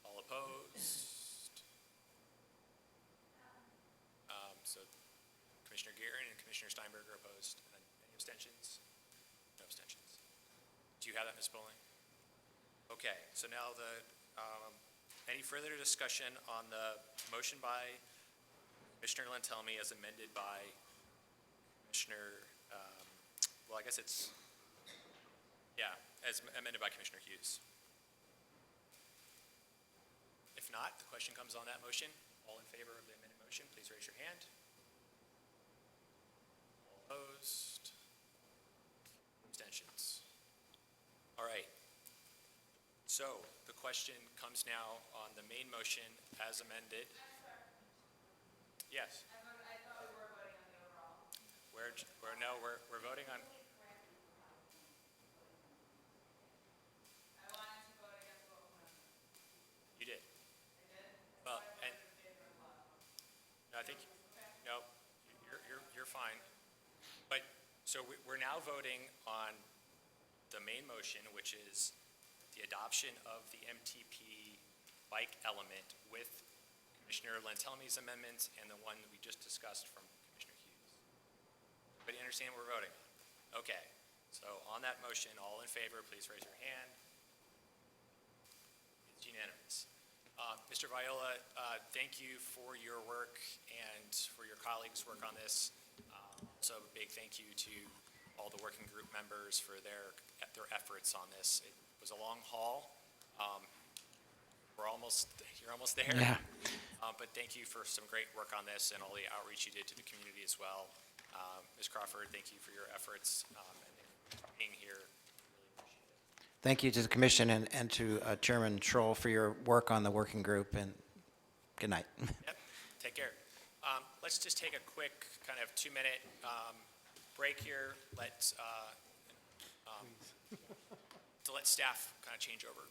All opposed? So Commissioner Guerin and Commissioner Steinberger opposed. And then any abstentions? No abstentions. Do you have that, Ms. Bowling? Okay, so now any further discussion on the motion by Commissioner Lantelmi as amended by Commissioner, well, I guess it's, yeah, as amended by Commissioner Hughes. If not, the question comes on that motion. All in favor of the amended motion, please raise your hand. All opposed? Abstentions? All right. So question comes now on the main motion as amended. Yes. I thought we were voting on the overall. No, we're voting on. I wanted to vote against both of them. You did. I did? Well, and. No, I think, no, you're fine. But, so we're now voting on the main motion, which is the adoption of the MTP bike element with Commissioner Lantelmi's amendments and the one that we just discussed from Commissioner Hughes. Everybody understand what we're voting on? Okay, so on that motion, all in favor, please raise your hand. It's unanimous. Mr. Viola, thank you for your work and for your colleagues' work on this. Also, a big thank you to all the working group members for their efforts on this. It was a long haul. You're almost there. Yeah. But thank you for some great work on this and all the outreach you did to the community as well. Ms. Crawford, thank you for your efforts and being here. Thank you to the commission and to Chairman Troll for your work on the working group, and good night. Yep, take care. Let's just take a quick kind of 2-minute break here. Let's to let staff kind of change over.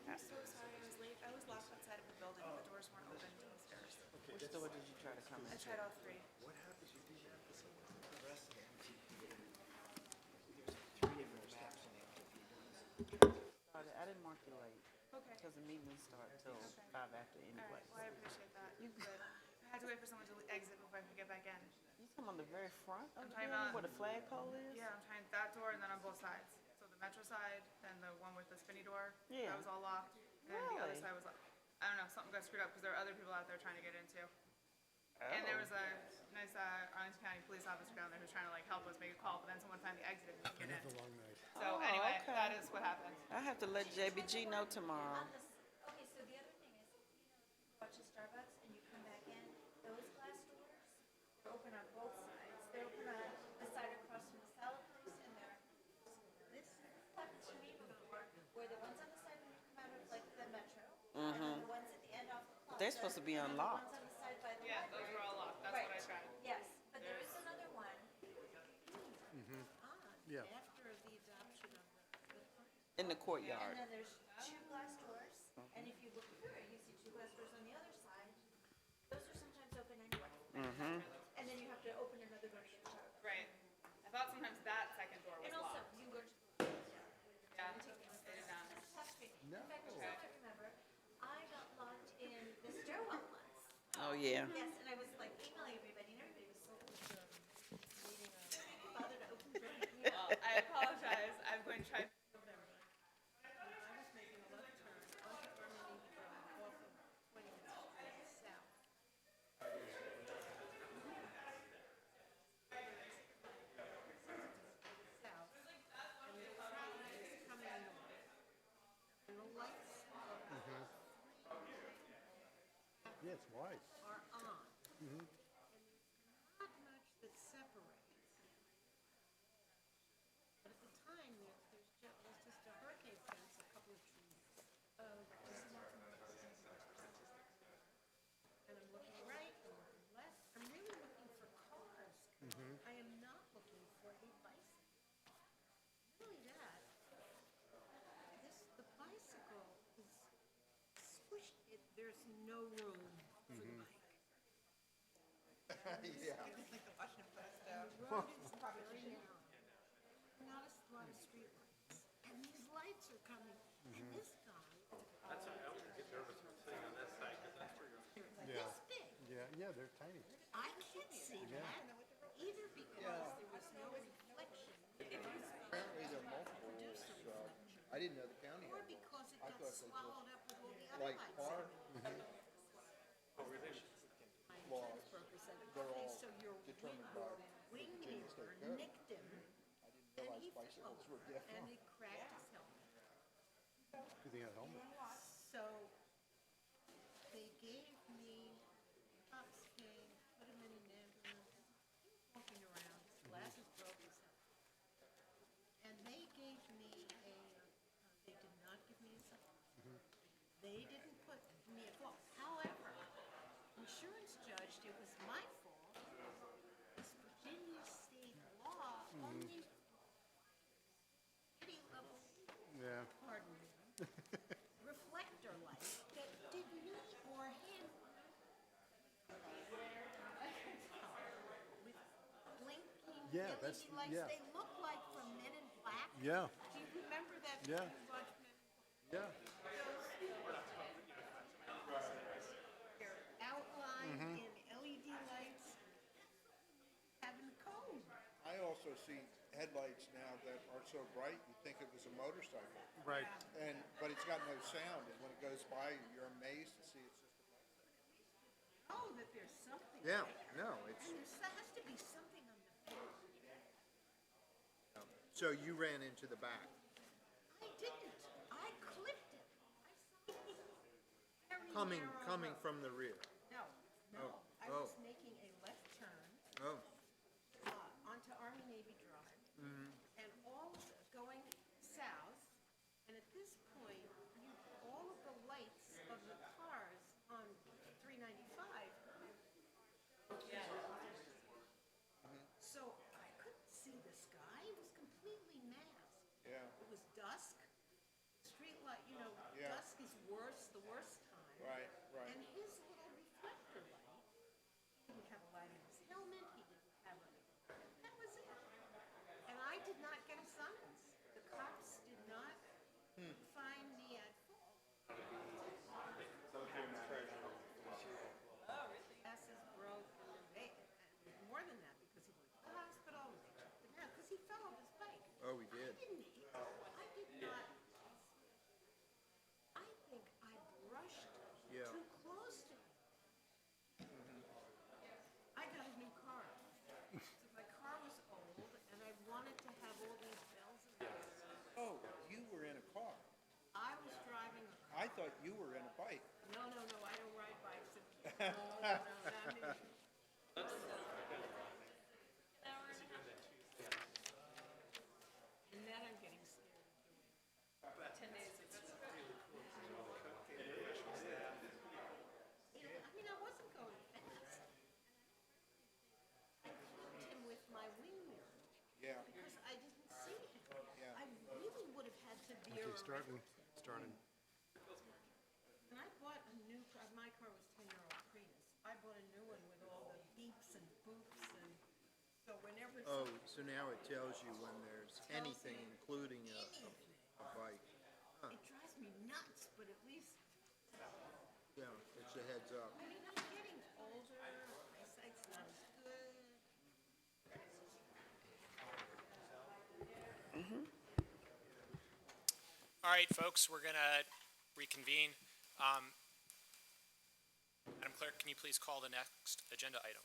I'm so sorry I was late. I was locked outside of the building. The doors weren't open downstairs. Which door did you try to come I in? tried all three. I didn't mark you late. Okay. Because the meeting didn't start till 5 after All anyway. right, well, I appreciate that. But I had to wait for someone to exit before I could get back in. You come on the very front of the talking building about- where the flagpole is? Yeah, I'm trying that door and then on both sides. So the metro side, then the one with the spinny door. Yeah. That was all locked. And then the other Really? side was locked. I don't know, something got screwed up because there were other people out there trying to get in too. And there was a nice Arlington County police officer down there who's trying to like help us make a call, but then someone finally exited and we could get in. So Oh, anyway, okay. that is what happened. I have to let JBG know tomorrow. Okay, so the other thing is, you go out to Starbucks and you come back in, those glass doors, they're open on both sides. They're open on the side across from the salad place and they're, this happened to me before, where the ones on the side when you come out of like the metro, and then the ones at the end off the plaza. They're supposed to be and then the unlocked. ones on the side by the Yeah, those library. were all locked. That's what I tried. Yes, but there is another one Yeah. after the adoption of the plan. In the courtyard. And then there's 2 glass doors, and if you look through it, you see 2 glass doors on the other side. Those are sometimes open anyway. And then you have to open another door to get out. Right. I thought sometimes that second door was And also, locked. you go to Yeah, they did not. In fact, you might remember, I got locked in the stairwell once. Oh, yeah. Yes, and I was like emailing everybody, and everybody was so bothered to open the door. Well, I apologize. I'm going to try. Yeah, it's wide. Are on. And there's not much that separates. But at the time, there's just a hurricane fence, a couple of trees. And I'm looking right, I'm looking left. I'm really looking for cars. I am not looking for a bicycle. Really that, the bicycle is squished, there's no room for the bike. Yeah. The road is very narrow. Not a lot of street lights. And these lights are coming, and this guy. That's why I always get nervous when sitting on this side, because that's where you're. This big. Yeah, they're tiny. I can't see that, either because there was no reflection. Apparently there are multiple, I didn't know the county Or had those. because it I got thought they swallowed up with all the other like lights. car My laws, insurance broker said, they're okay, all so your determined by wing Virginia neighbor State Code. nicked him, I didn't and realize he bicycles fell, were different. and he cracked his helmet. Good thing I had a helmet. So reflector light that did me or him with blinking Yeah, that's- LED lights. yeah. They look like from Men in Black. Yeah. Do you remember that? Yeah. You watched Men in Black? Yeah. They're outlined in LED lights. Having the cone. I also see headlights now that are so bright, you think it was a motorcycle. Right. But it's got no sound, and when it goes by, you're amazed to see it's just a bicycle. Oh, that there's something Yeah, there. no, it's, And there has to be something on the field. so you ran into the back. I didn't. I clipped it. I saw it. Very Coming narrow road. from the rear. No, no. Oh, I oh. was making a left turn Oh, onto Army Navy Drive mhm. and going south. And at this point, all of the lights of the cars on 395. So I couldn't see the sky. It was completely masked. Yeah. It was dusk. Street light, Yeah. dusk is the worst time. Right, right. And his little reflector light, he didn't have a light in his helmet, he didn't have that was it. And I did not get a summons. The cops did not find me at fault. Glasses broke, and more than that, because he went to the hospital, and they checked him out, because he fell off his bike. Oh, we did. I did not. I think I brushed Yeah. too close to him. I got a new car. So my car was old, and I wanted to have all these bells and whistles. Oh, you were in a car. I was driving a car. I thought you were in a bike. No, I don't ride bikes. No, not me. And that I'm getting scared of doing. 10 days, it's really cool. I wasn't going fast. I clipped him with my wing mirror. Yeah. Because I didn't see him. Yeah. I really would have had to veer Okay, starting. And I bought a new car. My car was 10-year-old Prius. I bought a new one with all the beeps and boops, and so whenever Oh, so now it tells you when there's anything, including a bike. it drives me nuts, but at least Yeah, it's a heads up. I'm getting older. My eyesight's not as good. All right, folks, we're going to reconvene. Madam Clerk, can you please call the next agenda item?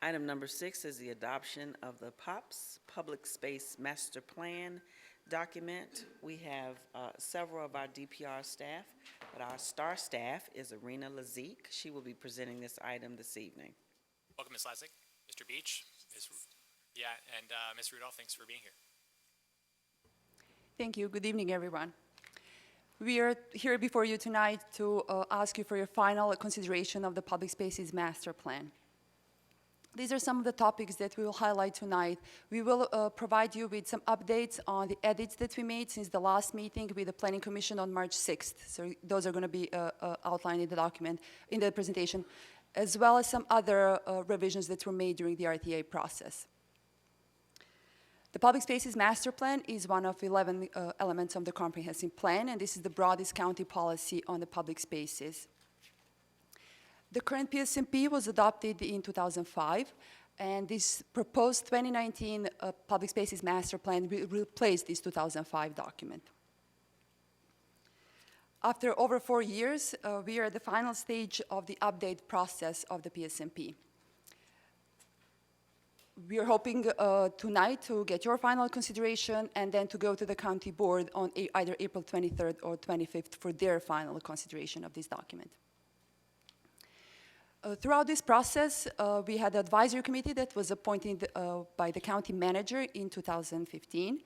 Item number 6 is the adoption of the POPS Public Space Master Plan document. We have several of our DPR staff, but our star staff is Arena Lazik. She will be presenting this item this evening. Welcome, Ms. Lazick, Mr. Beach, and Ms. Rudolph, thanks for being here. Thank you. Good evening, everyone. We are here before you tonight to ask you for your final consideration of the Public Spaces Master Plan. These are some of the topics that we will highlight tonight. We will provide you with some updates on the edits that we made since the last meeting with the Planning Commission on March 6th. So those are going to be outlined in the document, in the presentation, as well as some other revisions that were made during the RTA process. The Public Spaces Master Plan is one of 11 elements of the comprehensive plan, and this is the broadest county policy on the public spaces. The current PSMP was adopted in 2005, and this proposed 2019 Public Spaces Master Plan will replace this 2005 document. After over 4 years, we are at the final stage of the update process of the PSMP. We are hoping tonight to get your final consideration and then to go to the county board on either April 23rd or 25th for their final consideration of this document. Throughout this process, we had an advisory committee that was appointed by the county manager in 2015.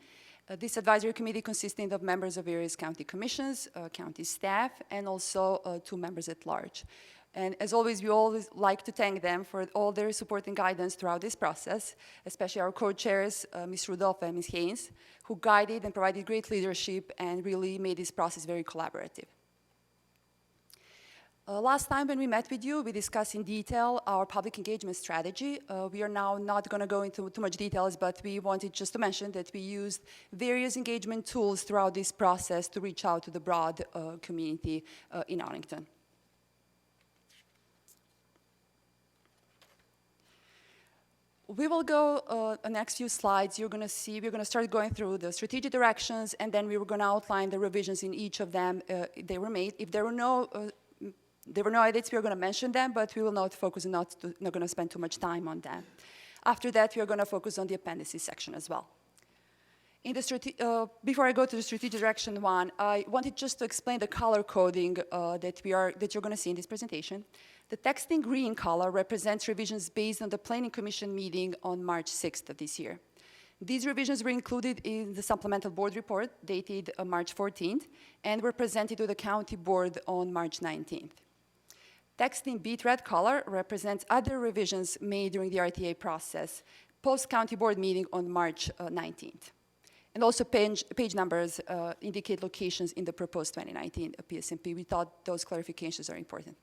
This advisory committee consisting of members of various county commissions, county staff, and also 2 members at large. And as always, we always like to thank them for all their support and guidance throughout this process, especially our co-chairs, Ms. Rudolph and Ms. Haynes, who guided and provided great leadership and really made this process very collaborative. Last time when we met with you, we discussed in detail our public engagement strategy. We are now not going to go into too much details, but we wanted just to mention that we used various engagement tools throughout this process to reach out to the broad community in Arlington. We will go the next few slides. You're going to see, we're going to start going through the strategic directions, and then we were going to outline the revisions in each of them. They were made. If there were no edits, we are going to mention them, but we will not focus and not going to spend too much time on them. After that, we are going to focus on the appendices section as well. Before I go to the strategic direction one, I wanted just to explain the color coding that you're going to see in this presentation. The text in green color represents revisions based on the Planning Commission meeting on March 6th of this year. These revisions were included in the supplemental board report dated March 14th and were presented to the county board on March 19th. Text in beet red color represents other revisions made during the RTA process, post-county board meeting on March 19th. And also page numbers indicate locations in the proposed 2019 PSMP. We thought those clarifications are important.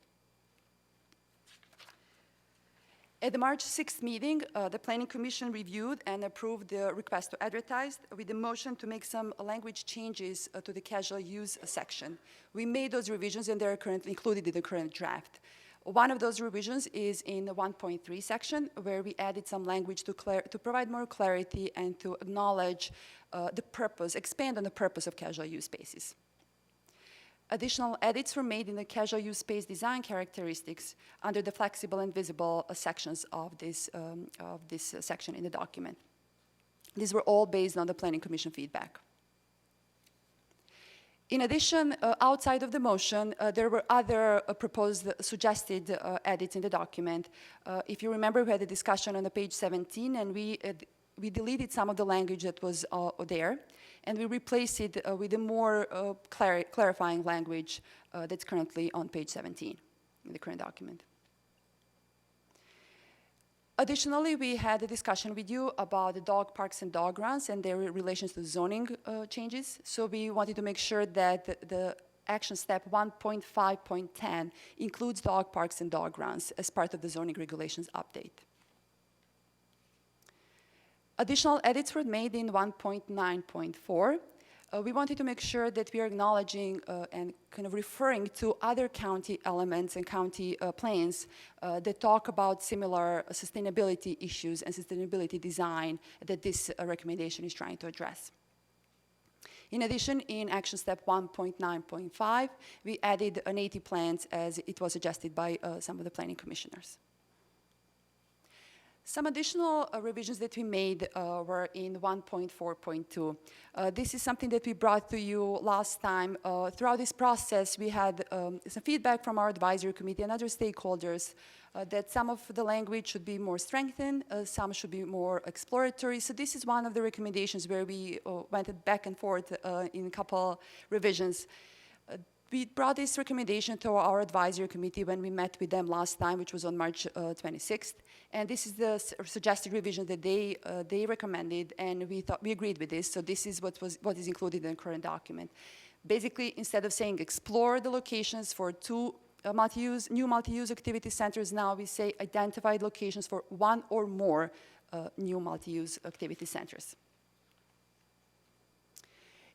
At the March 6th meeting, the Planning Commission reviewed and approved the request to advertise with the motion to make some language changes to the casual use section. We made those revisions and they're currently included in the current draft. One of those revisions is in the 1.3 section, where we added some language to provide more clarity and to acknowledge the purpose, expand on the purpose of casual use spaces. Additional edits were made in the casual use space design characteristics under the flexible and visible sections of this section in the document. These were all based on the Planning Commission feedback. In addition, outside of the motion, there were other proposed suggested edits in the document. If you remember, we had a discussion on the page 17, and we deleted some of the language that was there, and we replaced it with a more clarifying language that's currently on page 17 in the current document. Additionally, we had a discussion with you about the dog parks and dog runs and their relations to zoning changes. So we wanted to make sure that the action step 1.5.10 includes dog parks and dog runs as part of the zoning regulations update. Additional edits were made in 1.9.4. We wanted to make sure that we are acknowledging and kind of referring to other county elements and county plans that talk about similar sustainability issues and sustainability design that this recommendation is trying to address. In addition, in action step 1.9.5, we added an 80 plans as it was suggested by some of the planning commissioners. Some additional revisions that we made were in 1.4.2. This is something that we brought to you last time. Throughout this process, we had some feedback from our advisory committee and other stakeholders that some of the language should be more strengthened, some should be more exploratory. So this is one of the recommendations where we went back and forth in a couple revisions. We brought this recommendation to our advisory committee when we met with them last time, which was on March 26th. And this is the suggested revision that they recommended, and we agreed with this. So this is what is included in the current document. Basically, instead of saying explore the locations for two new multi-use activity centers, now we say identified locations for one or more new multi-use activity centers.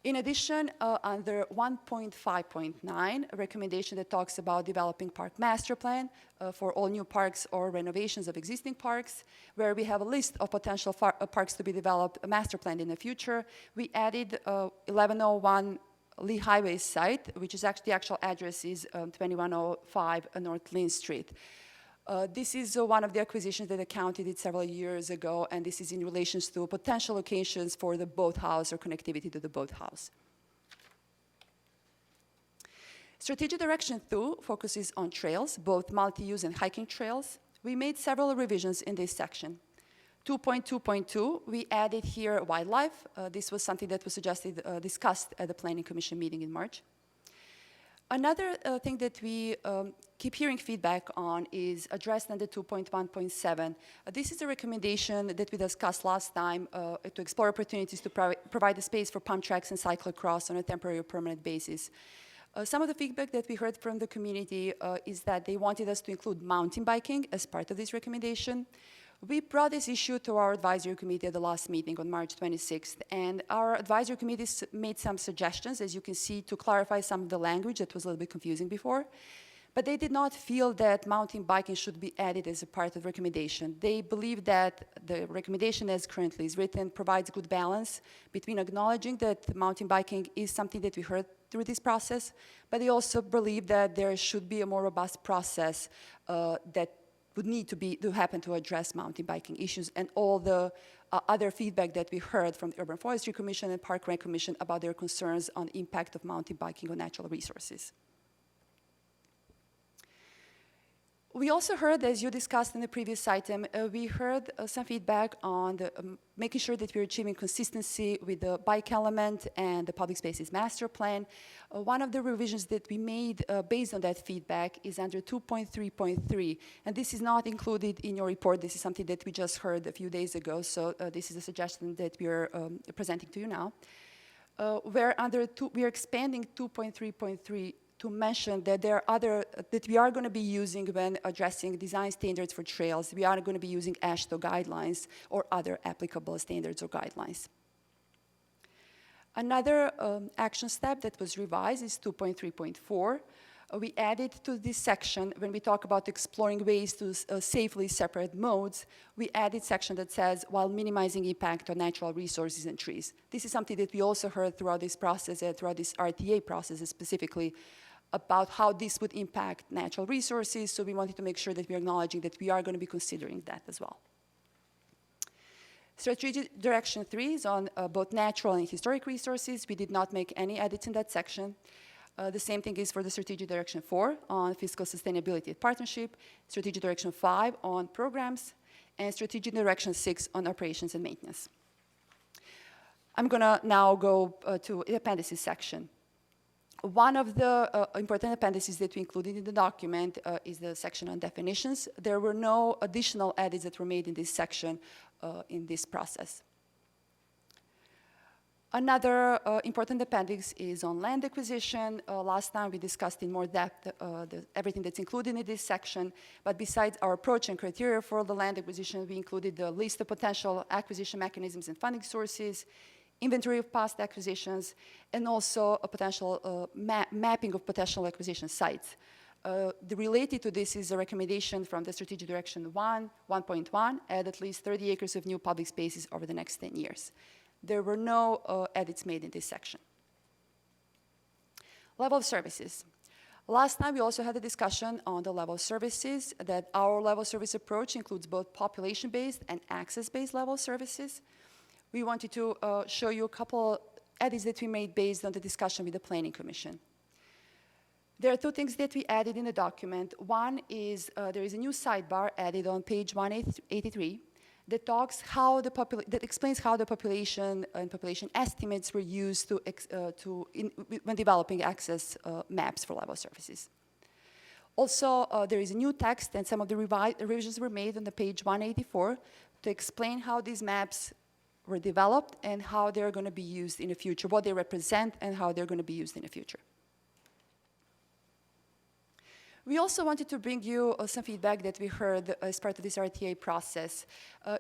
In addition, under 1.5.9, a recommendation that talks about developing park master plan for all new parks or renovations of existing parks, where we have a list of potential parks to be developed, a master plan in the future, we added 1101 Lee Highway site, which is actually the actual address is 2105 North Lynn Street. This is one of the acquisitions that the county did several years ago, and this is in relation to potential locations for the boathouse or connectivity to the boathouse. Strategic Direction 2 focuses on trails, both multi-use and hiking trails. We made several revisions in this section. 2.2.2, we added here wildlife. This was something that was discussed at the Planning Commission meeting in March. Another thing that we keep hearing feedback on is addressed under 2.1.7. This is a recommendation that we discussed last time to explore opportunities to provide a space for pump tracks and cyclocross on a temporary or permanent basis. Some of the feedback that we heard from the community is that they wanted us to include mountain biking as part of this recommendation. We brought this issue to our advisory committee at the last meeting on March 26th, and our advisory committee made some suggestions, as you can see, to clarify some of the language that was a little bit confusing before. But they did not feel that mountain biking should be added as a part of the recommendation. They believe that the recommendation as currently is written provides good balance between acknowledging that mountain biking is something that we heard through this process, but they also believe that there should be a more robust process that would need to happen to address mountain biking issues and all the other feedback that we heard from the Urban Forestry Commission and Park Rec Commission about their concerns on the impact of mountain biking on natural resources. We also heard, as you discussed in the previous item, we heard some feedback on making sure that we're achieving consistency with the bike element and the public spaces master plan. One of the revisions that we made based on that feedback is under 2.3.3, and this is not included in your report. This is something that we just heard a few days ago, so this is a suggestion that we're presenting to you now. Where we are expanding 2.3.3 to mention that there are other, that we are going to be using when addressing design standards for trails. We are going to be using AASHTO guidelines or other applicable standards or guidelines. Another action step that was revised is 2.3.4. We added to this section, when we talk about exploring ways to safely separate modes, we added section that says, while minimizing impact on natural resources and trees. This is something that we also heard throughout this process, throughout this RTA process specifically, about how this would impact natural resources, so we wanted to make sure that we're acknowledging that we are going to be considering that as well. Strategic Direction 3 is on both natural and historic resources. We did not make any edits in that section. The same thing is for the Strategic Direction 4 on fiscal sustainability and partnership, Strategic Direction 5 on programs, and Strategic Direction 6 on operations and maintenance. I'm going to now go to the appendices section. One of the important appendices that we included in the document is the section on definitions. There were no additional edits that were made in this section in this process. Another important appendix is on land acquisition. Last time we discussed in more depth everything that's included in this section, but besides our approach and criteria for the land acquisition, we included the list of potential acquisition mechanisms and funding sources, inventory of past acquisitions, and also a potential mapping of potential acquisition sites. Related to this is a recommendation from the Strategic Direction 1.1, add at least 30 acres of new public spaces over the next 10 years. There were no edits made in this section. Level of services. Last time we also had a discussion on the level of services, that our level of service approach includes both population-based and access-based level of services. We wanted to show you a couple edits that we made based on the discussion with the Planning Commission. There are two things that we added in the document. One is there is a new sidebar added on page 183 that that explains how the population and population estimates were used when developing access maps for level services. Also, there is a new text, and some of the revisions were made on the page 184 to explain how these maps were developed and how they're going to be used in the future, what they represent and how they're going to be used in the future. We also wanted to bring you some feedback that we heard as part of this RTA process.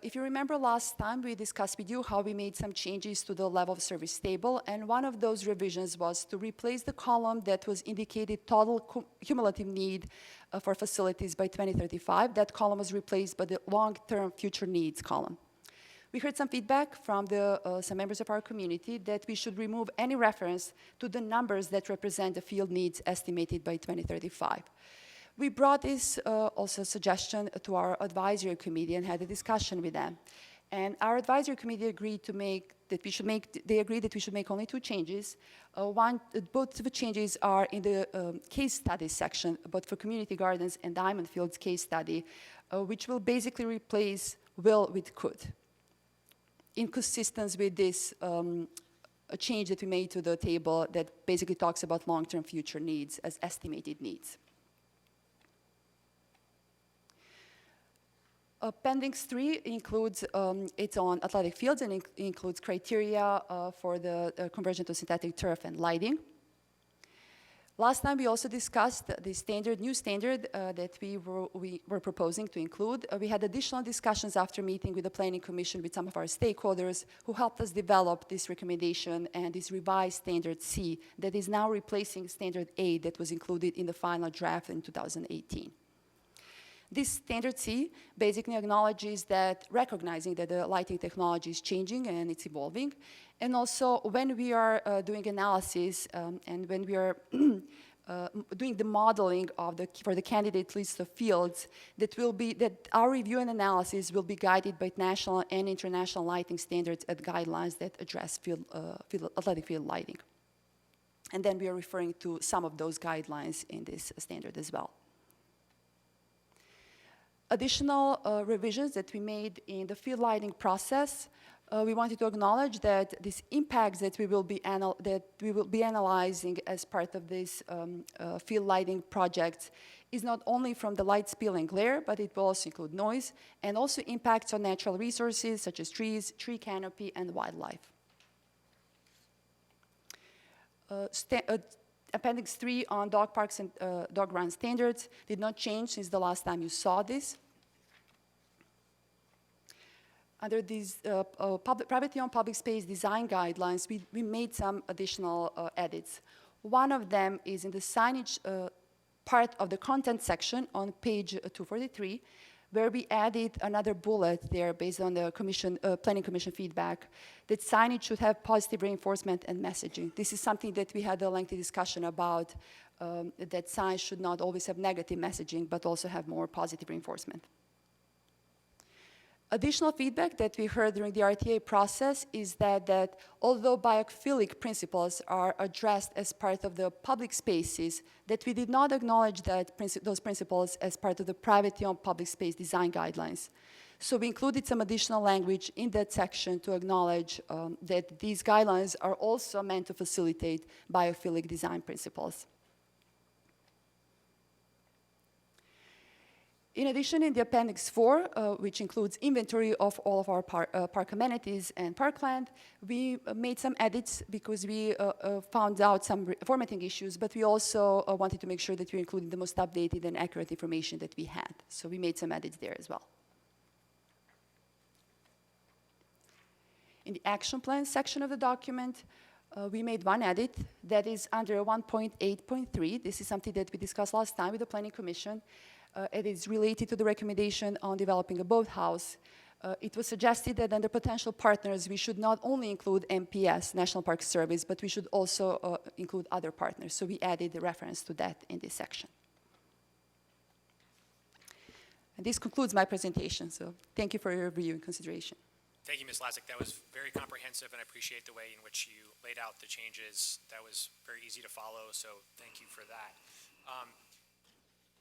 If you remember last time, we discussed with you how we made some changes to the level of service table, and one of those revisions was to replace the column that was indicated total cumulative need for facilities by 2035. That column was replaced by the long-term future needs column. We heard some feedback from some members of our community that we should remove any reference to the numbers that represent the field needs estimated by 2035. We brought this also suggestion to our advisory committee and had a discussion with them. And our advisory committee agreed they agreed that we should make only two changes. Both of the changes are in the case study section, but for community gardens and Diamond Fields case study, which will basically replace will with could, in consistence with this a change that we made to the table that basically talks about long-term future needs as estimated needs. Appendix 3 includes its own athletic fields and includes criteria for the conversion to synthetic turf and lighting. Last time we also discussed the new standard that we were proposing to include. We had additional discussions after meeting with the Planning Commission with some of our stakeholders who helped us develop this recommendation and this revised standard C that is now replacing standard A that was included in the final draft in 2018. This standard C basically acknowledges that, recognizing that the lighting technology is changing and it's evolving, and also when we are doing analysis and when we are doing the modeling for the candidate list of fields, that our review and analysis will be guided by national and international lighting standards and guidelines that address athletic field lighting. And then we are referring to some of those guidelines in this standard as well. Additional revisions that we made in the field lighting process, we wanted to acknowledge that these impacts that we will be analyzing as part of this field lighting project is not only from the light spill and glare, but it will also include noise and also impacts on natural resources such as trees, tree canopy, and wildlife. Appendix 3 on dog parks and dog run standards did not change since the last time you saw this. Under these privately owned public space design guidelines, we made some additional edits. One of them is in the signage part of the content section on page 243, where we added another bullet there based on the Planning Commission feedback that signage should have positive reinforcement and messaging. This is something that we had a lengthy discussion about, that signs should not always have negative messaging, but also have more positive reinforcement. Additional feedback that we heard during the RTA process is that although biophilic principles are addressed as part of the public spaces, that we did not acknowledge those principles as part of the privately owned public space design guidelines. So we included some additional language in that section to acknowledge that these guidelines are also meant to facilitate biophilic design principles. In addition, in the Appendix 4, which includes inventory of all of our park amenities and parkland, we made some edits because we found out some formatting issues, but we also wanted to make sure that we included the most updated and accurate information that we had. So we made some edits there as well. In the action plan section of the document, we made one edit that is under 1.8.3. This is something that we discussed last time with the Planning Commission. It is related to the recommendation on developing a boathouse. It was suggested that under potential partners, we should not only include NPS, National Park Service, but we should also include other partners. So we added a reference to that in this section. And this concludes my presentation. So thank you for your review and consideration. Thank you, Ms. Lazick. That was very comprehensive, and I appreciate the way in which you laid out the changes. That was very easy to follow, so thank you for that.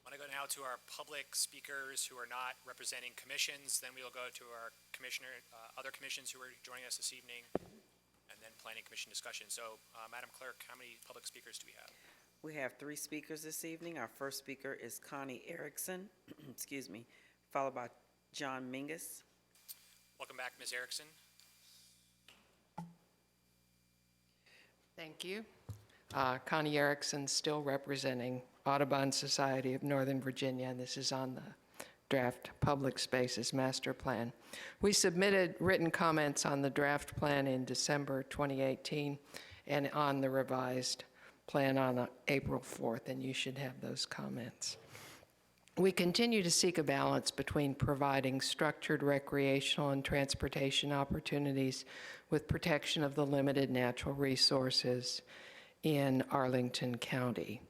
I want to go now to our public speakers who are not representing commissions. Then we'll go to our other commissions who are joining us this evening, and then Planning Commission discussion. So, Madam Clerk, how many public speakers do we have? We have 3 speakers this evening. Our first speaker is Connie Erickson, excuse me, followed by John Mingus. Welcome back, Ms. Erickson. Thank you. Connie Erickson, still representing Audubon Society of Northern Virginia, and this is on the draft Public Spaces Master Plan. We submitted written comments on the draft plan in December 2018 and on the revised plan on April 4th, and you should have those comments. We continue to seek a balance between providing structured recreational and transportation opportunities with protection of the limited natural resources in Arlington County.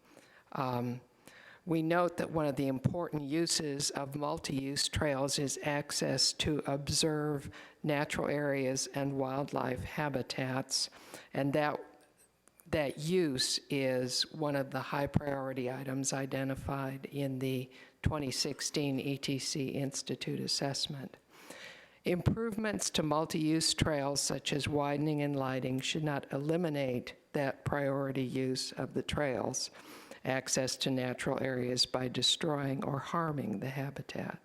We note that one of the important uses of multi-use trails is access to observe natural areas and wildlife habitats, and that use is one of the high priority items identified in the 2016 ETC Institute assessment. Improvements to multi-use trails such as widening and lighting should not eliminate that priority use of the trails, access to natural areas by destroying or harming the habitat.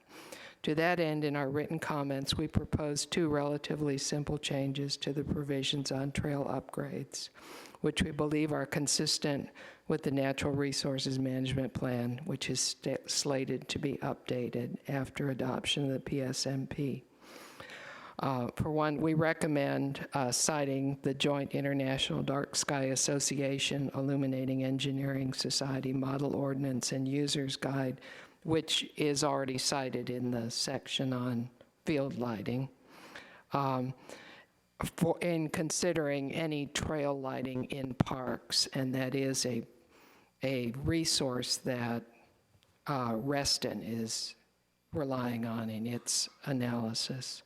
To that end, in our written comments, we proposed 2 relatively simple changes to the provisions on trail upgrades, which we believe are consistent with the Natural Resources Management Plan, which is slated to be updated after adoption of the PSMP. For one, we recommend citing the Joint International Dark Sky Association Illuminating Engineering Society Model Ordinance and User's Guide, which is already cited in the section on field lighting, in considering any trail lighting in parks, and that is a resource that Reston is relying on in its analysis.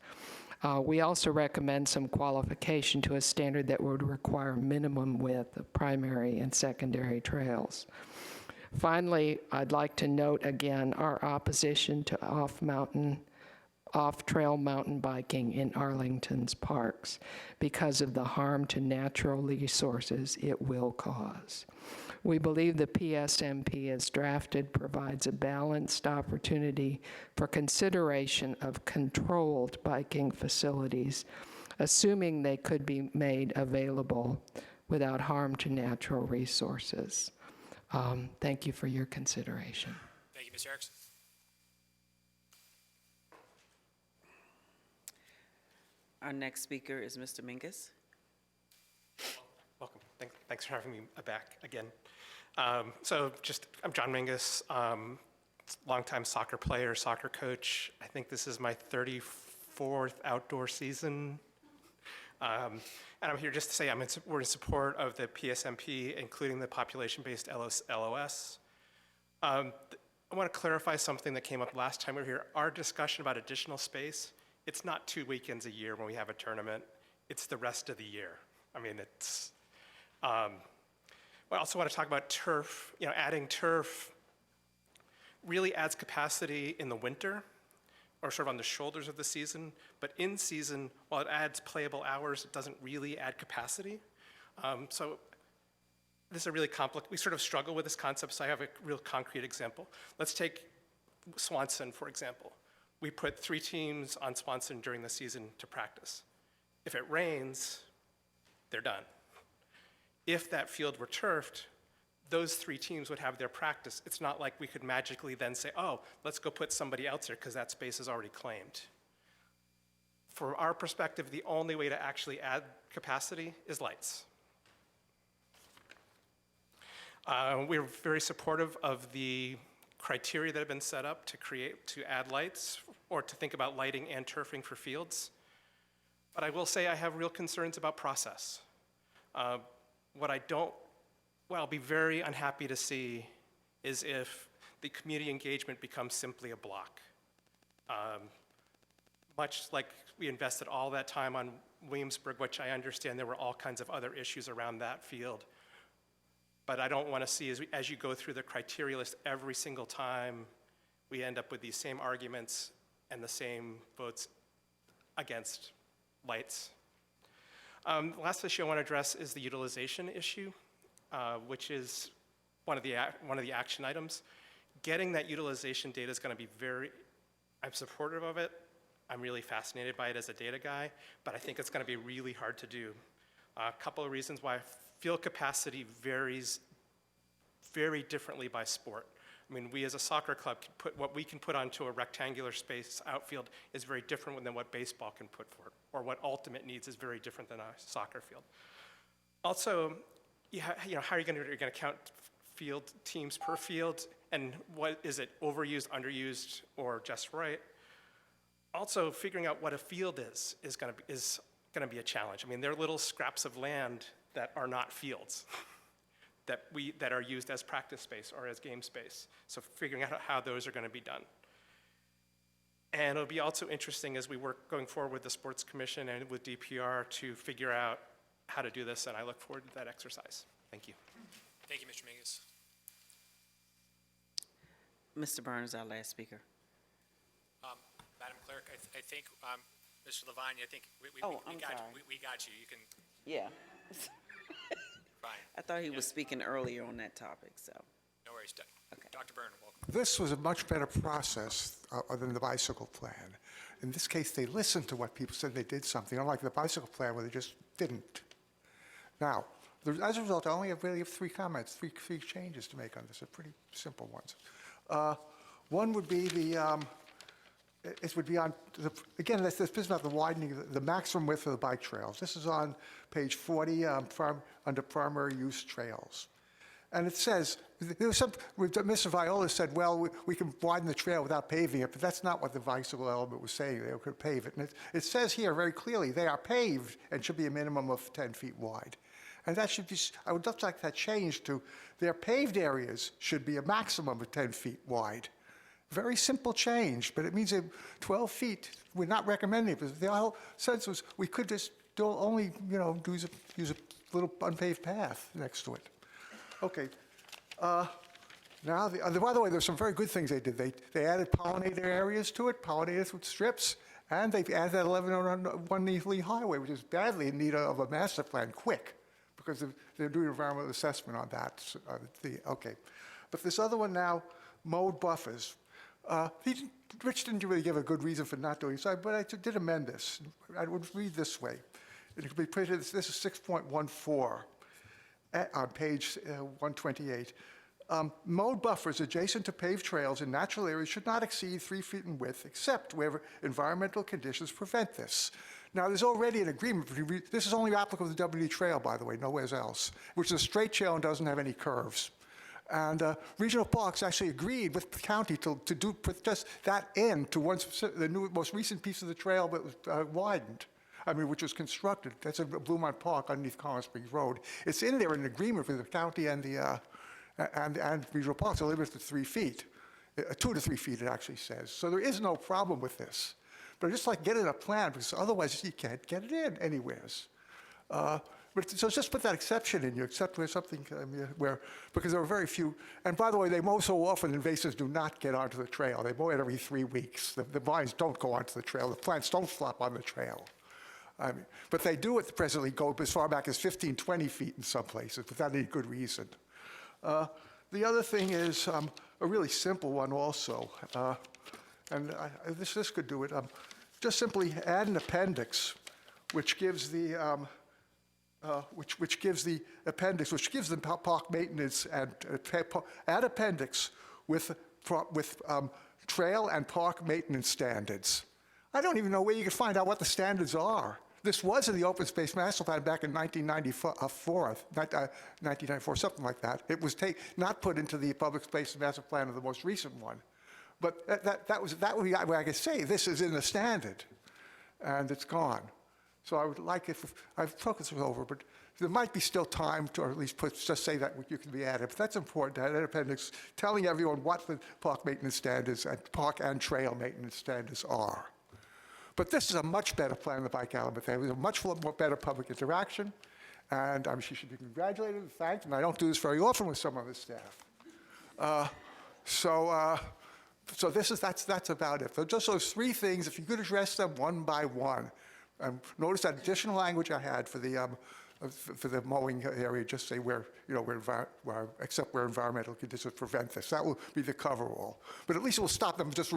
We also recommend some qualification to a standard that would require minimum width of primary and secondary trails. Finally, I'd like to note again our opposition to off-trail mountain biking in Arlington's parks because of the harm to natural resources it will cause. We believe the PSMP as drafted provides a balanced opportunity for consideration of controlled biking facilities, assuming they could be made available without harm to natural resources. Thank you for your consideration. Thank you, Ms. Erickson. Our next speaker is Mr. Mingus. Welcome. Thanks for having me back again. I'm John Mingus, longtime soccer player, soccer coach. I think this is my 34th outdoor season. And I'm here just to say we're in support of the PSMP, including the population-based LOS. I want to clarify something that came up last time we were here. Our discussion about additional space, it's not 2 weekends a year when we have a tournament. It's the rest of the year. I mean, it's... I also want to talk about turf. Adding turf really adds capacity in the winter, or sort of on the shoulders of the season. But in season, while it adds playable hours, it doesn't really add capacity. So this is a really we sort of struggle with this concept, so I have a real concrete example. Let's take Swanson, for example. We put 3 teams on Swanson during the season to practice. If it rains, they're done. If that field were turfed, those 3 teams would have their practice. It's not like we could magically then say, oh, let's go put somebody else here because that space is already claimed. From our perspective, the only way to actually add capacity is lights. We're very supportive of the criteria that have been set up to add lights or to think about lighting and turfing for fields. But I will say I have real concerns about process. What I'll be very unhappy to see is if the community engagement becomes simply a block. Much like we invested all that time on Williamsburg, which I understand there were all kinds of other issues around that field. But I don't want to see, as you go through the criteria list every single time, we end up with these same arguments and the same votes against lights. The last issue I want to address is the utilization issue, which is one of the action items. Getting that utilization data is going to be I'm supportive of it. I'm really fascinated by it as a data guy, but I think it's going to be really hard to do. A couple of reasons why. Field capacity varies very differently by sport. I mean, we as a soccer club, what we can put onto a rectangular space outfield is very different than what baseball can put for it, or what Ultimate needs is very different than a soccer field. Also, how are you going to count field teams per field, and what is it overused, underused, or just right? Also, figuring out what a field is going to be a challenge. I mean, there are little scraps of land that are not fields that are used as practice space or as game space. So figuring out how those are going to be done. And it'll be also interesting as we work going forward with the Sports Commission and with DPR to figure out how to do this, and I look forward to that exercise. Thank you. Thank you, Mr. Mingus. Mr. Burns, our last speaker. Madam Clerk, I think Mr. Levine, I think I'm got, sorry. we got you. You can, Yeah. fine. I thought he was speaking earlier on that topic, so. No worries. Dr. Byrne, welcome. This was a much better process than the bicycle plan. In this case, they listened to what people said, they did something, unlike the bicycle plan where they just didn't. Now, as a result, I only really have three comments, three changes to make on this. They're pretty simple ones. One would be it would be on, again, this is about the widening, the maximum width of the bike trails. This is on page 40 under primary use trails. And it says, there was Mr. Viola said, well, we can widen the trail without paving it, but that's not what the bicycle element was saying. They could pave it. And it says here very clearly, they are paved and should be a minimum of 10 feet wide. And that should be, I would love like that changed to, their paved areas should be a maximum of 10 feet wide. Very simple change, but it means that 12 feet, we're not recommending it, because the whole sense was we could just only, use a little unpaved path next to it. Okay. Now, by the way, there's some very good things they did. They added pollinator areas to it, pollinators with strips, and they've added that 1101 East Lee Highway, which is badly in need of a master plan, quick, because they're doing environmental assessment on that. Okay. But this other one now, mowed buffers. Rich didn't really give a good reason for not doing so, but I did amend this. I would read this way. It could be printed, this is 6.14 on page 128. Mowed buffers adjacent to paved trails in natural areas should not exceed 3 feet in width, except where environmental conditions prevent this. Now, there's already an agreement. This is only applicable to the WD Trail, by the way, nowhere else, which is a straight trail and doesn't have any curves. And Regional Parks actually agreed with the county to put just that in to the most recent piece of the trail that was widened. Which was constructed. That's at Bluemont Park underneath Collins Springs Road. It's in there in agreement with the county and the and Regional Parks. So limited to 3 feet, 2 to 3 feet. It actually says. So there is no problem with this. But I just like get it a plan because otherwise you can't get it in anywheres. So just put that exception in. You accept where something because there are very few. And by the way, they mow so often invasives do not get onto the trail. They mow it every 3 weeks. The vines don't go onto the trail. The plants don't flop on the trail. But they do presently go as far back as 15, 20 feet in some places without any good reason. The other thing is a really simple one also, and this could do it. Just simply add an appendix, which gives the appendix, which gives them park maintenance and add appendix with trail and park maintenance standards. I don't even know where you can find out what the standards are. This was in the Open Space Master Plan back in 1994, something like that. It was not put into the Public Space Master Plan of the most recent one. But that would be where I could say this is in the standard, and it's gone. So I would like if I've talked this over, but there might be still time to, or at least just say that you can be added. But that's important to add an appendix telling everyone what the park maintenance standards and park and trail maintenance standards are. But this is a much better plan than the bike element. There was a much more better public interaction, and she should be congratulated and thanked. And I don't do this very often with some of the staff. So that's about it. So just those three things. If you could address them one by one. Notice that additional language I had for the mowing area. Just say except where environmental conditions prevent this. That will be the coverall. But at least it will stop them just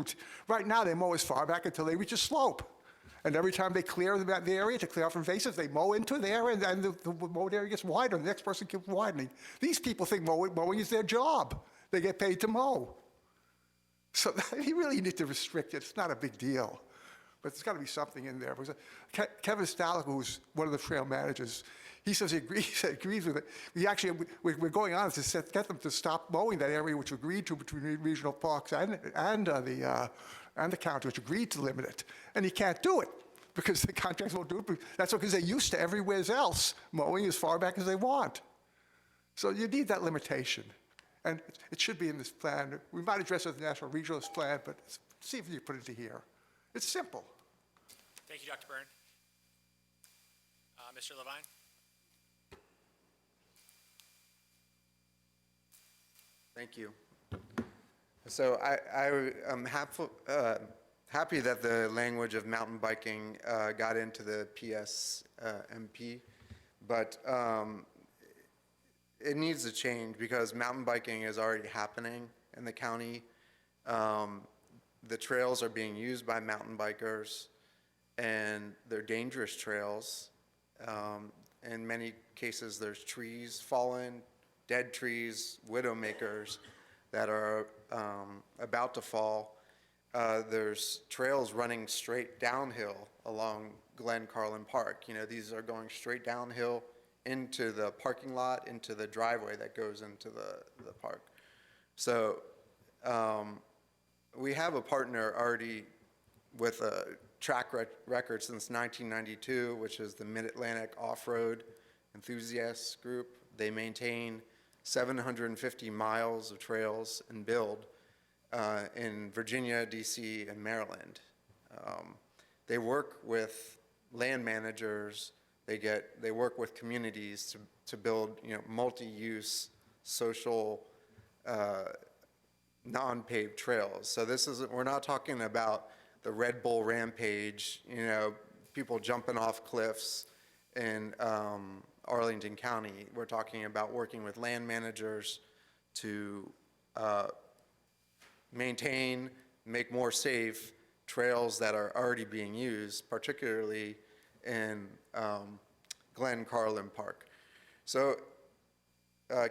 right now. They mow as far back until they reach a slope, and every time they clear the area to clear off invasives, they mow into the area, and the mowed area gets wider. And the next person keeps widening. These people think mowing is their job. They get paid to mow. So you really need to restrict it. It's not a big deal. But there's got to be something in there. Because Kevin Stalick, who's one of the trail managers, he says he agrees with it. We're going on to get them to stop mowing that area, which agreed to between regional parks and the county, which agreed to limit it. And he can't do it because the contracts won't do it. That's because they're used to everywhere else mowing as far back as they want. So you need that limitation. And it should be in this plan. We might address it with the National Regionalist Plan, but see if you put it into here. It's simple. Thank you, Dr. Byrne. Mr. Levine? Thank you. So I am happy that the language of mountain biking got into the PSMP, but it needs to change because mountain biking is already happening in the county. The trails are being used by mountain bikers, and they're dangerous trails. In many cases, there's trees fallen, dead trees, widowmakers that are about to fall. There's trails running straight downhill along Glen Carlin Park. You know, these are going straight downhill into the parking lot, into the driveway that goes into the park. So we have a partner already with a track record since 1992, which is the Mid-Atlantic Off-Road Enthusiasts Group. They maintain 750 miles of trails and build in Virginia, DC, and Maryland. They work with land managers. They work with communities to build, you know, multi-use social non-paved trails. So we're not talking about the Red Bull rampage, you know, people jumping off cliffs in Arlington County. We're talking about working with land managers to maintain, make more safe trails that are already being used, particularly in Glen Carlin Park. So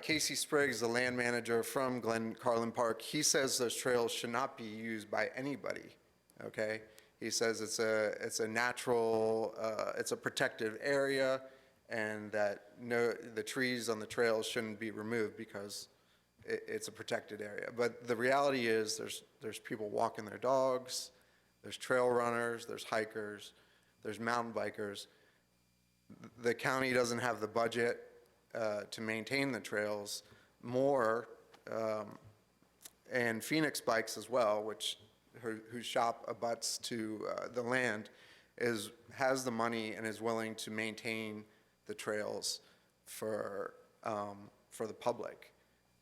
Casey Spriggs, the land manager from Glen Carlin Park, he says those trails should not be used by anybody, okay? He says it's a natural, it's a protected area, and that the trees on the trails shouldn't be removed because it's a protected area. But the reality is there's people walking their dogs, there's trail runners, there's hikers, there's mountain bikers. The county doesn't have the budget to maintain the trails. More, and Phoenix Bikes as well, whose shop abuts to the land, has the money and is willing to maintain the trails for the public.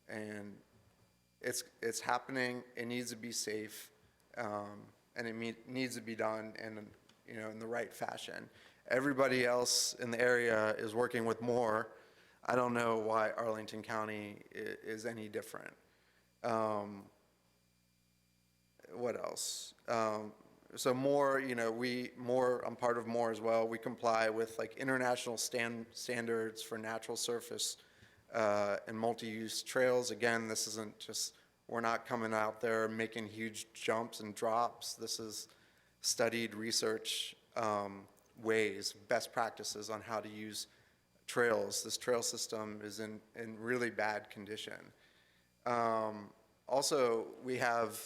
And it's happening. It needs to be safe, and it needs to be done in the right fashion. Everybody else in the area is working with more. I don't know why Arlington County is any different. What else? So more, I'm part of more as well. We comply with like international standards for natural surface and multi-use trails. Again, this isn't just, we're not coming out there making huge jumps and drops. This is studied research ways, best practices on how to use trails. This trail system is in really bad condition. Also, we have,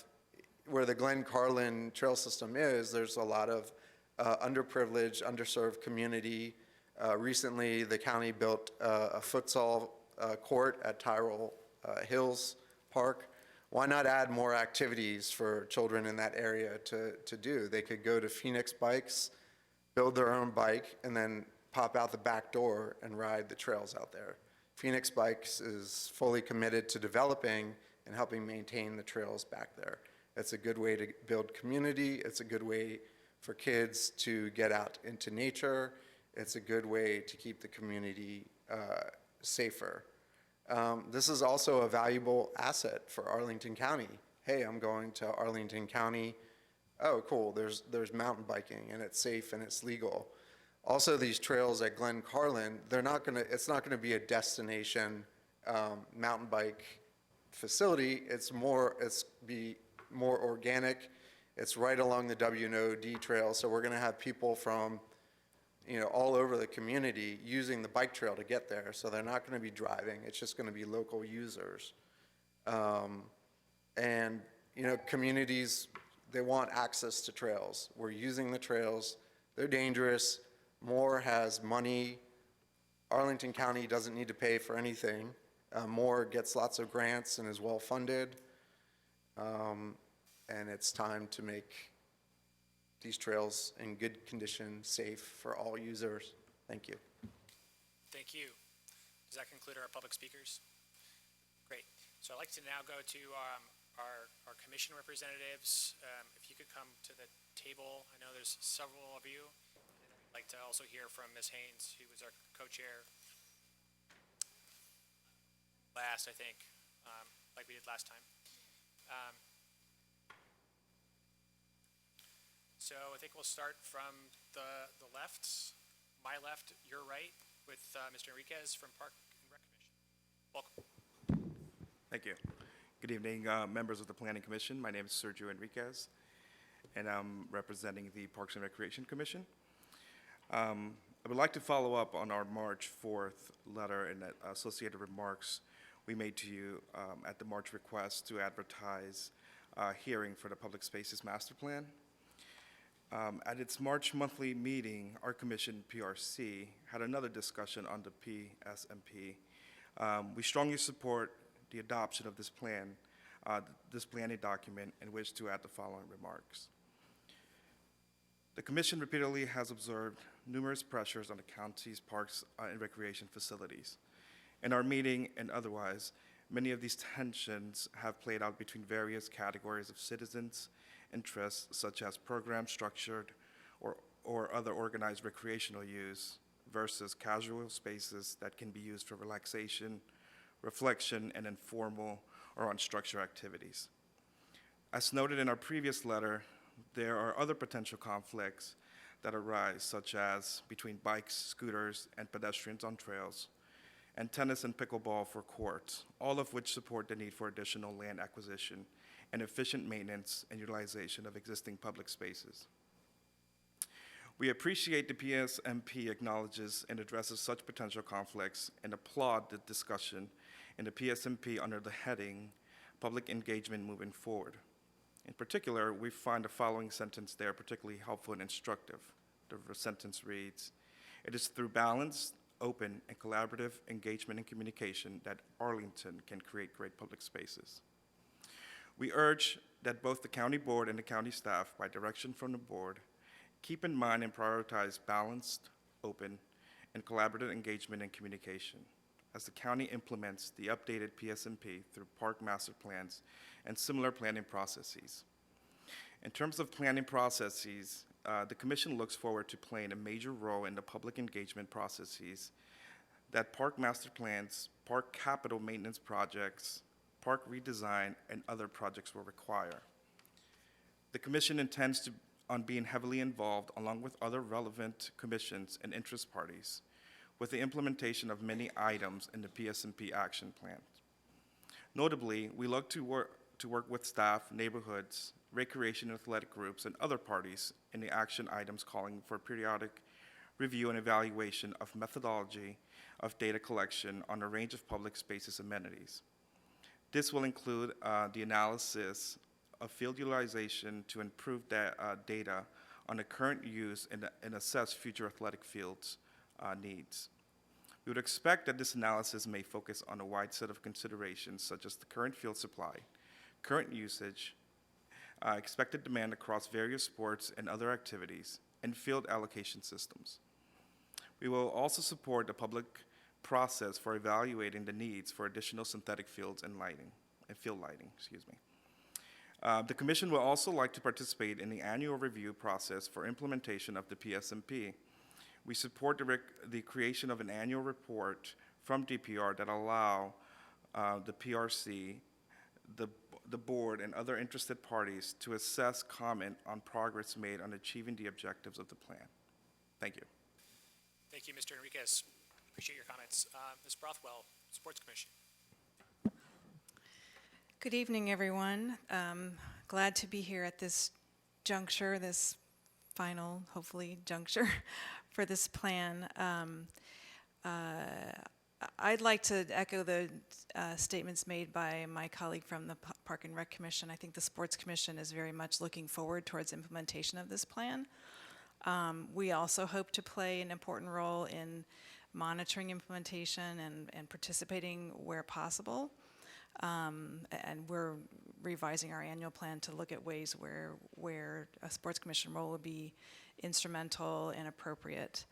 where the Glen Carlin trail system is, there's a lot of underprivileged, underserved community. Recently, the county built a futsal court at Tyrell Hills Park. Why not add more activities for children in that area to do? They could go to Phoenix Bikes, build their own bike, and then pop out the back door and ride the trails out there. Phoenix Bikes is fully committed to developing and helping maintain the trails back there. It's a good way to build community. It's a good way for kids to get out into nature. It's a good way to keep the community safer. This is also a valuable asset for Arlington County. Hey, I'm going to Arlington County. Oh, cool, there's mountain biking, and it's safe and it's legal. Also, these trails at Glen Carlin, it's not gonna be a destination mountain bike facility. It's be more organic. It's right along the W&OD trail, so we're gonna have people from all over the community using the bike trail to get there, so they're not gonna be driving. It's just gonna be local users. And communities, they want access to trails. We're using the trails. They're dangerous. Moore has money. Arlington County doesn't need to pay for anything. Moore gets lots of grants and is well funded. And it's time to make these trails in good condition, safe for all users. Thank you. Thank you. Does that conclude our public speakers? Great. So I'd like to now go to our commission representatives, if you could come to the table. I know there's several of you. And I'd like to also hear from Ms. Haynes, who was our co-chair last, I think, like we did last time. So I think we'll start from the left, my left, your right, with Mr. Enriquez from Park and Rec Commission. Welcome. Thank you. Good evening, members of the Planning Commission. My name is Sergio Enriquez, and I'm representing the Parks and Recreation Commission. I would like to follow up on our March 4th letter and associated remarks we made to you at the March request to advertise a hearing for the Public Spaces Master Plan. At its March monthly meeting, our commission, PRC, had another discussion on the PSMP. We strongly support the adoption of this plan, this planning document, and wish to add the following remarks. The commission repeatedly has observed numerous pressures on the county's parks and recreation facilities. In our meeting and otherwise, many of these tensions have played out between various categories of citizens' interests, such as program structured or other organized recreational use versus casual spaces that can be used for relaxation, reflection, and informal or unstructured activities. As noted in our previous letter, there are other potential conflicts that arise, such as between bikes, scooters, and pedestrians on trails, and tennis and pickleball for courts, all of which support the need for additional land acquisition and efficient maintenance and utilization of existing public spaces. We appreciate the PSMP acknowledges and addresses such potential conflicts and applaud the discussion in the PSMP under the heading Public Engagement Moving Forward. In particular, we find the following sentence there particularly helpful and instructive. The sentence reads, "It is through balanced, open, and collaborative engagement and communication that Arlington can create great public spaces." We urge that both the county board and the county staff, by direction from the board, keep in mind and prioritize balanced, open, and collaborative engagement and communication as the county implements the updated PSMP through park master plans and similar planning processes. In terms of planning processes, the commission looks forward to playing a major role in the public engagement processes that park master plans, park capital maintenance projects, park redesign, and other projects will require. The commission intends on being heavily involved, along with other relevant commissions and interest parties, with the implementation of many items in the PSMP action plan. Notably, we look to work with staff, neighborhoods, recreation and athletic groups, and other parties in the action items calling for periodic review and evaluation of methodology of data collection on a range of public spaces amenities. This will include the analysis of field utilization to improve data on the current use and assess future athletic fields needs. We would expect that this analysis may focus on a wide set of considerations such as the current field supply, current usage, expected demand across various sports and other activities, and field allocation systems. We will also support the public process for evaluating the needs for additional synthetic fields and field lighting. The commission will also like to participate in the annual review process for implementation of the PSMP. We support the creation of an annual report from DPR that allow the PRC, the board, and other interested parties to assess, comment on progress made on achieving the objectives of the plan. Thank you. Thank you, Mr. Enriquez. Appreciate your comments. Ms. Brothwell, Sports Commission. Good evening, everyone. Glad to be here at this juncture, this final, hopefully, juncture for this plan. I'd like to echo the statements made by my colleague from the Park and Rec Commission. I think the Sports Commission is very much looking forward towards implementation of this plan. We also hope to play an important role in monitoring implementation and participating where possible. And we're revising our annual plan to look at ways where a Sports Commission role would be instrumental and appropriate.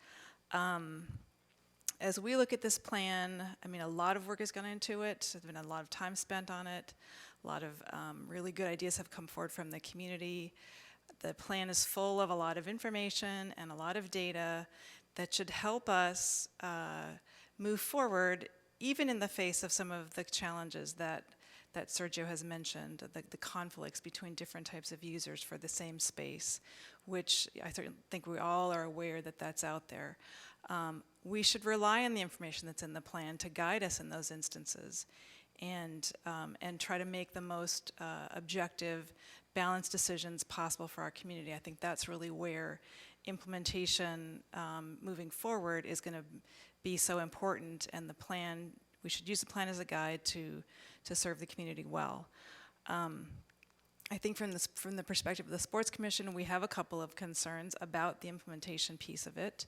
as we look at this plan, I mean, a lot of work has gone into it. There's been a lot of time spent on it. A lot of really good ideas have come forward from the community. The plan is full of a lot of information and a lot of data that should help us move forward, even in the face of some of the challenges that Sergio has mentioned, the conflicts between different types of users for the same space, which I think we all are aware that that's out there. We should rely on the information that's in the plan to guide us in those instances, and try to make the most objective, balanced decisions possible for our community. I think that's really where implementation moving forward is going to be so important, and the plan, we should use the plan as a guide to serve the community well. I think from the perspective of the Sports Commission, we have a couple of concerns about the implementation piece of it.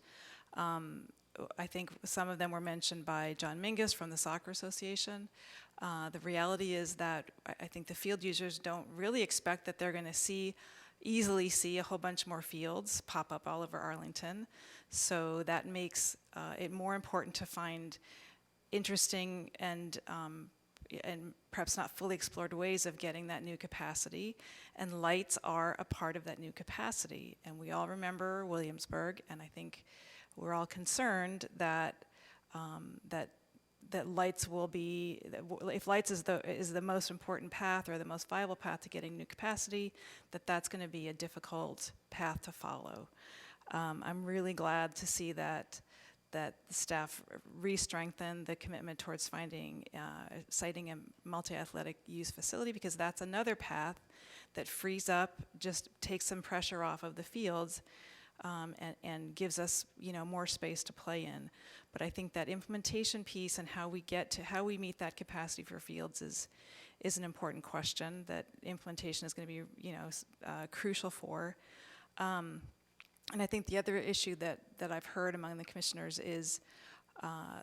I think some of them were mentioned by John Mingus from the Soccer Association. The reality is that I think the field users don't really expect that they're going to easily see a whole bunch more fields pop up all over Arlington. So that makes it more important to find interesting and perhaps not fully explored ways of getting that new capacity. And lights are a part of that new capacity. And we all remember Williamsburg, and I think we're all concerned that that lights will be, if lights is the most important path or the most viable path to getting new capacity, that's going to be a difficult path to follow. I'm really glad to see that the staff re-strengthen the commitment towards citing a multi-athletic use facility, because that's another path that frees up, just takes some pressure off of the fields, and gives us, more space to play in. But I think that implementation piece and how we meet that capacity for fields is an important question that implementation is going to be, crucial for. And I think the other issue that I've heard among the commissioners is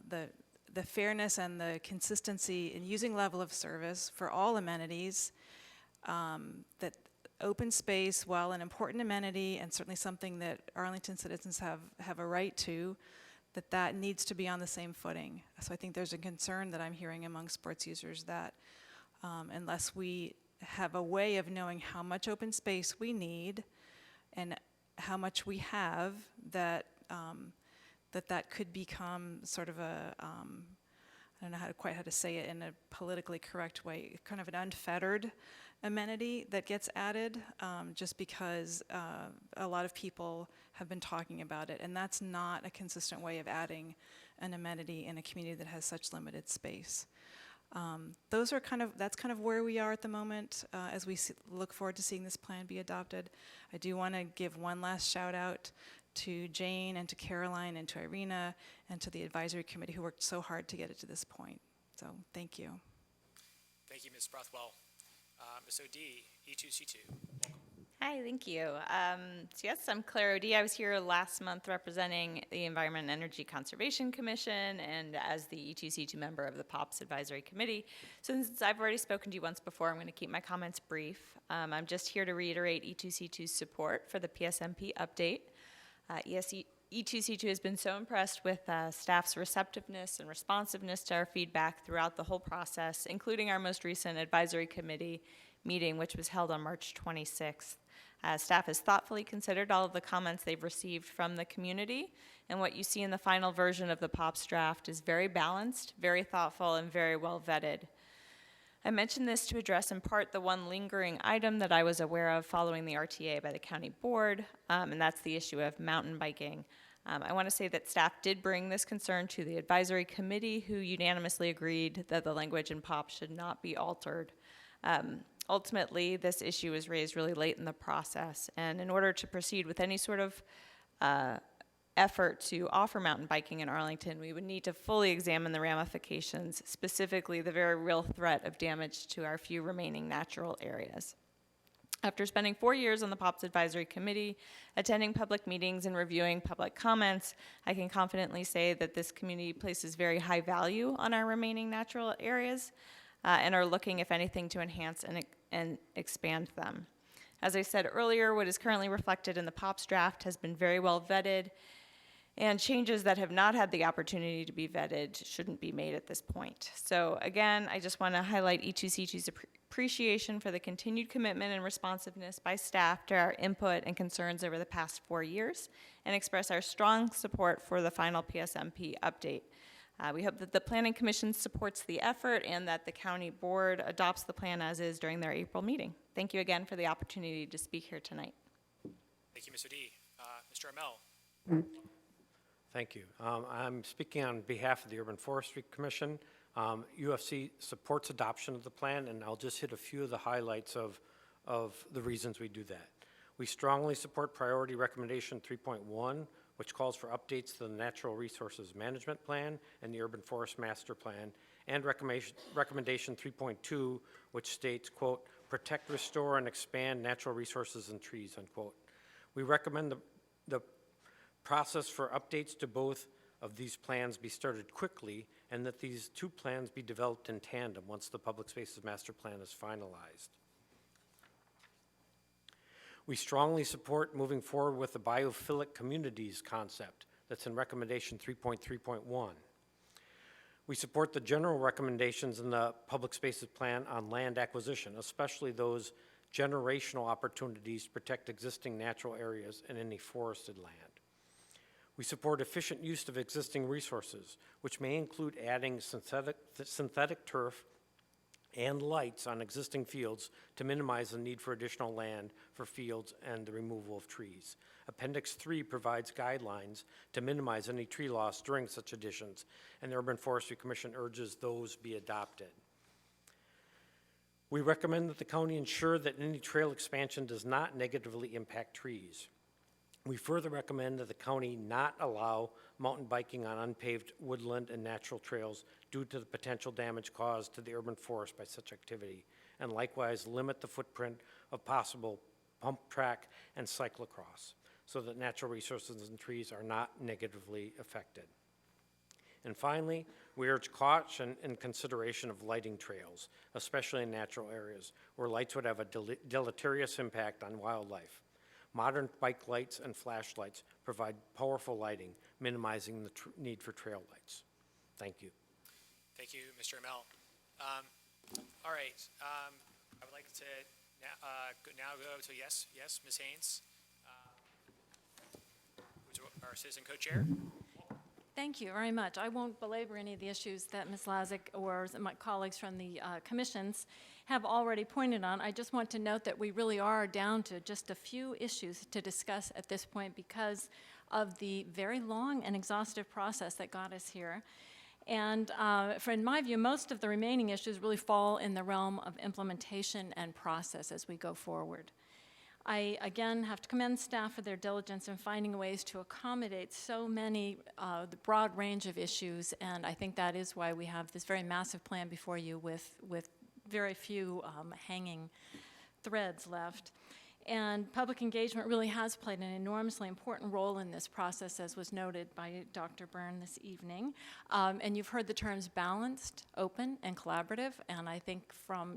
the fairness and the consistency in using level of service for all amenities. That open space, while an important amenity and certainly something that Arlington citizens have a right to, that needs to be on the same footing. So I think there's a concern that I'm hearing among sports users that unless we have a way of knowing how much open space we need and how much we have, that could become sort of a, I don't know how to say it in a politically correct way, kind of an unfettered amenity that gets added, just because a lot of people have been talking about it, and that's not a consistent way of adding an amenity in a community that has such limited space. That's kind of where we are at the moment as we look forward to seeing this plan be adopted. I do want to give one last shout out to Jane and to Caroline and to Irina and to the advisory committee who worked so hard to get it to this point. So thank you. Thank you, Ms. Brothwell. Ms. O'D, E2C2. Welcome. Hi, thank you. So yes, I'm Claire O'D. I was here last month representing the Environment and Energy Conservation Commission and as the E2C2 member of the POPS Advisory Committee. So since I've already spoken to you once before, I'm going to keep my comments brief. I'm just here to reiterate E2C2's support for the PSMP update. E2C2 has been so impressed with staff's receptiveness and responsiveness to our feedback throughout the whole process, including our most recent advisory committee meeting, which was held on March 26th. Staff has thoughtfully considered all of the comments they've received from the community, and what you see in the final version of the POPS draft is very balanced, very thoughtful, and very well vetted. I mentioned this to address in part the one lingering item that I was aware of following the RTA by the county board, and that's the issue of mountain biking. I want to say that staff did bring this concern to the advisory committee, who unanimously agreed that the language in POP should not be altered. Ultimately, this issue was raised really late in the process, and in order to proceed with any sort of effort to offer mountain biking in Arlington, we would need to fully examine the ramifications, specifically the very real threat of damage to our few remaining natural areas. After spending 4 years on the POPS Advisory Committee, attending public meetings and reviewing public comments, I can confidently say that this community places very high value on our remaining natural areas and are looking, if anything, to enhance and expand them. As I said earlier, what is currently reflected in the POPS draft has been very well vetted And changes that have not had the opportunity to be vetted shouldn't be made at this point. So again, I just want to highlight E2C2's appreciation for the continued commitment and responsiveness by staff to our input and concerns over the past 4 years, and express our strong support for the final PSMP update. We hope that the Planning Commission supports the effort and that the County Board adopts the plan as is during their April meeting. Thank you again for the opportunity to speak here tonight. Thank you, Mr. D. Mr. Amell. Thank you. I'm speaking on behalf of the Urban Forestry Commission. UFC supports adoption of the plan, and I'll just hit a few of the highlights of the reasons we do that. We strongly support Priority Recommendation 3.1, which calls for updates to the Natural Resources Management Plan and the Urban Forest Master Plan, and Recommendation 3.2, which states, quote, protect, restore, and expand natural resources and trees, unquote. We recommend the process for updates to both of these plans be started quickly, and that these two plans be developed in tandem once the Public Spaces Master Plan is finalized. We strongly support moving forward with the biophilic communities concept that's in Recommendation 3.3.1. We support the general recommendations in the Public Spaces Plan on land acquisition, especially those generational opportunities to protect existing natural areas and any forested land. We support efficient use of existing resources, which may include adding synthetic turf and lights on existing fields to minimize the need for additional land for fields and the removal of trees. Appendix 3 provides guidelines to minimize any tree loss during such additions, and the Urban Forestry Commission urges those be adopted. We recommend that the county ensure that any trail expansion does not negatively impact trees. We further recommend that the county not allow mountain biking on unpaved woodland and natural trails due to the potential damage caused to the urban forest by such activity, and likewise limit the footprint of possible pump track and cyclocross so that natural resources and trees are not negatively affected. And finally, we urge caution and consideration of lighting trails, especially in natural areas where lights would have a deleterious impact on wildlife. Modern bike lights and flashlights provide powerful lighting, minimizing the need for trail lights. Thank you. Thank you, Mr. Amell. All right, I would like to now go to yes, Ms. Haynes, who's our citizen co-chair. Thank you very much. I won't belabor any of the issues that Ms. Lazick or my colleagues from the commissions have already pointed on. I just want to note that we really are down to just a few issues to discuss at this point because of the very long and exhaustive process that got us here. And in my view, most of the remaining issues really fall in the realm of implementation and process as we go forward. I, again, have to commend staff for their diligence in finding ways to accommodate so many, the broad range of issues, and I think that is why we have this very massive plan before you with very few hanging threads left. And public engagement really has played an enormously important role in this process, as was noted by Dr. Byrne this evening. And you've heard the terms balanced, open, and collaborative, and I think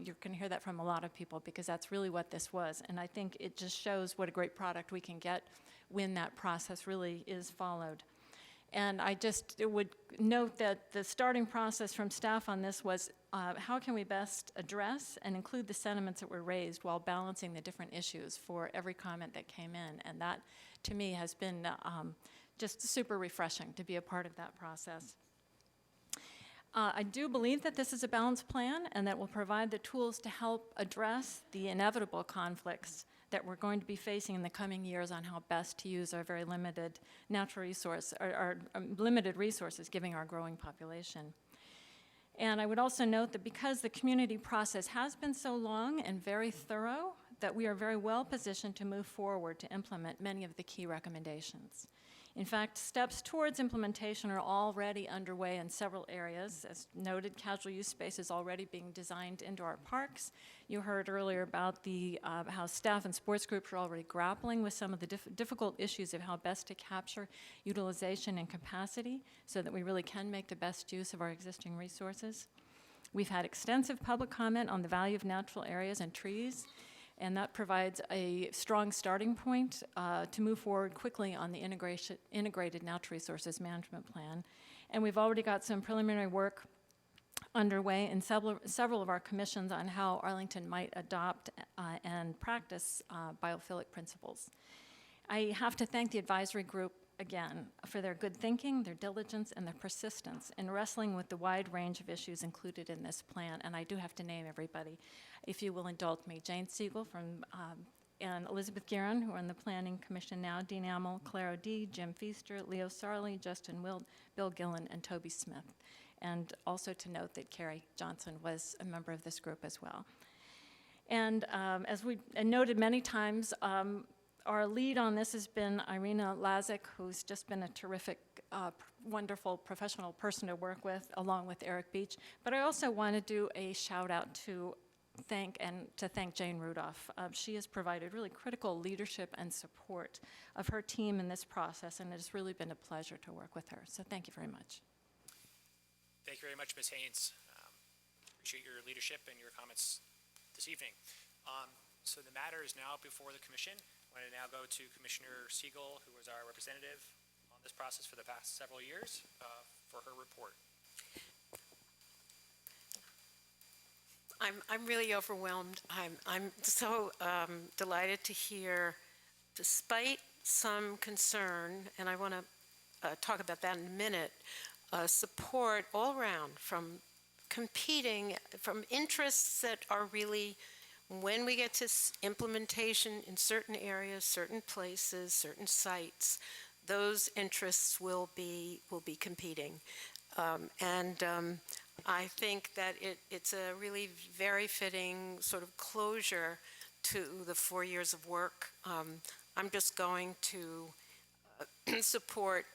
you can hear that from a lot of people because that's really what this was. And I think it just shows what a great product we can get when that process really is followed. And I just would note that the starting process from staff on this was how can we best address and include the sentiments that were raised while balancing the different issues for every comment that came in. And that, to me, has been just super refreshing to be a part of that process. I do believe that this is a balanced plan and that will provide the tools to help address the inevitable conflicts that we're going to be facing in the coming years on how best to use our very limited natural resource, our limited resources, given our growing population. And I would also note that because the community process has been so long and very thorough, that we are very well positioned to move forward to implement many of the key recommendations. In fact, steps towards implementation are already underway in several areas. As noted, casual use space is already being designed into our parks. You heard earlier about how staff and sports groups are already grappling with some of the difficult issues of how best to capture utilization and capacity so that we really can make the best use of our existing resources. We've had extensive public comment on the value of natural areas and trees. And that provides a strong starting point to move forward quickly on the integrated natural resources management plan. And we've already got some preliminary work underway in several of our commissions on how Arlington might adopt and practice biophilic principles. I have to thank the advisory group again for their good thinking, their diligence, and their persistence in wrestling with the wide range of issues included in this plan. And I do have to name everybody, if you will indulge me. Jane Siegel and Elizabeth Guerin, who are on the Planning Commission now, Dean Amel, Claire O'D, Jim Feaster, Leo Sarley, Justin Wild, Bill Gillen, and Toby Smith. And also to note that Carrie Johnson was a member of this group as well. And as we noted many times, our lead on this has been Irina Lazic, who's just been a terrific, wonderful professional person to work with, along with Eric Beach. But I also want to do a shout out to thank Jane Rudolph. She has provided really critical leadership and support of her team in this process, and it has really been a pleasure to work with her. So thank you very much. Thank you very much, Ms. Haynes. Appreciate your leadership and your comments this evening. So the matter is now before the commission. I'm going to now go to Commissioner Siegel, who was our representative on this process for the past several years, for her report. I'm really overwhelmed. I'm so delighted to hear, despite some concern, and I want to talk about that in a minute, support all around from interests that are really, when we get to implementation in certain areas, certain places, certain sites, those interests will be competing. I think that it's a really very fitting sort of closure to the 4 years of work. I'm just going to support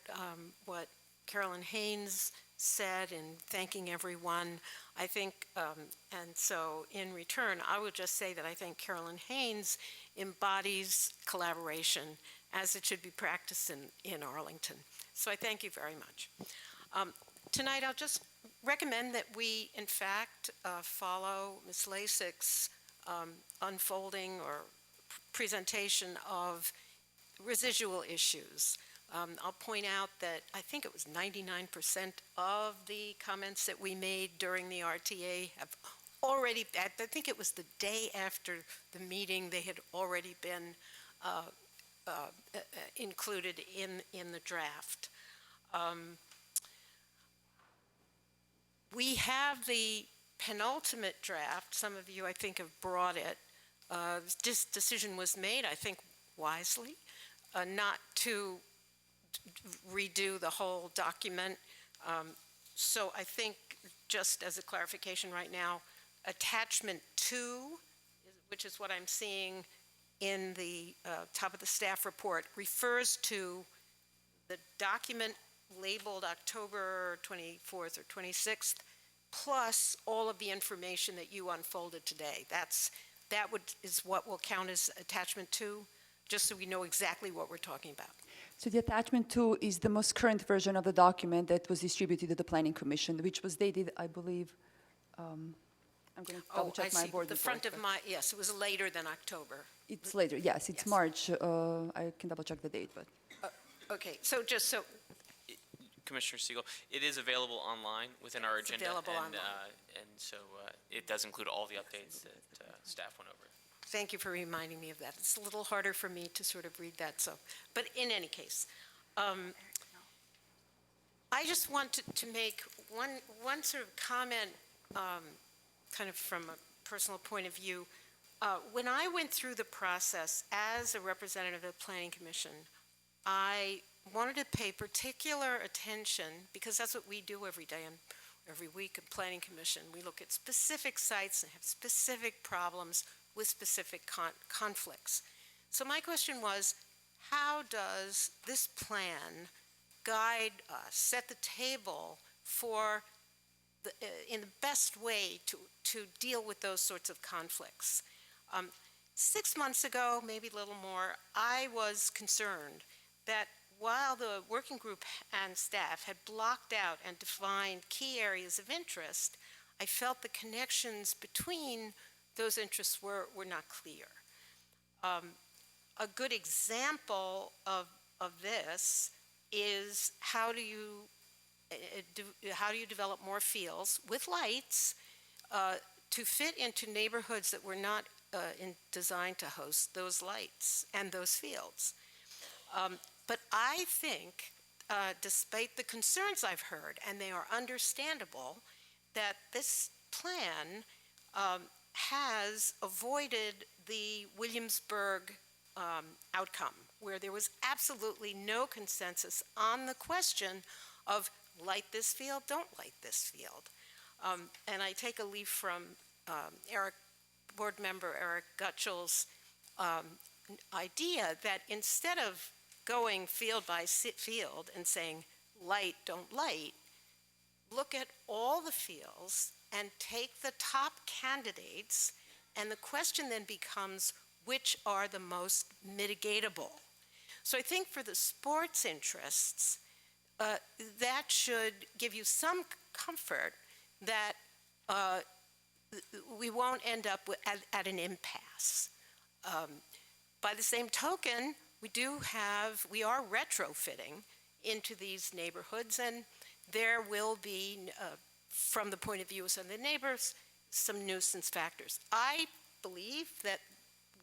what Carolyn Haynes said in thanking everyone. I think, and so in return, I would just say that I think Carolyn Haynes embodies collaboration as it should be practiced in Arlington. So I thank you very much. Tonight, I'll just recommend that we, in fact, follow Ms. Lasic's unfolding or presentation of residual issues. I'll point out that I think it was 99% of the comments that we made during the RTA have already, I think it was the day after the meeting, they had already been included in the draft. We have the penultimate draft. Some of you, I think, have brought it. This decision was made, I think, wisely, not to redo the whole document. So I think, just as a clarification right now, attachment 2, which is what I'm seeing in the top of the staff report, refers to the document labeled October 24th or 26th, plus all of the information that you unfolded today. Is what will count as attachment 2, just so we know exactly what we're talking about. So the attachment 2 is the most current version of the document that was distributed to the Planning Commission, which was dated, I believe, I'm going to double check my board the front of my, yes, it was later than October. It's later, yes, it's March. I can double check the date, but. Okay, so just so. Commissioner Siegel, it is available online within our agenda. Available online. And so it does include all the updates that staff went over. Thank you for reminding me of that. It's a little harder for me to sort of read that, so. But in any case, I just want to make one sort of comment, kind of from a personal point of view. When I went through the process as a representative of the Planning Commission, I wanted to pay particular attention, because that's what we do every day and every week in Planning Commission. We look at specific sites and have specific problems with specific conflicts. So my question was, how does this plan guide us, set the table for in the best way to deal with those sorts of conflicts? 6 months ago, maybe a little more, I was concerned that while the working group and staff had blocked out and defined key areas of interest, I felt the connections between those interests were not clear. A good example of this is how do you develop more fields with lights to fit into neighborhoods that were not designed to host those lights and those fields. But I think, despite the concerns I've heard, and they are understandable, that this plan has avoided the Williamsburg outcome, where there was absolutely no consensus on the question of light this field, don't light this field. And I take a leaf from board member Eric Gutschall's idea that instead of going field by field and saying light, don't light, look at all the fields and take the top candidates, and the question then becomes which are the most mitigatable. So I think for the sports interests, that should give you some comfort that we won't end up at an impasse. By the same token, we are retrofitting into these neighborhoods, and there will be, from the point of view of some of the neighbors, some nuisance factors. I believe that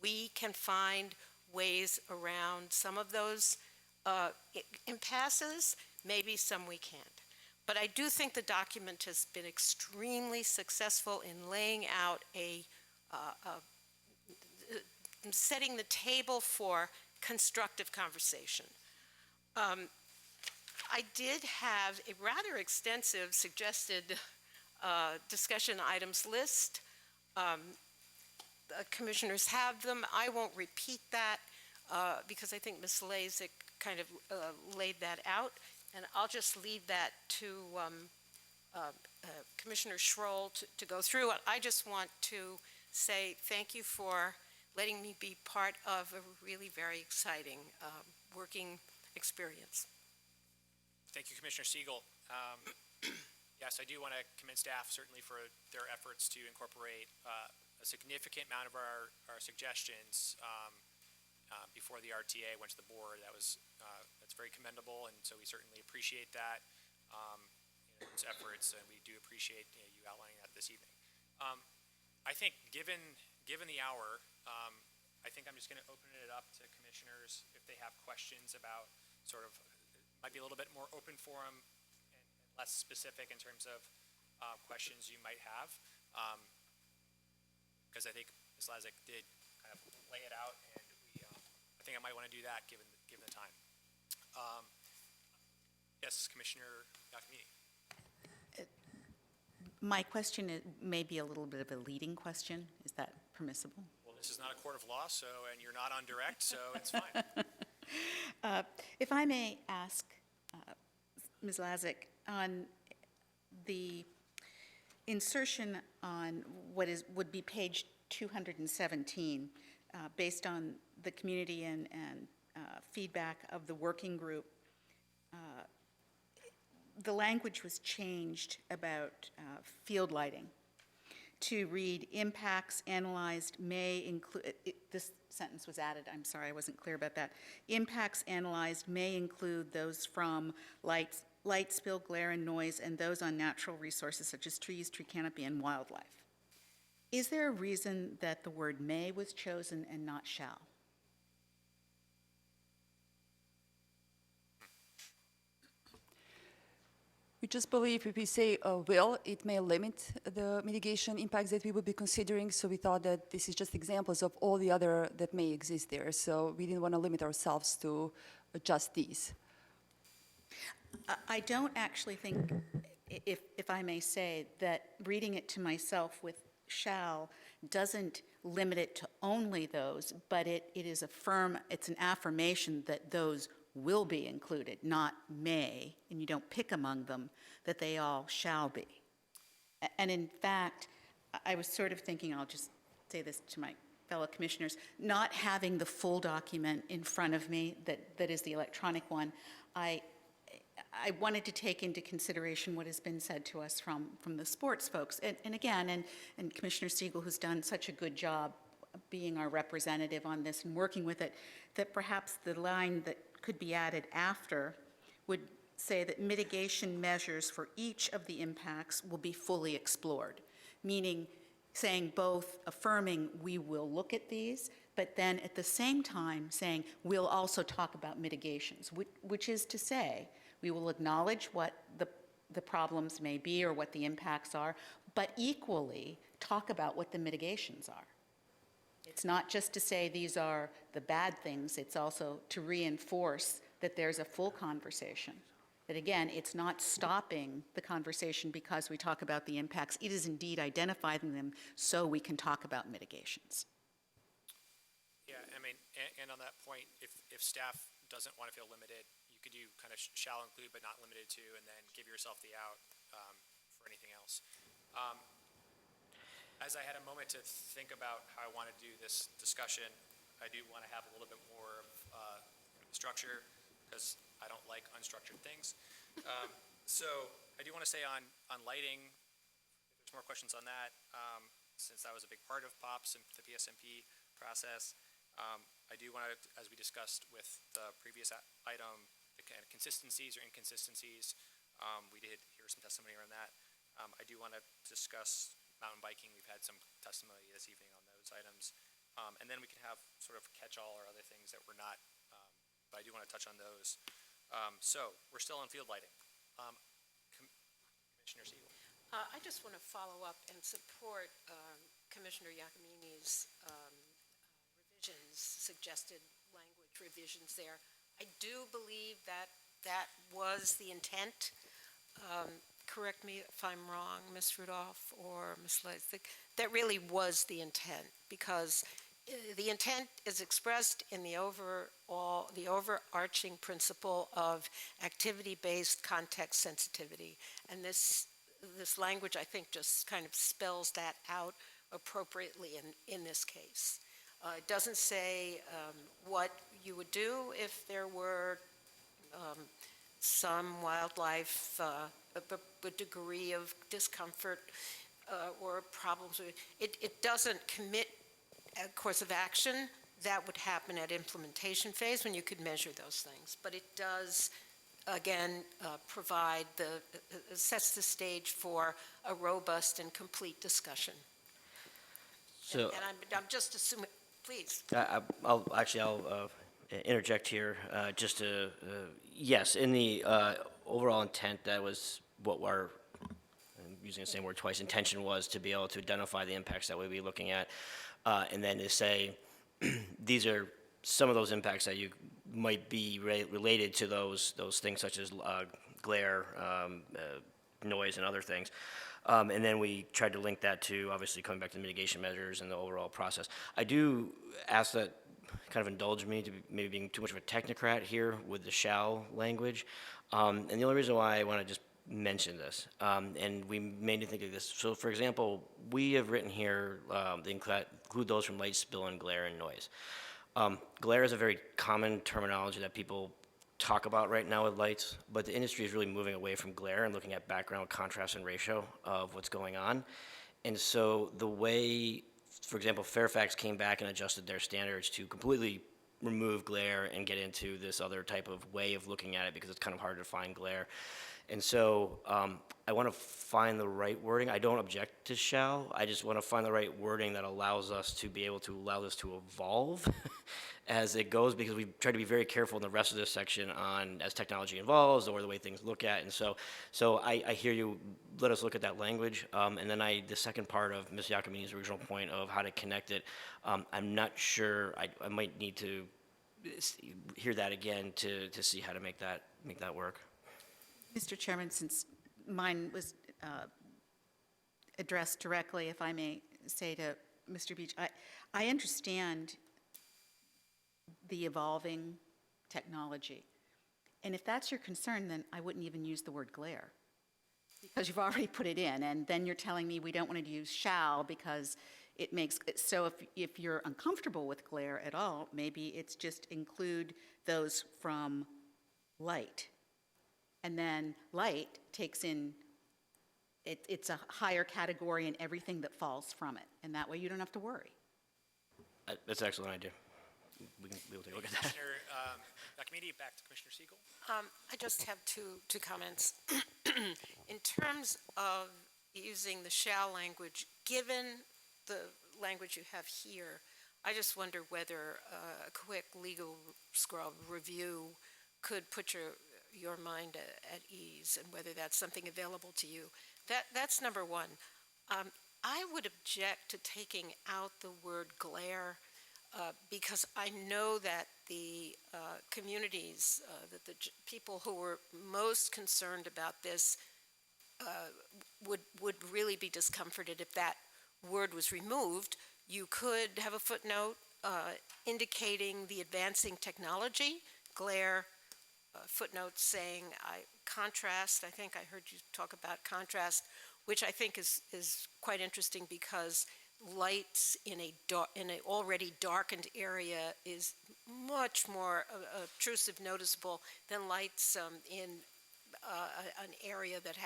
we can find ways around some of those impasses, maybe some we can't. But I do think the document has been extremely successful in laying out setting the table for constructive conversation. I did have a rather extensive suggested discussion items list. The commissioners have them. I won't repeat that because I think Ms. Lazick kind of laid that out, and I'll just leave that to Commissioner Schroll to go through it. I just want to say thank you for letting me be part of a really very exciting working experience. Thank you, Commissioner Siegel. Yes, I do want to commend staff certainly for their efforts to incorporate a significant amount of our suggestions before the RTA went to the board. That's very commendable, and so we certainly appreciate that, those efforts, and we do appreciate you outlining that this evening. I think given the hour, I think I'm just going to open it up to commissioners if they have questions about sort of, might be a little bit more open forum and less specific in terms of questions you might have. Because I think Ms. Lazick did kind of lay it out, and I think I might want to do that given the time. Yes, Commissioner Giacomini. My question may be a little bit of a leading question. Is that permissible? Well, this is not a court of law, and you're not on direct, so it's fine. If I may ask Ms. Lazick, on the insertion on what would be page 217, based on the community and feedback of the working group, the language was changed about field lighting to read impacts analyzed may include, this sentence was added, I'm sorry, I wasn't clear about that. Impacts analyzed may include those from light spill, glare, and noise, and those on natural resources such as trees, tree canopy, and wildlife. Is there a reason that the word may was chosen and not shall? We just believe if we say will, it may limit the mitigation impacts that we would be considering. So we thought that this is just examples of all the other that may exist there. So we didn't want to limit ourselves to just these. I don't actually think, if I may say, that reading it to myself with shall doesn't limit it to only those, but it is it's an affirmation that those will be included, not may, and you don't pick among them, that they all shall be. And in fact, I was sort of thinking, I'll just say this to my fellow commissioners, not having the full document in front of me, that is the electronic one, I wanted to take into consideration what has been said to us from the sports folks. And again, and Commissioner Siegel, who's done such a good job being our representative on this and working with it, that perhaps the line that could be added after would say that mitigation measures for each of the impacts will be fully explored, meaning saying both affirming we will look at these, but then at the same time saying we'll also talk about mitigations, which is to say we will acknowledge what the problems may be or what the impacts are, but equally talk about what the mitigations are. It's not just to say these are the bad things, it's also to reinforce that there's a full conversation. That again, it's not stopping the conversation because we talk about the impacts. It is indeed identifying them so we can talk about mitigations. Yeah, I mean, and on that point, if staff doesn't want to feel limited, you could do kind of shall include but not limited to, and then give yourself the out for anything else. As I had a moment to think about how I want to do this discussion, I do want to have a little bit more structure, because I don't like unstructured things. So I do want to say on lighting, if there's more questions on that, since that was a big part of POPs and the PSMP process, I do want to, as we discussed with the previous item, the kind of consistencies or inconsistencies, we did hear some testimony around that. I do want to discuss mountain biking. We've had some testimony this evening on those items. And then we can have sort of catch-all or other things that we're not, but I do want to touch on those. So we're still on field lighting. Commissioner Siegel. I just want to follow up and support Commissioner Iacomini's revisions, suggested language revisions there. I do believe that that was the intent. Correct me if I'm wrong, Ms. Rudolph or Ms. Leisig. That really was the intent, because the intent is expressed in the overarching principle of activity-based context sensitivity. And this language, I think, just kind of spells that out appropriately in this case. It doesn't say what you would do if there were some wildlife, a degree of discomfort or problems. It doesn't commit a course of action. That would happen at implementation phase when you could measure those things. But it does, again, provide sets the stage for a robust and complete discussion. So, and I'm just assuming, please. I'll interject here, just to, yes, in the overall intent, that was what our, I'm using the same word twice, intention was to be able to identify the impacts that we'd be looking at, and then to say, these are some of those impacts that you might be related to those things such as glare, noise, and other things. And then we tried to link that to, obviously, coming back to the mitigation measures and the overall process. I do ask that kind of indulge me to maybe being too much of a technocrat here with the shall language. And the only reason why I want to just mention this, and we made me think of this. So, for example, we have written here, they include those from light, spill, and glare and noise. Glare is a very common terminology that people talk about right now with lights, but the industry is really moving away from glare and looking at background, contrast, and ratio of what's going on. And so the way, for example, Fairfax came back and adjusted their standards to completely remove glare and get into this other type of way of looking at it, because it's kind of hard to find glare. And so I want to find the right wording. I don't object to shall. I just want to find the right wording that allows us to be able to allow this to evolve as it goes, because we've tried to be very careful in the rest of this section on as technology evolves or the way things look at. And so I hear you. Let us look at that language. And then the second part of Ms. Iacomini's original point of how to connect it, I'm not sure. I might need to hear that again to see how to make that work. Mr. Chairman, since mine was addressed directly, if I may say to Mr. Beach, I understand the evolving technology. And if that's your concern, then I wouldn't even use the word glare, because you've already put it in, and then you're telling me we don't want to use shall because it makes, so if you're uncomfortable with glare at all, maybe it's just include those from light. And then light takes in, it's a higher category in everything that falls from it. And that way you don't have to worry. That's an excellent idea. We'll take a look at that. Commissioner Giacometti, back to Commissioner Siegel. I just have two comments. In terms of using the shall language, given the language you have here, I just wonder whether a quick legal scrub review could put your mind at ease, and whether that's something available to you. That's number one. I would object to taking out the word glare, because I know that the communities, that the people who were most concerned about this would really be discomforted if that word was removed. You could have a footnote indicating the advancing technology, glare, footnote saying contrast. I think I heard you talk about contrast, which I think is quite interesting, because lights in an already darkened area is much more obtrusive, noticeable than lights in an area that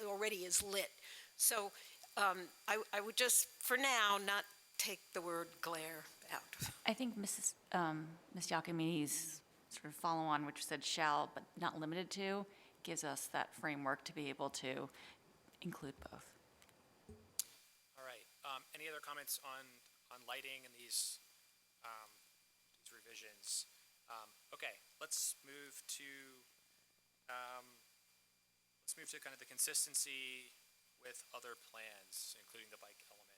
already is lit. So I would just, for now, not take the word glare out. I think Ms. Giacometti's sort of follow-on, which said shall but not limited to, gives us that framework to be able to include both. All right. Any other comments on lighting and these revisions? Okay, let's move to kind of the consistency with other plans, including the bike element.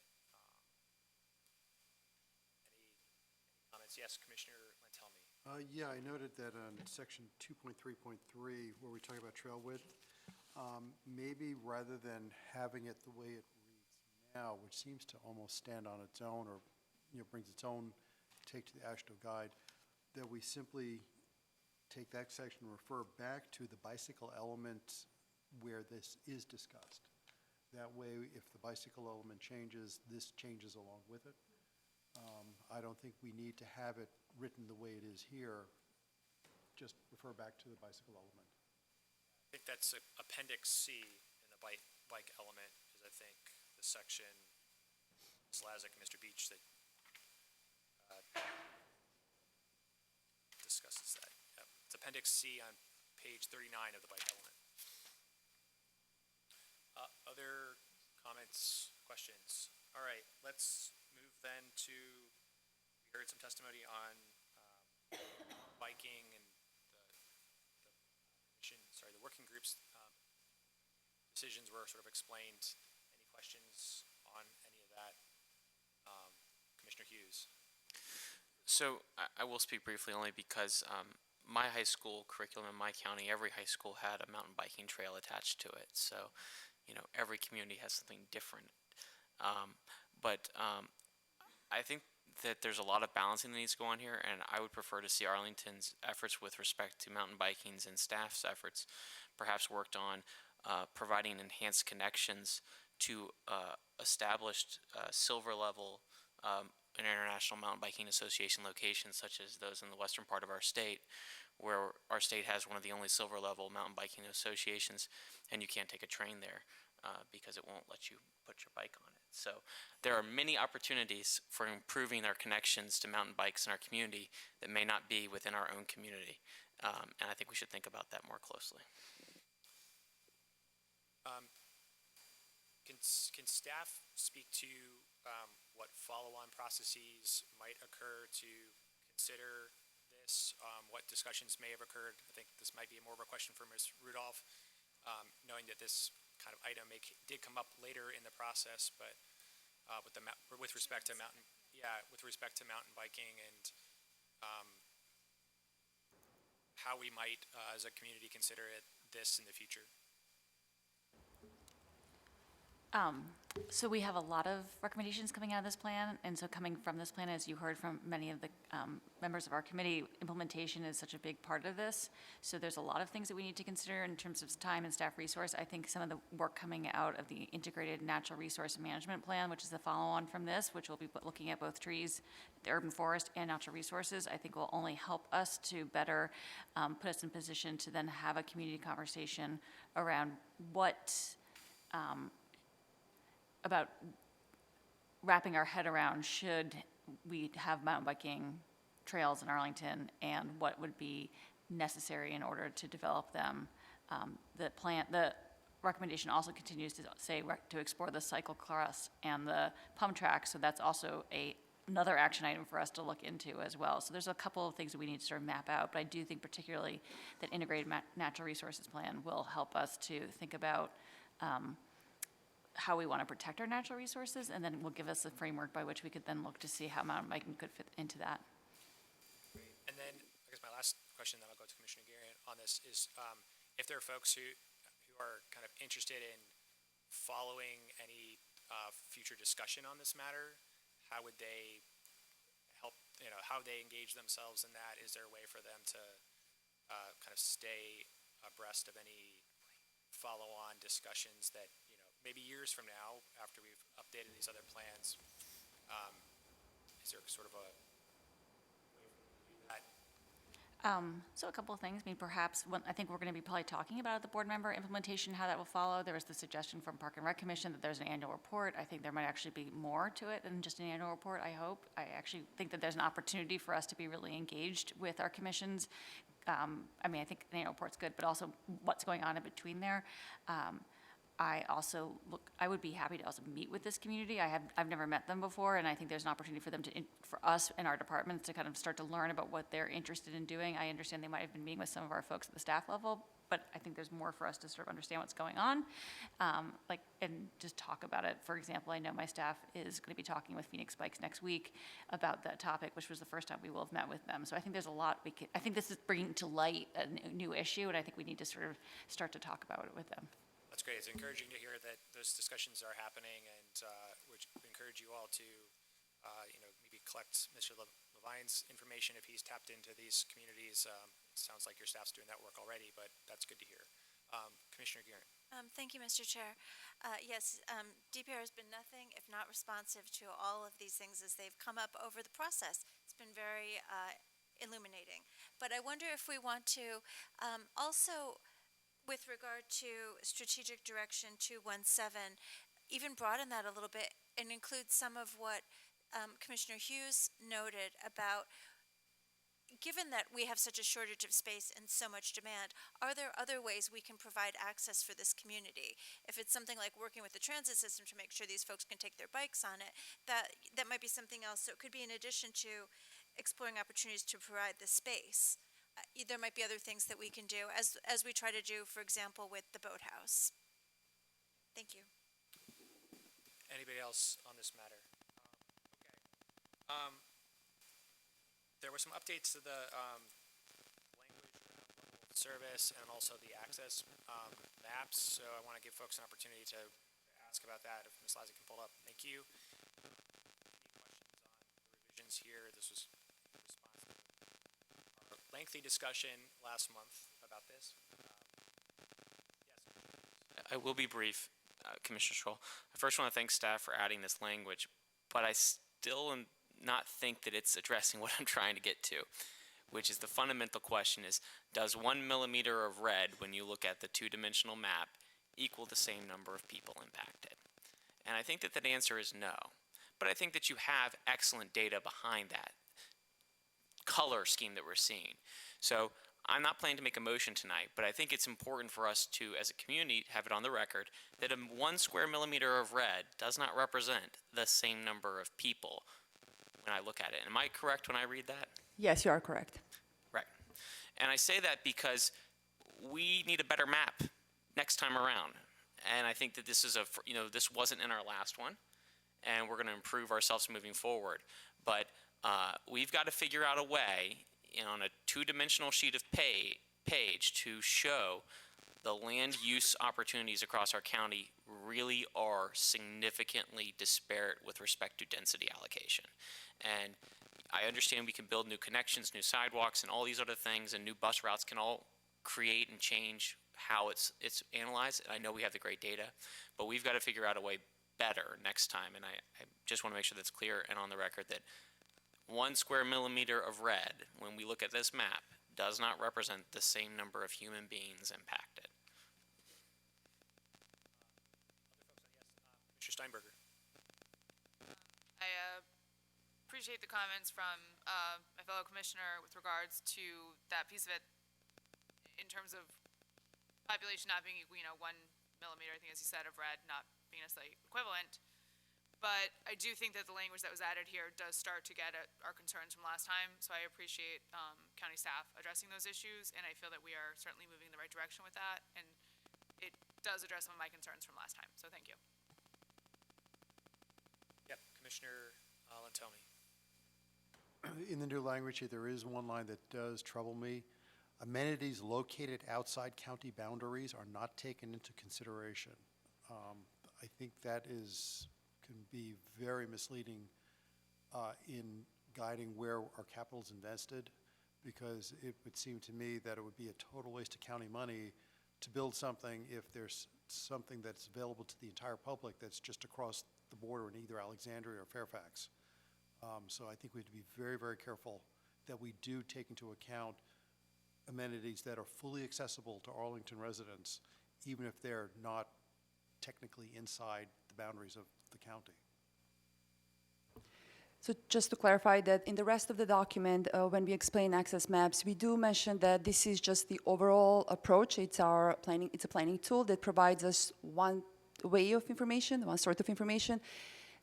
Any comments? Yes, Commissioner Lantelmi. Yeah, I noted that on section 2.3.3, where we talk about trail width, maybe rather than having it the way it reads now, which seems to almost stand on its own, or brings its own take to the AASHTO guide, that we simply take that section and refer back to the bicycle element where this is discussed. That way, if the bicycle element changes, this changes along with it. I don't think we need to have it written the way it is here. Just refer back to the bicycle element. I think that's Appendix C in the bike element, is I think the section, Ms. Lazick and Mr. Beach, that discusses that. Yep. It's Appendix C on page 39 of the bike element. Other comments, questions? All right, let's move then to, we heard some testimony on biking and the working groups decisions were sort of explained. Any questions on any of that? Commissioner Hughes. So I will speak briefly only because my high school curriculum in my county, every high school had a mountain biking trail attached to it. So, every community has something different. But I think that there's a lot of balancing that needs to go on here, and I would prefer to see Arlington's efforts with respect to mountain bikings and staff's efforts perhaps worked on providing enhanced connections to established silver level and International Mountain Biking Association locations, such as those in the western part of our state, where our state has one of the only silver level mountain biking associations, and you can't take a train there because it won't let you put your bike on it. So there are many opportunities for improving our connections to mountain bikes in our community that may not be within our own community, and I think we should think about that more closely. Can staff speak to what follow-on processes might occur to consider this? What discussions may have occurred? I think this might be more of a question for Ms. Rudolph, knowing that this kind of item did come up later in the process, but with respect to mountain biking and how we might, as a community, consider this in the future. So we have a lot of recommendations coming out of this plan, and so coming from this plan, as you heard from many of the members of our committee, implementation is such a big part of this. So there's a lot of things that we need to consider in terms of time and staff resource. I think some of the work coming out of the Integrated Natural Resource Management Plan, which is the follow-on from this, which will be looking at both trees, the urban forest, and natural resources, I think will only help us to better put us in position to then have a community conversation around what about wrapping our head around should we have mountain biking trails in Arlington and what would be necessary in order to develop them. The recommendation also continues to say to explore the cyclocross and the pump track, so that's also another action item for us to look into as well. So there's a couple of things that we need to sort of map out, but I do think particularly that integrated natural resources plan will help us to think about how we want to protect our natural resources, and then will give us a framework by which we could then look to see how mountain biking could fit into that. Great. And then, I guess my last question, then I'll go to Commissioner Guerin on this, is if there are folks who are kind of interested in following any future discussion on this matter, how would they help, how would they engage themselves in that? Is there a way for them to kind of stay abreast of any follow-on discussions that, maybe years from now, after we've updated these other plans, is there sort of a way to do that? So a couple of things. I mean, perhaps I think we're going to be probably talking about at the board member implementation, how that will follow. There was the suggestion from Park and Rec Commission that there's an annual report. I think there might actually be more to it than just an annual report, I hope. I actually think that there's an opportunity for us to be really engaged with our commissions. I mean, I think an annual report's good, but also what's going on in between there. I would be happy to also meet with this community. I've never met them before, and I think there's an opportunity for them for us and our departments to kind of start to learn about what they're interested in doing. I understand they might have been meeting with some of our folks at the staff level, but I think there's more for us to sort of understand what's going on, and just talk about it. For example, I know my staff is going to be talking with Phoenix Bikes next week about that topic, which was the first time we will have met with them. So I think there's a lot I think this is bringing to light a new issue, and I think we need to sort of start to talk about it with them. That's great. It's encouraging to hear that those discussions are happening, and would encourage you all to, maybe collect Mr. Levine's information if he's tapped into these communities. It sounds like your staff's doing that work already, but that's good to hear. Commissioner Guerin. Thank you, Mr. Chair. Yes, DPR has been nothing if not responsive to all of these things as they've come up over the process. It's been very illuminating. But I wonder if we want to also, with regard to Strategic Direction 217, even broaden that a little bit and include some of what Commissioner Hughes noted about, given that we have such a shortage of space and so much demand, are there other ways we can provide access for this community? If it's something like working with the transit system to make sure these folks can take their bikes on it, that might be something else. So it could be in addition to exploring opportunities to provide the space. There might be other things that we can do, as we try to do, for example, with the boathouse. Thank you. Anybody else on this matter? Okay. There were some updates to the language around service and also the access maps, so I want to give folks an opportunity to ask about that if Ms. Liza can pull up. Thank you. Any questions on the revisions here? This was in response to our lengthy discussion last month about this. I will be brief, Commissioner Stroll. I first want to thank staff for adding this language, but I still am not think that it's addressing what I'm trying to get to, which is the fundamental question is, does 1 millimeter of red, when you look at the two-dimensional map, equal the same number of people impacted? And I think that that answer is no. But I think that you have excellent data behind that color scheme that we're seeing. So I'm not planning to make a motion tonight, but I think it's important for us to, as a community, have it on the record that 1 square millimeter of red does not represent the same number of people when I look at it. Am I correct when I read that? Yes, you are correct. Right. And I say that because we need a better map next time around. And I think that this is this wasn't in our last one, and we're going to improve ourselves moving forward. But we've got to figure out a way on a two-dimensional sheet of page to show the land use opportunities across our county really are significantly disparate with respect to density allocation. And I understand we can build new connections, new sidewalks, and all these other things, and new bus routes can all create and change how it's analyzed. And I know we have the great data, but we've got to figure out a way better next time. And I just want to make sure that's clear and on the record that 1 square millimeter of red, when we look at this map, does not represent the same number of human beings impacted. Mr. Steinberger. appreciate the comments from my fellow commissioner with regards to that piece of it in terms of population not being, 1 millimeter, I think as you said, of red not being necessarily equivalent. But I do think that the language that was added here does start to get at our concerns from last time, so I appreciate county staff addressing those issues, and I feel that we are certainly moving in the right direction with that, and it does address some of my concerns from last time, so thank you. Yep, Commissioner Lantomi. In the new language here, there is one line that does trouble me. Amenities located outside county boundaries are not taken into consideration. I think that can be very misleading in guiding where our capital is invested, because it would seem to me that it would be a total waste of county money to build something if there's something that's available to the entire public that's just across the border in either Alexandria or Fairfax. So I think we have to be very, very careful that we do take into account amenities that are fully accessible to Arlington residents, even if they're not technically inside the boundaries of the county. So just to clarify that in the rest of the document, when we explain access maps, we do mention that this is just the overall approach. It's a planning tool that provides us one way of information, one sort of information.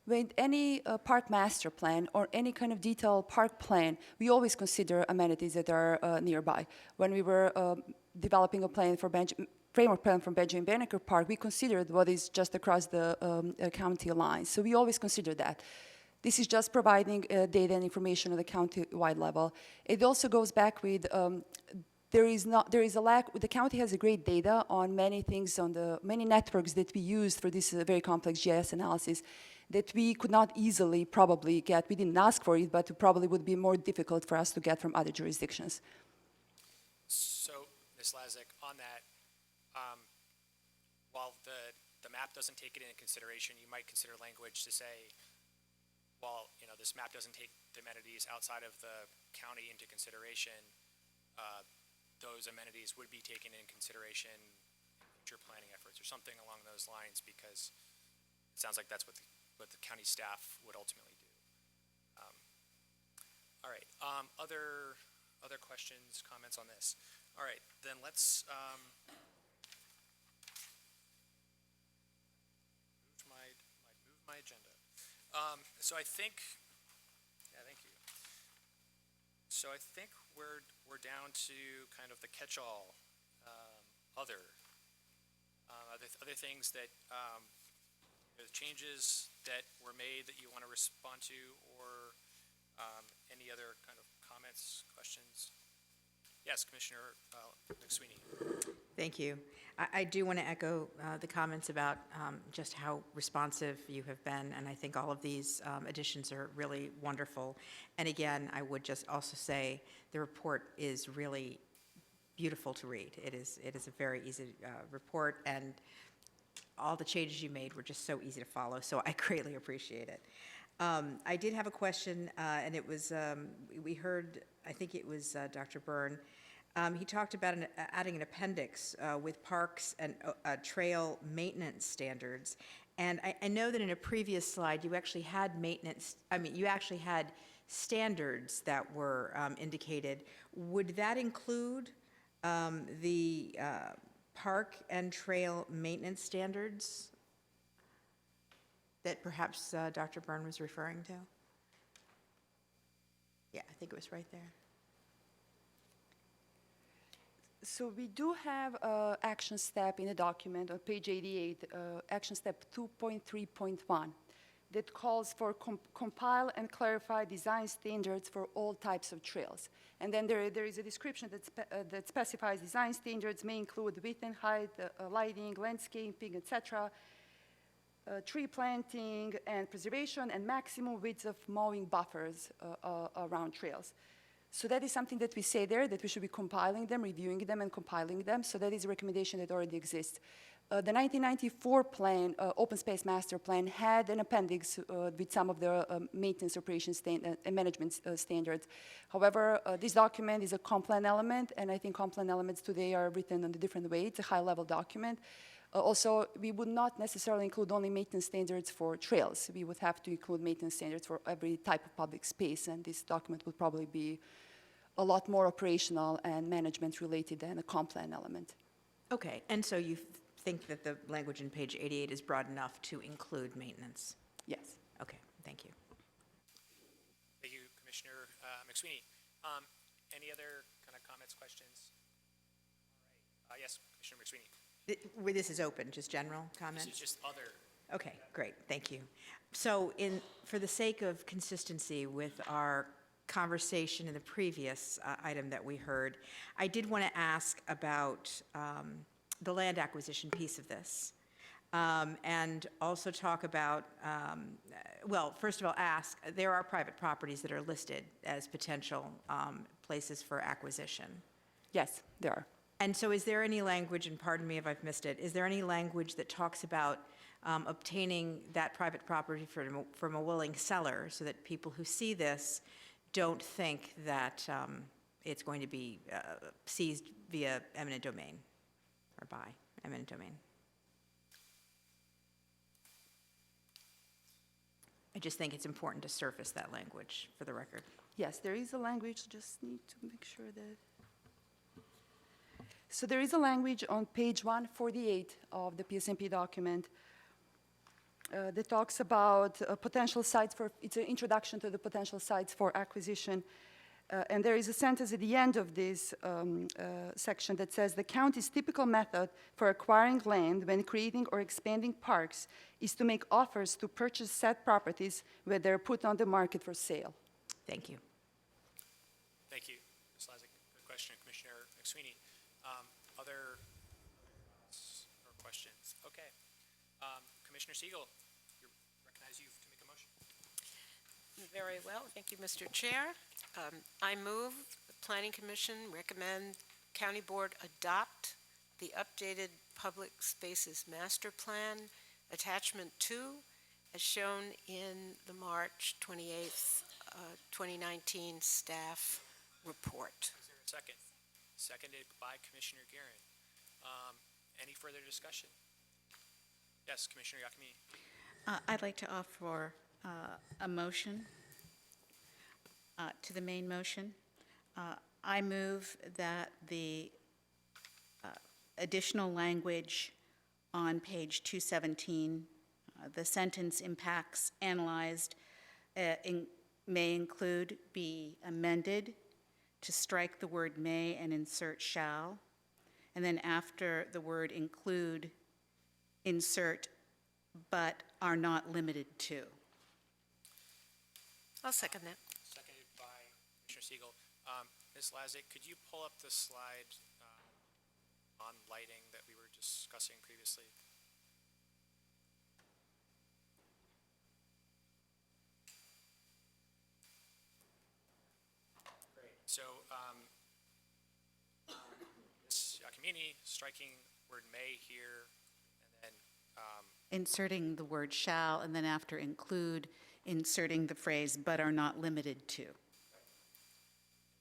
With any park master plan or any kind of detailed park plan, we always consider amenities that are nearby. When we were developing a plan for framework plan from Benjamin Banneker Park, we considered what is just across the county lines. So we always consider that. This is just providing data and information on the county-wide level. It also goes back with there is a lack. The county has a great data on many things, on the many networks that we use for this very complex GIS analysis that we could not easily probably get. We didn't ask for it, but it probably would be more difficult for us to get from other jurisdictions. So, Ms. Lazick, on that, while the map doesn't take it into consideration, you might consider language to say, well, this map doesn't take the amenities outside of the county into consideration, those amenities would be taken in consideration in future planning efforts or something along those lines, because it sounds like that's what the county staff would ultimately do. All right, other questions, comments on this? All right, then let's move my agenda. So I think, yeah, thank you. So I think we're down to kind of the catch-all, other things that, the changes that were made that you want to respond to, or any other kind of comments, questions? Yes, Commissioner McSweeney. Thank you. I do want to echo the comments about just how responsive you have been, and I think all of these additions are really wonderful. And again, I would just also say the report is really beautiful to read. It is a very easy report, and all the changes you made were just so easy to follow, so I greatly appreciate it. I did have a question, and it was, we heard, I think it was Dr. Byrne. He talked about adding an appendix with parks and trail maintenance standards. And I know that in a previous slide, you actually had you actually had standards that were indicated. Would that include the park and trail maintenance standards that perhaps Dr. Byrne was referring to? Yeah, I think it was right there. So we do have an action step in the document on page 88, action step 2.3.1, that calls for compile and clarify design standards for all types of trails. And then there is a description that specifies design standards may include width and height, lighting, landscaping, etc., tree planting and preservation, and maximum width of mowing buffers around trails. So that is something that we say there, that we should be compiling them, reviewing them, and compiling them. So that is a recommendation that already exists. The 1994 plan, Open Space Master Plan, had an appendix with some of the maintenance operations and management standards. However, this document is a comp plan element, and I think comp plan elements today are written in a different way. It's a high-level document. Also, we would not necessarily include only maintenance standards for trails. We would have to include maintenance standards for every type of public space, and this document would probably be a lot more operational and management related than a comp plan element. Okay, and so you think that the language in page 88 is broad enough to include maintenance? Yes. Okay, thank you. Thank you, Commissioner McSweeney. Any other kind of comments, questions? All right. Yes, Commissioner McSweeney. This is open, just general comments? This is just other. Okay, great, thank you. So for the sake of consistency with our conversation in the previous item that we heard, I did want to ask about the land acquisition piece of this. And also talk about, well, first of all, ask, there are private properties that are listed as potential places for acquisition. Yes, there are. And so is there any language, and pardon me if I've missed it, is there any language that talks about obtaining that private property from a willing seller so that people who see this don't think that it's going to be seized via eminent domain or by eminent domain? I just think it's important to surface that language for the record. Yes, there is a language, just need to make sure that. So there is a language on page 148 of the PSMP document that talks about potential sites for, it's an introduction to the potential sites for acquisition. And there is a sentence at the end of this section that says, the county's typical method for acquiring land when creating or expanding parks is to make offers to purchase said properties where they're put on the market for sale. Thank you. Thank you, Ms. Lazick. Good question, Commissioner McSweeney. Other or questions? Okay. Commissioner Siegel, you recognize you to make a motion. Very well, thank you, Mr. Chair. I move the Planning Commission recommend County Board adopt the updated Public Spaces Master Plan, Attachment 2, as shown in the March 28th, 2019 staff report. Is there a second? Seconded by Commissioner Guerin. Any further discussion? Yes, Commissioner Yakimi. I'd like to offer a motion to the main motion. I move that the additional language on page 217, the sentence impacts analyzed may include be amended to strike the word may and insert shall, and then after the word include, insert but are not limited to. I'll second that. Seconded by Commissioner Siegel. Ms. Lazick, could you pull up the slide on lighting that we were discussing previously? Great. So, Ms. Yakimini, striking word may here, and then Inserting the word shall, and then after include, inserting the phrase but are not limited to.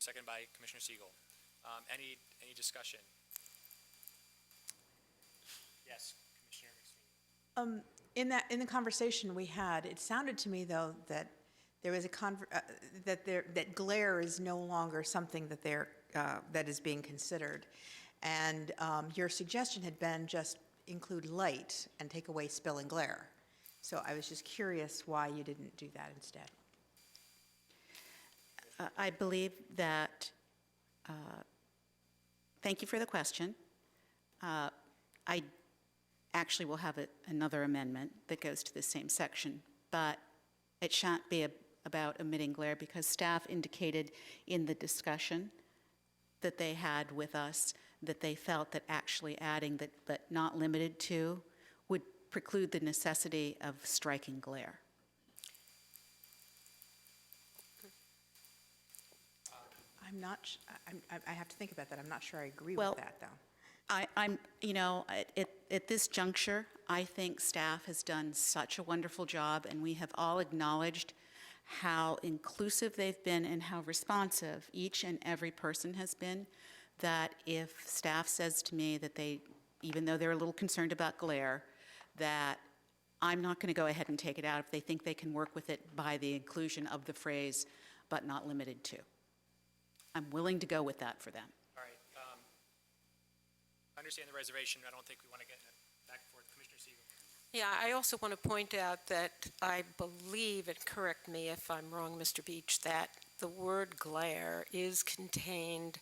seconded by Commissioner Siegel. Any discussion? Yes, Commissioner McSweeney. In the conversation we had, it sounded to me though that there was that glare is no longer something that is being considered, and your suggestion had been just include light and take away spill and glare. So I was just curious why you didn't do that instead. I believe that, thank you for the question. I actually will have another amendment that goes to the same section, but it shan't be about omitting glare because staff indicated in the discussion that they had with us that they felt that actually adding that but not limited to would preclude the necessity of striking glare. I have to think about that. I'm not sure I agree Well, with that, though. I'm, at this juncture, I think staff has done such a wonderful job, and we have all acknowledged how inclusive they've been and how responsive each and every person has been, that if staff says to me that they, even though they're a little concerned about glare, that I'm not going to go ahead and take it out if they think they can work with it by the inclusion of the phrase, "but not limited to." I'm willing to go with that for them. All right. I understand the reservation. I don't think we want to get in a back and forth. Commissioner Siegel. Yeah, I also want to point out that I believe, and correct me if I'm wrong, Mr. Beach, that the word glare is contained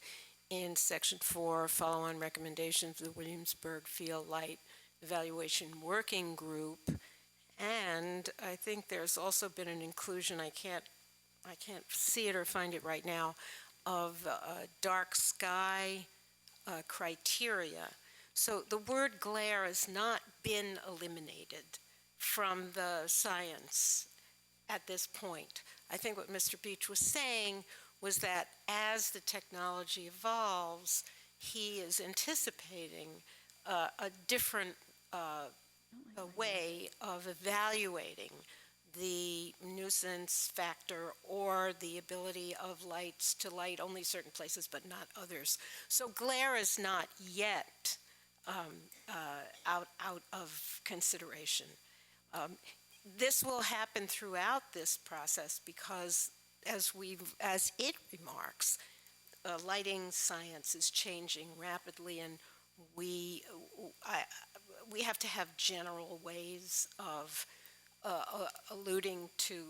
in Section 4, follow-on recommendations of the Williamsburg Field Light Evaluation Working Group. And I think there's also been an inclusion, I can't see it or find it right now, of dark sky criteria. So the word glare has not been eliminated from the science at this point. I think what Mr. Beach was saying was that as the technology evolves, he is anticipating a different way of evaluating the nuisance factor or the ability of lights to light only certain places but not others. So glare is not yet out of consideration. This will happen throughout this process because, as it remarks, lighting science is changing rapidly, and we have to have general ways of alluding to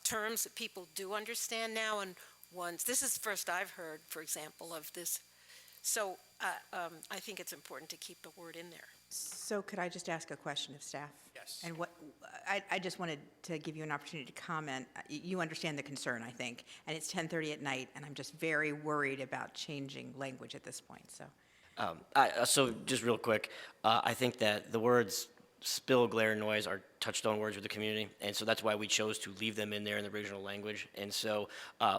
terms that people do understand now, and ones. This is the first I've heard, for example, of this. So I think it's important to keep the word in there. So could I just ask a question of staff? Yes. And I just wanted to give you an opportunity to comment. You understand the concern, I think, and it's 10:30 at night, and I'm just very worried about changing language at this point, so. So just real quick, I think that the words spill, glare, and noise are touchstone words with the community, and so that's why we chose to leave them in there in the original language. And so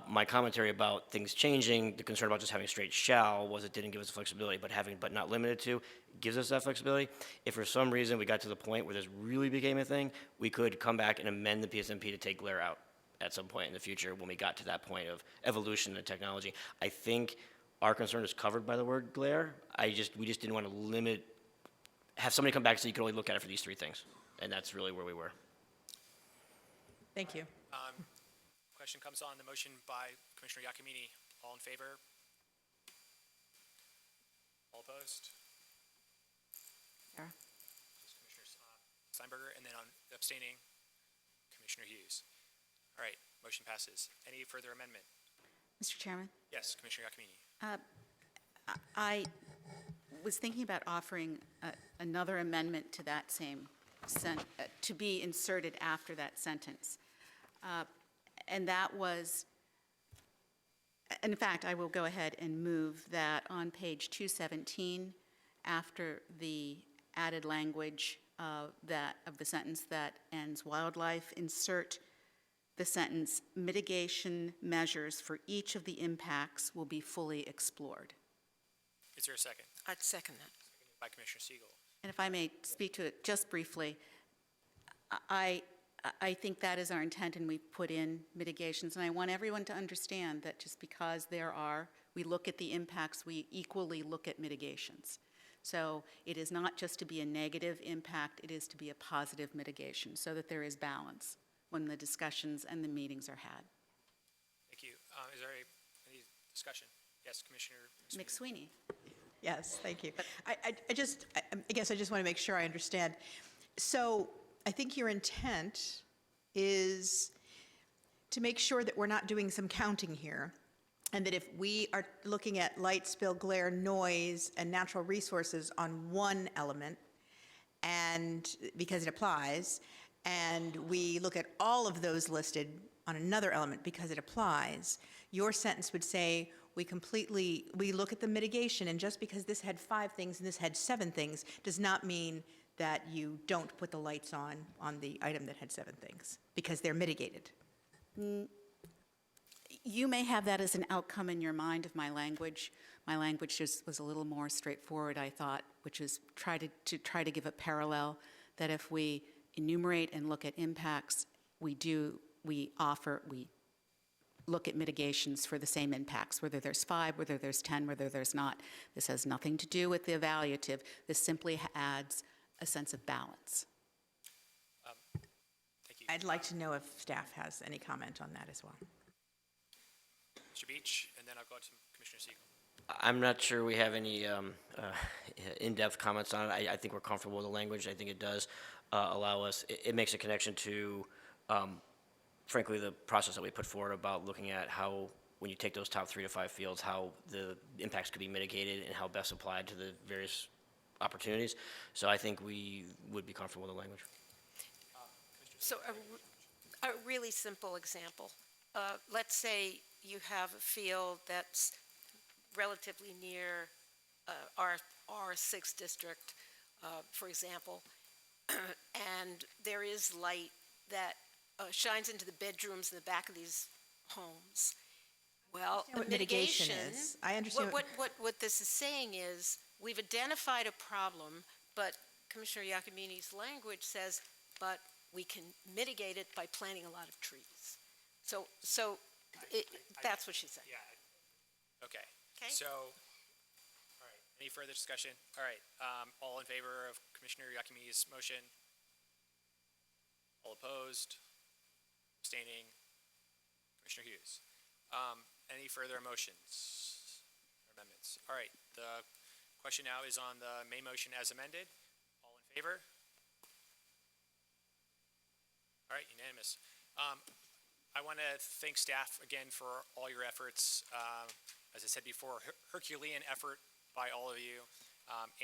my commentary about things changing, the concern about just having straight shall was it didn't give us the flexibility, but not limited to gives us that flexibility. If for some reason we got to the point where this really became a thing, we could come back and amend the PSMP to take glare out at some point in the future when we got to that point of evolution in the technology. I think our concern is covered by the word glare. We just didn't want to have somebody come back and say you could only look at it for these three things. And that's really where we were. Thank you. Question comes on the motion by Commissioner Giacomini. All in favor? All opposed? Sarah? Commissioner Steinberger, and then on abstaining, Commissioner Hughes. All right, motion passes. Any further amendment? Mr. Chairman? Yes, Commissioner Giacomini. I was thinking about offering another amendment to that same to be inserted after that sentence. And that was, in fact, I will go ahead and move that on page 217, after the added language of the sentence that ends wildlife, insert the sentence, mitigation measures for each of the impacts will be fully explored. Is there a second? I'd second that. Seconded by Commissioner Siegel. And if I may speak to it just briefly, I think that is our intent, and we put in mitigations. And I want everyone to understand that just because we look at the impacts, we equally look at mitigations. So it is not just to be a negative impact, it is to be a positive mitigation, so that there is balance when the discussions and the meetings are had. Thank you. Is there any discussion? Yes, Commissioner McSweeney. Yes, thank you. I guess I just want to make sure I understand. So I think your intent is to make sure that we're not doing some counting here, and that if we are looking at light, spill, glare, noise, and natural resources on one element, and because it applies, and we look at all of those listed on another element because it applies, your sentence would say we look at the mitigation, and just because this had 5 things and this had 7 things does not mean that you don't put the lights on the item that had 7 things, because they're mitigated. You may have that as an outcome in your mind of my language. My language just was a little more straightforward, I thought, which is try to give a parallel, that if we enumerate and look at impacts, we look at mitigations for the same impacts, whether there's 5, whether there's 10, whether there's not. This has nothing to do with the evaluative. This simply adds a sense of balance. Thank you. I'd like to know if staff has any comment on that as well. Mr. Beach, and then I'll go to Commissioner Siegel. I'm not sure we have any in-depth comments on it. I think we're comfortable with the language. I think it does allow us, it makes a connection to, frankly, the process that we put forward about looking at how, when you take those top 3 to 5 fields, how the impacts could be mitigated and how best applied to the various opportunities. So I think we would be comfortable with the language. So a really simple example. Let's say you have a field that's relatively near our R6 district, for example, and there is light that shines into the bedrooms in the back of these homes. Well, I understand what mitigation is. I understand What this is saying is, we've identified a problem, but Commissioner Iacomini's language says, but we can mitigate it by planting a lot of trees. That's what she said. Yeah. Okay. Okay. So, all right, any further discussion? All right, all in favor of Commissioner Iacomini's motion? All opposed? Abstaining? Commissioner Hughes. Any further motions or amendments? All right, the question now is on the main motion as amended. All in favor? All right, unanimous. I want to thank staff again for all your efforts. As I said before, Herculean effort by all of you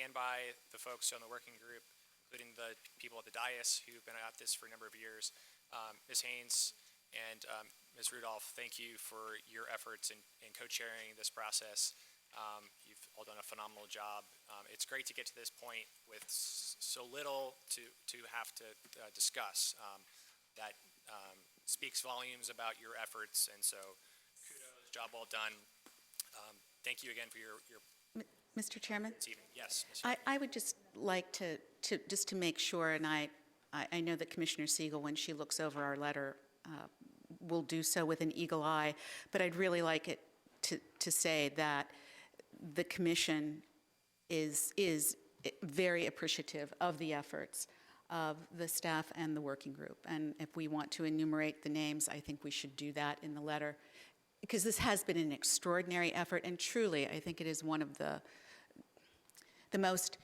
and by the folks on the working group, including the people at the dais who've been at this for a number of years. Ms. Haynes and Ms. Rudolph, thank you for your efforts in co-chairing this process. You've all done a phenomenal job. It's great to get to this point with so little to have to discuss. That speaks volumes about your efforts, and so kudos, job well done. Thank you again for your Mr. Chairman? this evening. Yes, Ms. I would just like to just to make sure, and I know that Commissioner Siegel, when she looks over our letter, will do so with an eagle eye, but I'd really like it to say that the commission is very appreciative of the efforts of the staff and the working group. And if we want to enumerate the names, I think we should do that in the letter, because this has been an extraordinary effort, and truly, I think it is one of the most,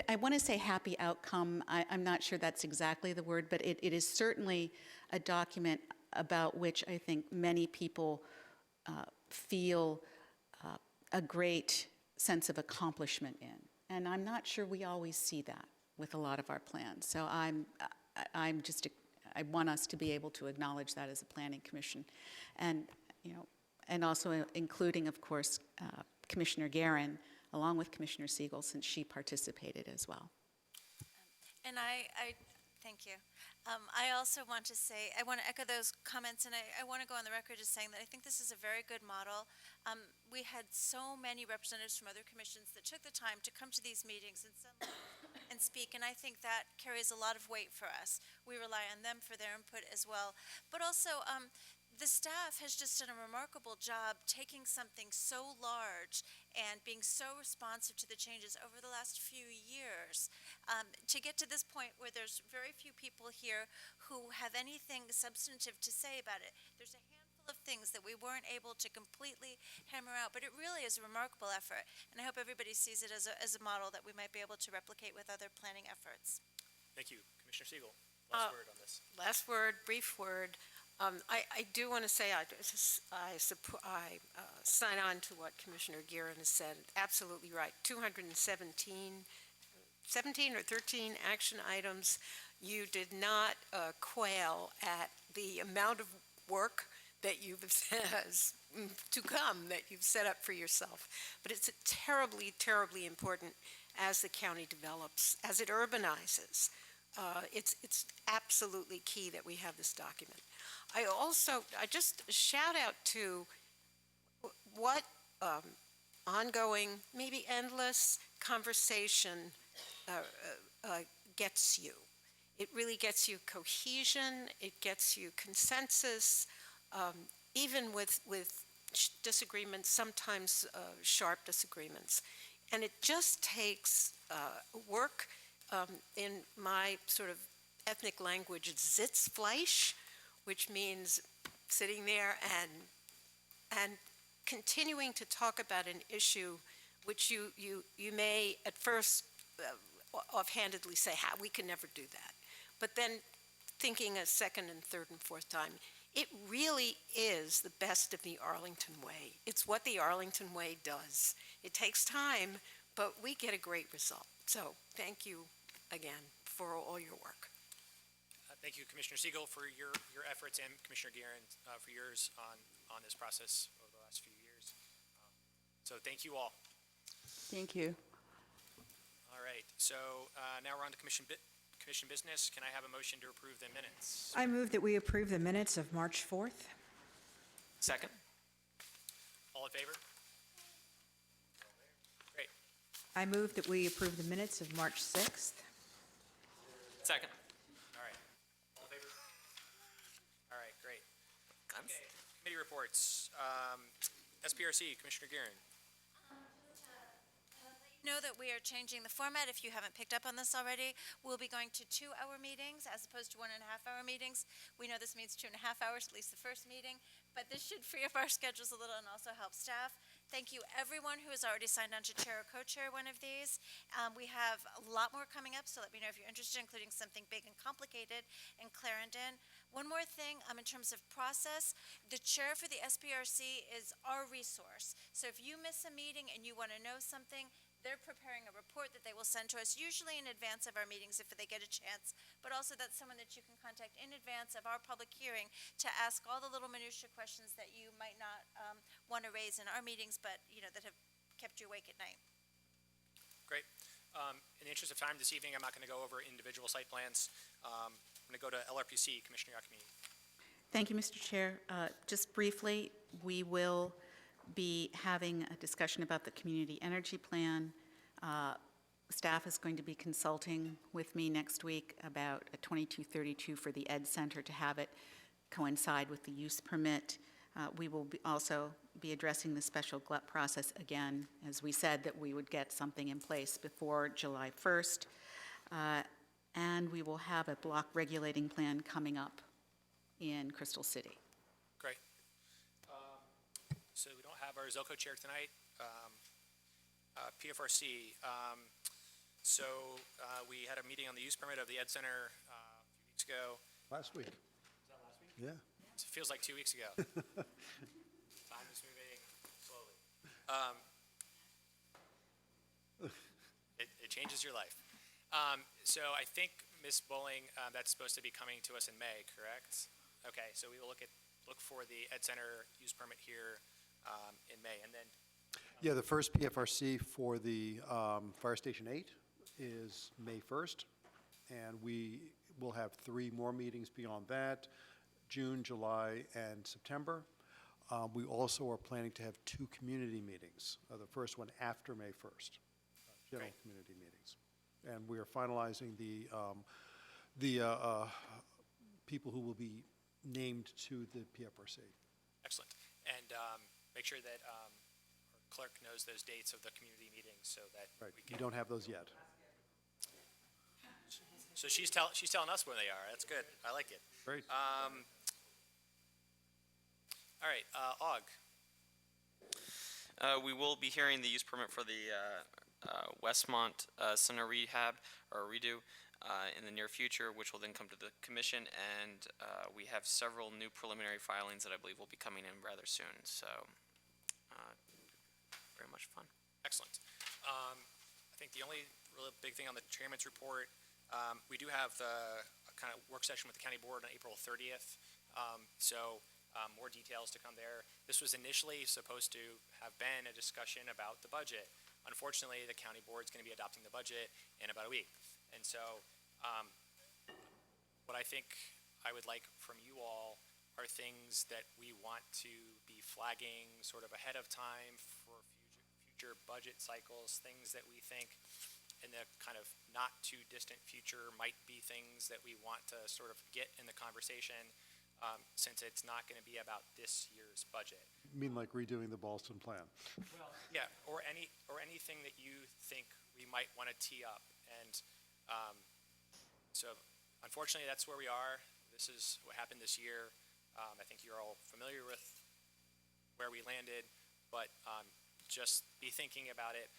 I want to say happy outcome. I'm not sure that's exactly the word, but it is certainly a document about which I think many people feel a great sense of accomplishment in. And I'm not sure we always see that with a lot of our plans. So I want us to be able to acknowledge that as a planning commission. And, and also including, of course, Commissioner Guerin, along with Commissioner Siegel, since she participated as well. And I thank you. I also want to say, I want to echo those comments, and I want to go on the record as saying that I think this is a very good model. We had so many representatives from other commissions that took the time to come to these meetings and speak, and I think that carries a lot of weight for us. We rely on them for their input as well. But also, the staff has just done a remarkable job taking something so large and being so responsive to the changes over the last few years to get to this point where there's very few people here who have anything substantive to say about it. There's a handful of things that we weren't able to completely hammer out, but it really is a remarkable effort, and I hope everybody sees it as a model that we might be able to replicate with other planning efforts. Thank you. Commissioner Siegel, last word on this. Last word, brief word. I do want to say I sign on to what Commissioner Guerin has said. Absolutely right. 17 or 13 action items. You did not quail at the amount of work that you've to come that you've set up for yourself. But it's terribly, terribly important as the county develops, as it urbanizes. It's absolutely key that we have this document. I just shout out to what ongoing, maybe endless conversation gets you. It really gets you cohesion, it gets you consensus, even with disagreements, sometimes sharp disagreements. And it just takes work. In my sort of ethnic language, it's Sitzfleisch, which means sitting there and continuing to talk about an issue which you may at first offhandedly say, we can never do that. But then thinking a second and third and fourth time, it really is the best of the Arlington way. It's what the Arlington way does. It takes time, but we get a great result. So thank you again for all your work. Thank you, Commissioner Siegel, for your efforts, and Commissioner Guerin for yours on this process over the last few years. So thank you all. Thank you. All right, so now we're on to commission business. Can I have a motion to approve the minutes? I move that we approve the minutes of March 4th. Second? All in favor? Great. I move that we approve the minutes of March 6th. Second. All right. All in favor? All right, great. Okay. Committee reports. SPRC, Commissioner Guerin. Know that we are changing the format. If you haven't picked up on this already, we'll be going to 2-hour meetings as opposed to 1.5-hour meetings. We know this means 2.5 hours, at least the first meeting, but this should free up our schedules a little and also help staff. Thank you everyone who has already signed on to chair or co-chair one of these. We have a lot more coming up, so let me know if you're interested, including something big and complicated in Clarendon. One more thing, in terms of process, the chair for the SPRC is our resource. So if you miss a meeting and you want to know something, they're preparing a report that they will send to us, usually in advance of our meetings if they get a chance, but also that's someone that you can contact in advance of our public hearing to ask all the little minutia questions that you might not want to raise in our meetings, but, that have kept you awake at night. Great. In the interest of time this evening, I'm not going to go over individual site plans. I'm going to go to LRPC, Commissioner Yakimi. Thank you, Mr. Chair. Just briefly, we will be having a discussion about the community energy plan. Staff is going to be consulting with me next week about a 2232 for the Ed Center to have it coincide with the use permit. We will also be addressing the special GLUT process again, as we said that we would get something in place before July 1st. And we will have a block regulating plan coming up in Crystal City. Great. So we don't have our Zelco chair tonight. PFRC. We had a meeting on the use permit of the Ed Center a few weeks ago. Last week. Was that last week? Yeah. It feels like 2 weeks ago. Time is moving slowly. It changes your life. So I think, Ms. Bowling, that's supposed to be coming to us in May, correct? Okay, so we will look for the Ed Center use permit here in May, and then. Yeah, the first PFRC for the Fire Station 8 is May 1st, and we will have 3 more meetings beyond that, June, July, and September. We also are planning to have 2 community meetings, the first one after May 1st, general Great. community meetings. And we are finalizing the people who will be named to the PFRC. Excellent. And make sure that our clerk knows those dates of the community meetings so that Right, we we can. don't have those yet. So she's telling us when they are. That's good. I like it. Great. All right, OG. We will be hearing the use permit for the Westmont Center rehab or redo in the near future, which will then come to the commission, and we have several new preliminary filings that I believe will be coming in rather soon, so very much fun. Excellent. I think the only really big thing on the chairman's report, we do have the kind of work session with the county board on April 30th, more details to come there. This was initially supposed to have been a discussion about the budget. Unfortunately, the county board's going to be adopting the budget in about a week. And so what I think I would like from you all are things that we want to be flagging sort of ahead of time for future budget cycles, things that we think in the kind of not too distant future might be things that we want to sort of get in the conversation. since it's not going to be about this year's budget. You mean like redoing the Ballston plan? Yeah, or anything that you think we might want to tee up. And so unfortunately, that's where we are. This is what happened this year. I think you're all familiar with where we landed, but just be thinking about it.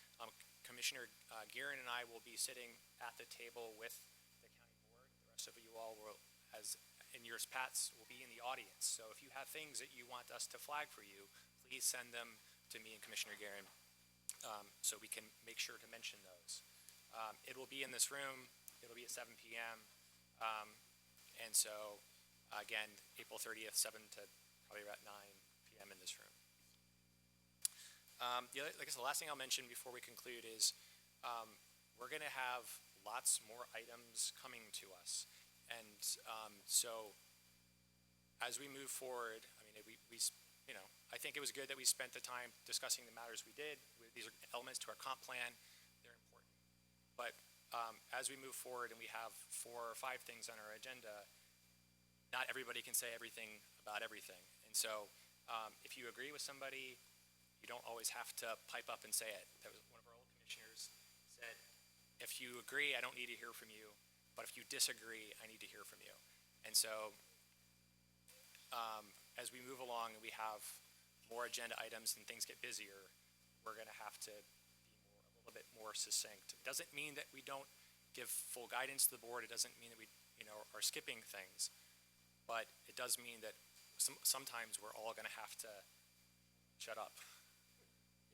Commissioner Gearin and I will be sitting at the table with the county board. The rest of you all will, as in years past, will be in the audience. So if you have things that you want us to flag for you, please send them to me and Commissioner Gearin so we can make sure to mention those. It will be in this room. It'll be at 7 p.m. And so, again, April 30th, 7 to probably about 9 p.m. in this room. I guess the last thing I'll mention before we conclude is we're going to have lots more items coming to us. And so as we move forward, I mean, I think it was good that we spent the time discussing the matters we did. These are elements to our comp plan. They're important. But as we move forward and we have 4 or 5 things on our agenda, not everybody can say everything about everything. And so if you agree with somebody, you don't always have to pipe up and say it. That was one of our old commissioners said, if you agree, I don't need to hear from you. But if you disagree, I need to hear from you. And so as we move along and we have more agenda items and things get busier, we're going to have to be a little bit more succinct. It doesn't mean that we don't give full guidance to the board. It doesn't mean that we are skipping things. But it does mean that sometimes we're all going to have to shut up.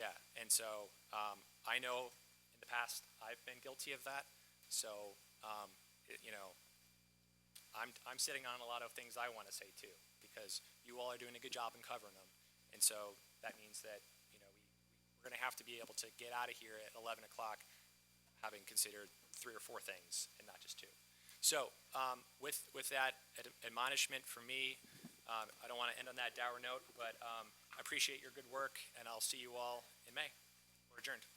Yeah, and so I know in the past I've been guilty of that. So, I'm sitting on a lot of things I want to say too, because you all are doing a good job in covering them. And so that means that, we're going to have to be able to get out of here at 11 o'clock having considered 3 or 4 things and not just 2. So with that admonishment from me, I don't want to end on that dour note, but I appreciate your good work, and I'll see you all in May. We're adjourned.